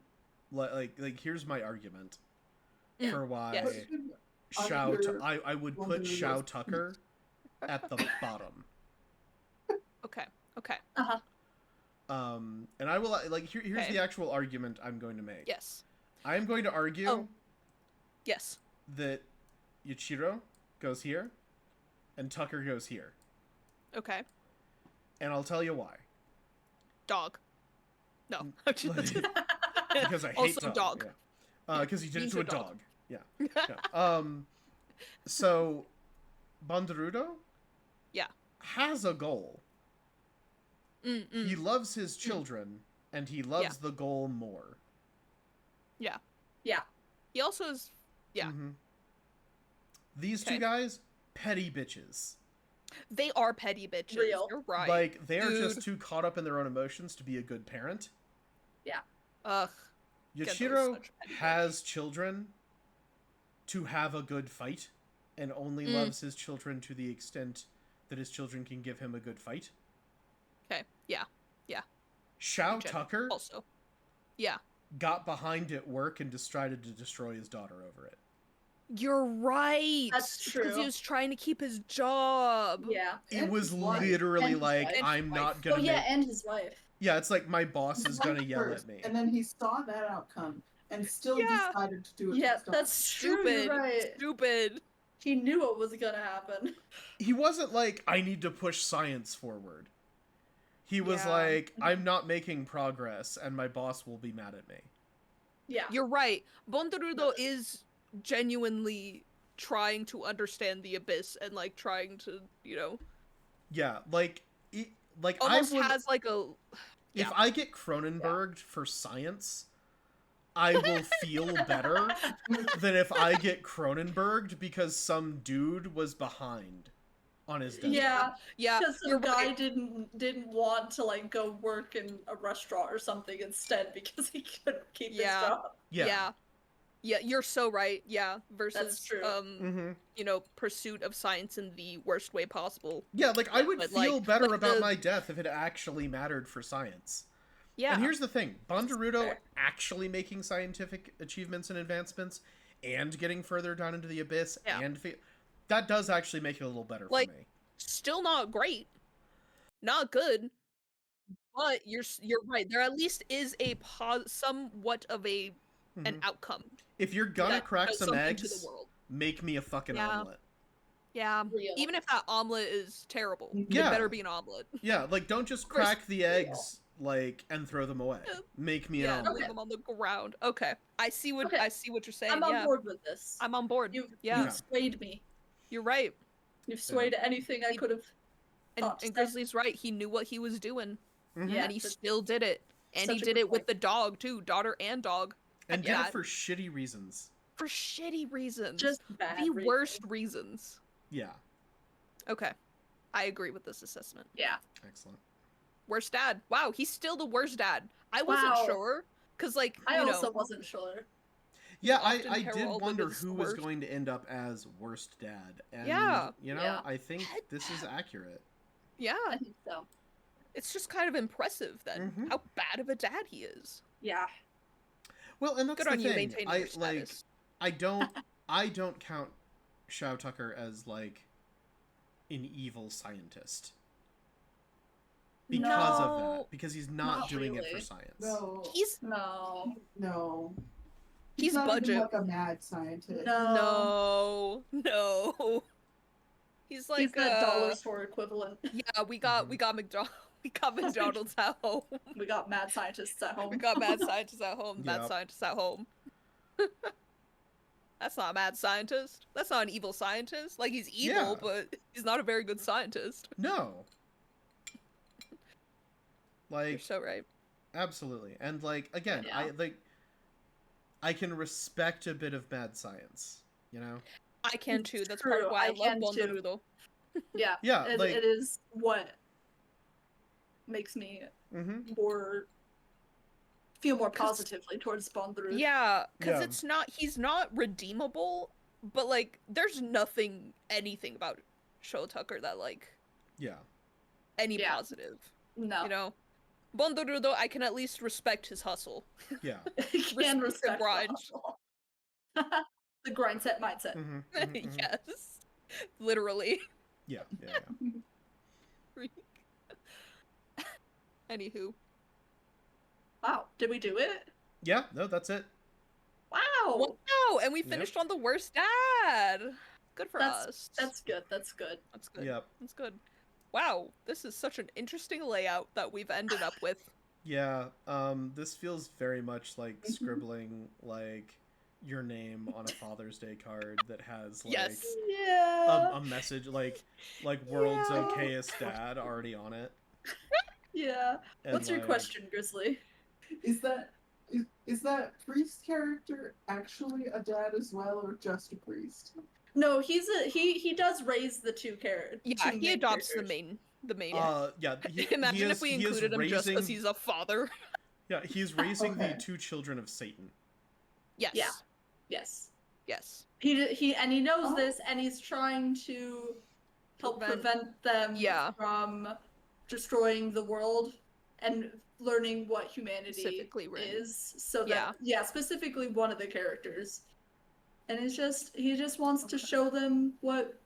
like here's my argument for why Yes. I would put Shao Tucker at the bottom. Okay. Okay. And I will here's Okay. the actual argument I'm going to make. Yes. I am going to argue Oh. Yes. that Yuichiro goes here and Tucker goes here. Okay. And I'll tell you why. Dog. No. Because I hate Also dog. dog. Yeah. Because he did it Means to a a dog. dog. Yeah. Yeah. So Bondorudo has a goal. He loves his children, and he loves the goal more. Yeah. Yeah. He also is. Yeah. Mm-hmm. These two guys, petty bitches. They are petty bitches. Real. You're right. Like, they are Dude. just too caught up in their own emotions to be a good parent. Ugh. Yuichiro such a petty has children to have a good fight, and only loves his children to the extent that his children can give him a good fight. Okay. Yeah. Shao In general. Tucker Also. Yeah. got behind at work and decided to destroy his daughter over it. You're right. That's Because he true. was trying to keep his job. Yeah. It And was his wife. literally And his like, wife. I'm not Oh gonna yeah, make... and his wife. Yeah, it's like, my boss is gonna yell First, at me. And then he saw that outcome and still Yeah. decided to do it. Yeah, himself. that's true. Stupid. You're right. Stupid. He knew what was gonna happen. He wasn't like, I need to push science forward. He was Yeah. like, I'm not making progress, and my boss will be mad at me. Yeah. You're right. Bondorudo is genuinely trying to understand the abyss and like trying to, Yeah, like I almost would, has like a if yeah. I get Cronenberged for science, I will feel better than if I get Cronenberged because some dude was behind on his death. Yeah, Because you're the guy right. didn't want to like go work in a restaurant or something instead because he couldn't keep his Yeah. job. Yeah, you're so right. Yeah, versus true. Mm-hmm. Pursuit of science in the worst way possible. Yeah, like I would but, feel like- better like about the- my death if it actually mattered for science. Yeah. And here's the thing, Bondorudo fair. actually making scientific achievements and advancements and getting further down into the abyss Yeah. and that does actually make it a little better Like, for me. Still not great. Not good. But you're right. There at least is a somewhat of an Mhm. outcome. If you're gonna that crack does some something to eggs, the world. make me a fucking Yeah. omelet. Yeah. Real. Even if that omelet is terrible, Yeah. it better be an omelet. Yeah, like don't just course. crack the eggs like and throw them away. Make me an Yeah, omelet. leave them on the ground. Okay, I see what Okay. you're saying. I'm on yeah, board with this. I'm on board. You've Yeah, you've swayed me. you're right. You've swayed anything I could have. And, thought to and say. Grizzly's right. He knew what he was doing, Mhm. Yeah. and he that's still did it. And he such a did good it with point. the dog too, daughter and dog, And Yeah. did it for shitty reasons. for shitty reasons. Just bad. the reason. worst reasons. Yeah. Okay, I agree with this assessment. Yeah. Excellent. Worst dad. Wow, he's still the worst dad. I wasn't Wow. sure, cause like I you also know, wasn't sure. Yeah, often I did heralded wonder as who was worst. going to end up as worst dad. And Yeah. you know, Yeah. I think Bad this is dad. accurate. yeah, I think so. it's just kind of impressive then Mhm. how bad of a dad he is. Yeah. Well, and that's Good the on you thing. maintaining I your like status. I don't count Shao Tucker as like an evil scientist. Because of No. that. Because he's not Not doing it really. for science. No. He's No. No. He's not budget. even like a mad scientist. no. He's like He's the dollar store equivalent. yeah, we got McDonald's. We got McDonald's at home. We got mad scientists at home. We got mad scientists at home. Mad Yep. scientists at home. That's not a mad scientist. That's not an evil scientist. Like, he's evil, Yeah. but he's not a very good scientist. No. You're Like, so right. absolutely. And like, again, Yeah. I can respect a bit of mad science, you know? I can too. It's That's part of true, why I I love can too. Bondarudo. Yeah. Yeah, It, like, it is what makes me mhm. feel more positively towards Bondru. Yeah, because Yeah. he's not redeemable, but like, there's anything about Show Tucker that like, Yeah. any Yeah. positive, No. you know? Bondarudo, I can at least respect his hustle. Yeah. He can Respect respect the grind. the hustle. The grind set mindset. Mhm. Mhm. Mhm. Yes. Literally. Yeah. Yeah. Yeah. Freak. Anywho. Wow, did we do it? Yeah, no, that's it. Wow, Wow, and we finished on the worst dad. Good for us. that's good. That's good. That's good. Yep. That's good. Wow, this is such an interesting layout that we've ended up with. Yeah. This feels very much like scribbling like your name on a Father's Day card that has like Yes. Yeah. a message like world's Yeah. okayest dad already on it. Yeah. And, What's your like, question, Grizzly? Is that priest character actually a dad as well, or just a priest? No, he does raise the two characters. Yeah, he adopts the main Yeah. Imagine if we he is included him just because raising- he's a father. Yeah, he's raising the Okay. two children of Satan. Yes. Yeah. Yes. Yes. He knows Oh. this, and he's trying to help prevent them Yeah. from destroying the world and learning what humanity Specifically Rin. is. So that specifically one of the characters. And he just wants to show them what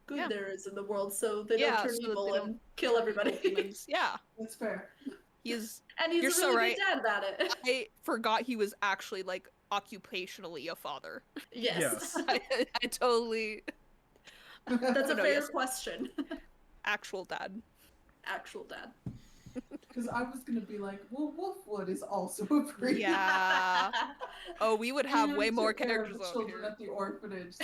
good Yeah. there is in the world, so they Yeah, don't turn so that they evil don't and kill everybody. Humans. Yeah. That's fair. He's And he's You're a so really right. good dad at it. I forgot he was actually like occupationally a father. Yes. I totally That's a No, fair yes. question. actual dad. Actual dad. Because I was gonna be like, well, Wolfwood is also a priest. Yeah. Oh, we would have And way more took care of characters the out children here. at the orphanage.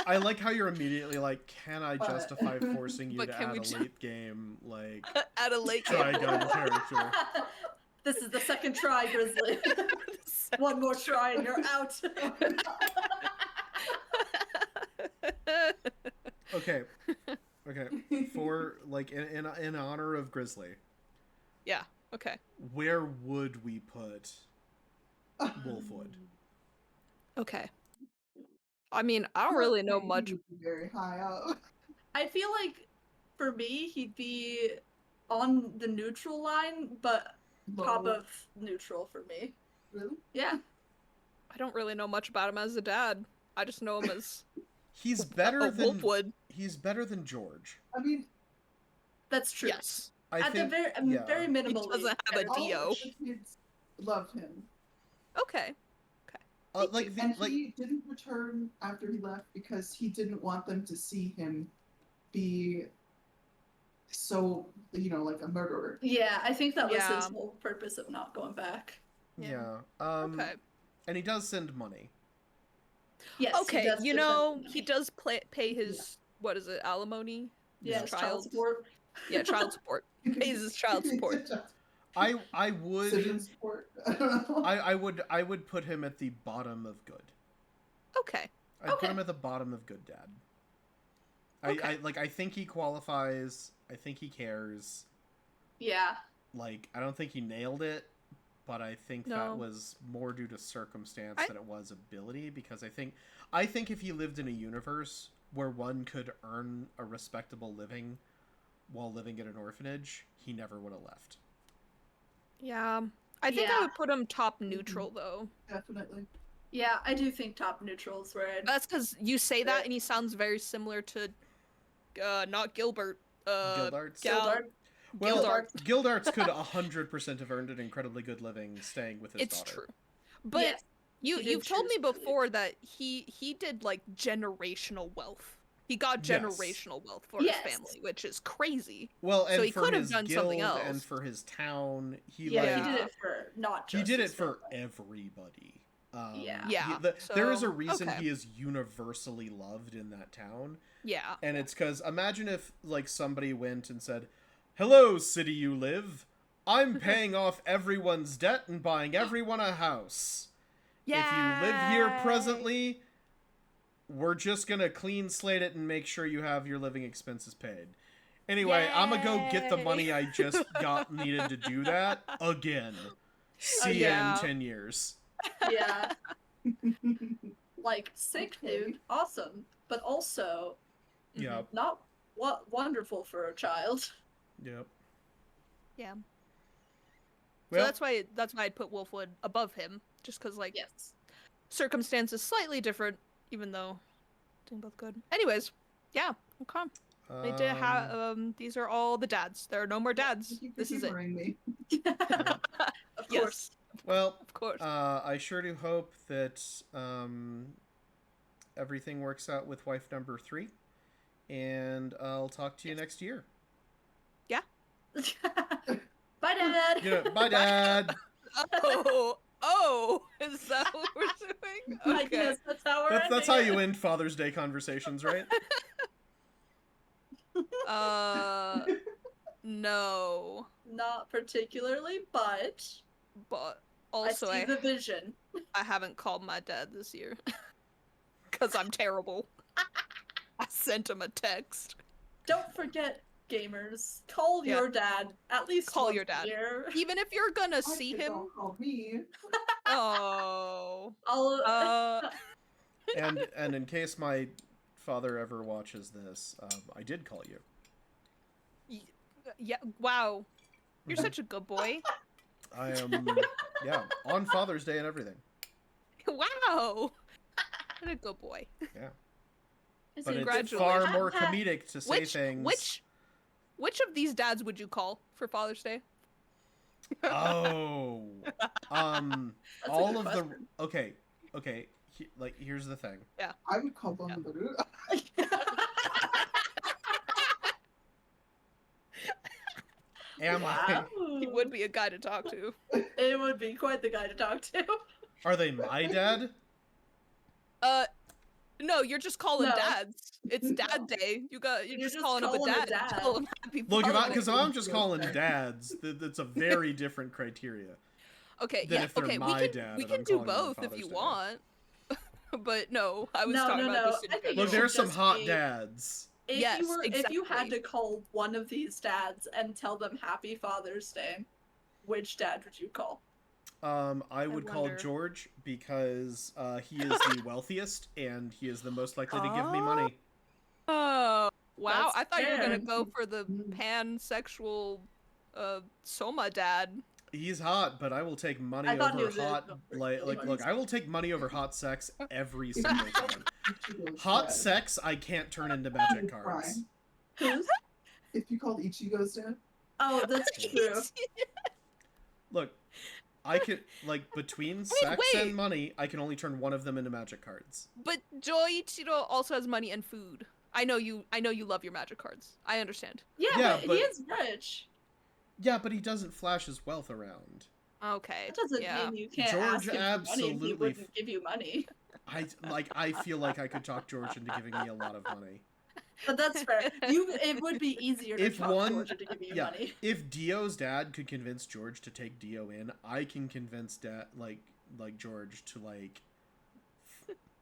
I like how you're immediately like, can I But- justify forcing you But to can add we a ju- late game like At a late Trigun character? This is the second try, Grizzly. One more try and you're out. Okay. For like in honor of Grizzly, Yeah. Okay. where would we put Wolfwood? Okay. I mean, I don't really know He much. would be very high up. I feel like for me, he'd be on the neutral line, but top Low. of neutral for me. Really? Yeah. I don't really know much about him as a dad. I just know him as He's better a than Wolfwood. he's better than George. I mean, That's true. Yes. I At think the very He minimally. doesn't have a all Dio. of the kids loved him. Okay. like the, And like he didn't return after he left because he didn't want them to see him be so, like a murderer. Yeah, I think that was Yeah. his whole purpose of not going back. yeah. Okay. And he does send money. Yes. he Okay. does You give them know, money. he does pay his what is it, alimony? Yeah, his child support. Yeah, child support. Pays his child support. I Citizen would support. I don't know. I would put him at the bottom of good. Okay. I'd put Okay. him at the bottom of good dad. Okay. I think he qualifies. I think he cares. Yeah. Like, I don't think he nailed it, but I think No. that was more due to circumstance I- than it was ability, because I think if he lived in a universe where one could earn a respectable living while living in an orphanage, he never would have left. Yeah. I think I Yeah. would put him top neutral though. Definitely. Yeah, I do think top neutral is where I'd... That's because you say that and he sounds very similar to not Gilbert. Gildarts? Gal- Well, Gildart. Gildarts could 100% have earned an incredibly good living staying with his It's daughter. true. But Yes, he did you've told me choose to leave. before that he did like generational wealth. He got Yes. generational wealth for Yes. his family, which is crazy. Well, and So he for could have his done guild something else. and for his town, he Yeah, like he did it for not just he did it his for family. everybody. Yeah. Yeah, there is a so, reason okay. he is universally loved in that town, Yeah. and it's because imagine if like somebody went and said, "Hello, city you live. I'm paying off everyone's debt and buying everyone a house. Yeah. If you live here presently, we're just gonna clean slate it and make sure you have your living expenses paid." Anyway, I'm gonna go get the money I just got needed to do that again. See ya yeah. in 10 years. Yeah. Like, sick, dude. Awesome. But also, Yep. not wonderful for a child. Yep. Yeah. Well, So that's why I'd put Wolfwood above him, just because like Yes. circumstances slightly different, even though doing both good. Anyways, yeah, okay. They did have these are all the dads. There are no more dads. Thank you for This is it. humoring me. Of Yes. course. well, Of course. I sure do hope that everything works out with wife number 3, and I'll talk to you next year. Bye, Dad. Bye, Dad. Oh, is that what we're doing? I Okay. guess that's how we're That's ending how it. you end Father's Day conversations, right? No, Not particularly, but but I also see the vision. I haven't called my dad this year because I'm terrible. I sent him a text. Don't forget, gamers, call Yeah. your dad at least Call once your dad. a year. Even if you're gonna I see think him. I'll call me. Oh. I'll And in case my father ever watches this, I did call you. Yeah. Wow. You're Mhm. such a good boy. I am, yeah, on Father's Day and everything. Wow. What a good boy. Yeah. Is But it it's Congratulations. far more Pat? comedic to say things. Which of these dads would you call for Father's Day? Oh. That's a all good of question. the okay. Here's the thing. I would call them Am I? He would be a guy to talk to. It would be quite the guy to talk to. Are they my dad? No, you're just calling No. dads. It's Dad Day. You're You're just just calling him a calling a dad. dad. Tell him happy Look, Father's because Day. I'm just calling dads, that's a very different criteria. Okay, than yeah, if they're okay. my We dad can and I'm do calling them on both if Father's you Day. want. But no, I was No, talking no, about no. just in I think general. Look, there's some just hot be- dads. If Yes, if you had exactly. to call one of these dads and tell them Happy Father's Day, which dad would you call? I would call wonder. George because he is the wealthiest and he is the most likely to give me money. Oh, wow. That's I thought you were fair. gonna go for the pansexual Soma dad. He's hot, but I will take money I thought he over was a- hot. really Look, I will take money over hot sex every single time. Ichigo's Hot dad. sex, I can't turn into magic Cry. cards. Who's? If you called Ichigo's dad, Oh, that's true. Look, I could between sex wait. and money, I can only turn one of them into magic cards. But Joichiro also has money and food. I know you love your magic cards. I understand. Yeah, but- but he is rich. Yeah, but he doesn't flash his wealth around. Okay. That doesn't yeah. mean you can't George ask him for money and he absolutely wouldn't give you money. I feel like I could talk George into giving me a lot of money. But that's fair. It would be easier to If talk one- George into giving you yeah. money. If Dio's dad could convince George to take Dio in, I can convince dad like George to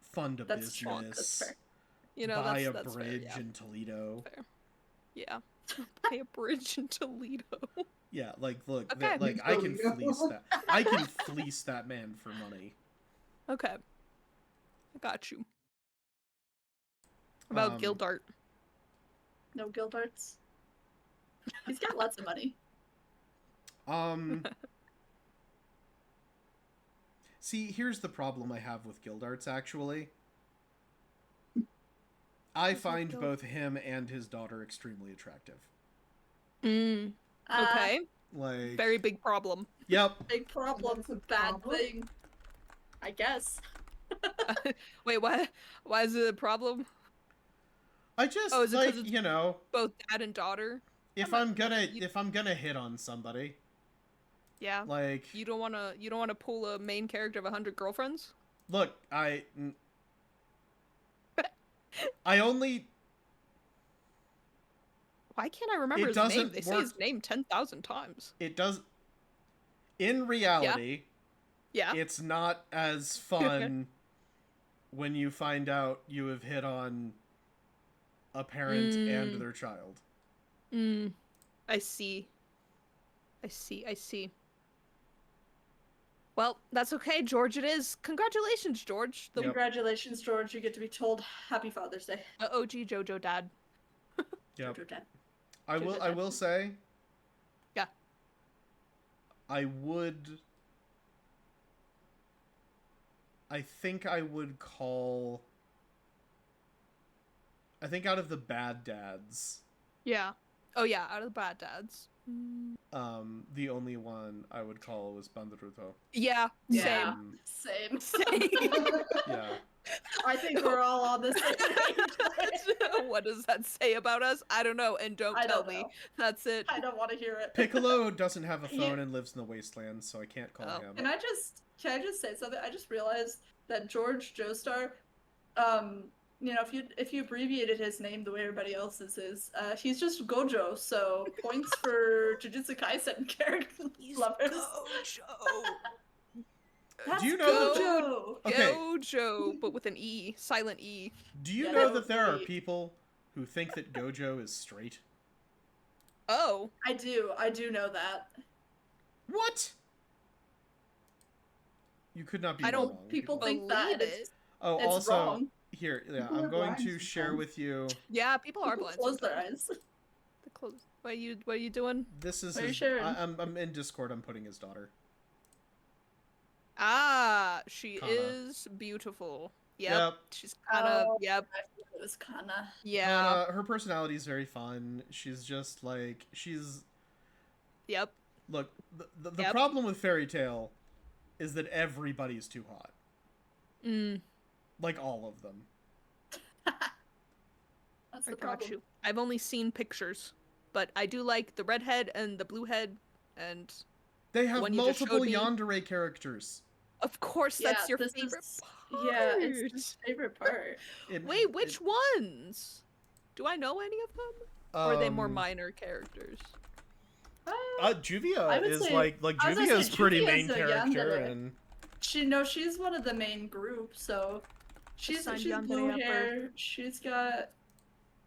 fund a That's strong, that's business, fair. You know, buy that's a fair, bridge yeah. in Toledo. Fair. Yeah. Buy a bridge in Toledo. Yeah, look, Okay. I can Toledo. fleece that. I can fleece that man for money. Okay. I got you. About Um, Gildart. No Gildarts. He's got lots of money. See, here's the problem I have with Gildarts, actually. I What's with find Gild- both him and his daughter extremely attractive. Mm. Okay. Like, Very big problem. Yep. Big problem. That's a Bad problem? thing. I guess. Wait, why is it a problem? I just Oh, is it 'cause like, it's both dad and daughter? if I'm gonna hit on somebody, Yeah. like, You don't wanna pull a main character of 100 girlfriends? look, I only. Why can't I remember It his name? doesn't They say work. his name 10,000 times. It does. In reality, Yeah. it's not as fun when you find out you have hit on a parent and their child. I see. I see. Well, that's okay, George, it is. Congratulations, George. The Congratulations, George. You get to be told Happy Father's Day. OG JoJo dad. Yep. JoJo dad. I will say. Yeah. I think I would call. I think out of the bad dads. Yeah. Oh yeah, out of the bad dads. The only one I would call was Bandaruto. Yeah. Same. Yeah. I think we're all on the same page. What does that say about us? I don't know, and don't tell me. That's it. I don't want to hear it. Piccolo doesn't have a phone and lives in the wasteland, so I can't call him. Can I just say something? I just realized that George Joestar, if you abbreviated his name the way everybody else's is, he's just Gojo. So points for Jujutsu Kaisen character lovers. Gojo. That's Do you know Gojo? Okay. Gojo, but with an E, silent E. Do you know that there are people who think that Gojo is straight? Oh. I do know that. What? You could not be wrong. People think that it. Oh, it's also, wrong. here, yeah, People I'm are going blind to share sometimes. with you. Yeah, people are blind. Close their eyes. What are you doing? This is What are you his, sharing? I'm in Discord. I'm putting his daughter. Ah, she Kana. is beautiful. Yep. She's kind of. Oh, Yep. I think it was Kana. Yeah. Her personality is very fun. She's just like Yep. Look, the problem with Fairy Tail is that everybody's too hot. Like all of them. That's I the got problem. you. I've only seen pictures, but I do like the redhead and the blue head, and They have one you just multiple showed me. yandere characters. Of course, that's your this favorite is- part. Yeah, it's his favorite part. Wait, which ones? Do I know any of them? Or are they more minor characters? Juvia I would is say- like I was gonna Juvia's say pretty Juvia's main a character, yandere. and She's one of the main group, so she's Assigned blue yandere upper. hair.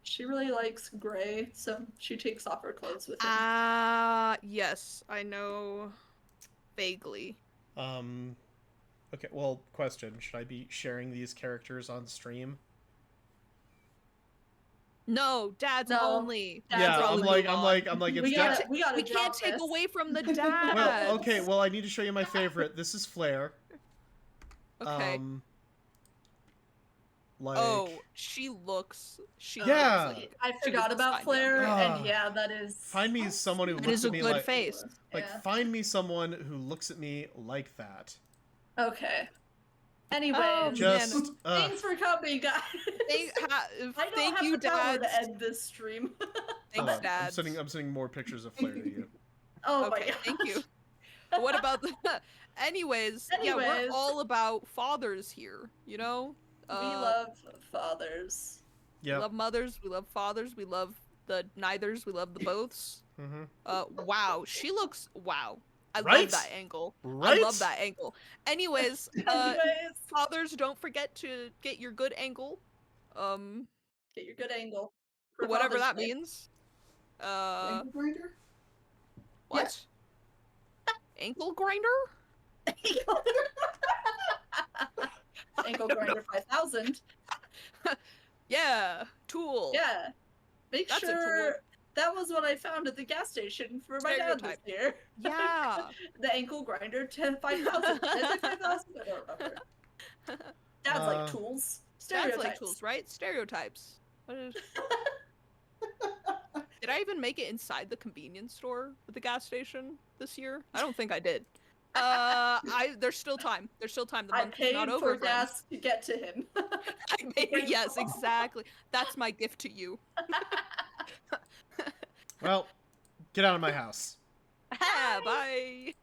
She really likes gray, so she takes off her clothes with her. Yes, I know vaguely. okay. Well, question: should I be sharing these characters on stream? No, dads No. only. Dads Yeah, I'm only. like, it's We dad. gotta We can't drop take this. away from the dads. Well, okay. Well, I need to show you my favorite. This is Flair. Okay. Like, she looks. Yeah. Like, I forgot about fine Flair, yandere. and yeah, that is. find me someone who It looks is a at me good like, face. Yeah. find me someone who looks at me like that. Okay. Anyway, Oh, Just, man. thanks for coming, guys. Thank I don't thank have you, the power dads. to end this stream. Thanks, I'm dads. sending more pictures of Flair to you. Oh my Okay, god. thank you. What about the? Anyways, yeah, we're Anyways. all about fathers here. You know. We love fathers. We Yeah. love mothers. We love fathers. We love the neithers. We love the boths. Mm-hmm. Wow, she looks. Wow, I Right? love that angle. Right? I love that angle. Anyways, Anyways, fathers, don't forget to get your good angle. get your good angle. for Whatever Father's that Day. means. Ankle grinder? What? Ankle grinder? Ankle grinder 5000. Yeah, tool. Yeah. Make That's a sure that was what I found at the gas station for my dad this Stereotype. year. Yeah. The ankle grinder 5000. Did I say 5000? I don't remember. Dad's like tools. That's Stereotypes. like tools, right? Stereotypes. What is... Did I even make it inside the convenience store at the gas station this year? I don't think I did. There's still time. There's still time. The I month's paid not for over, friends. gas to get to him. Yes, exactly. That's my gift to you. Well, get out of my house. Bye.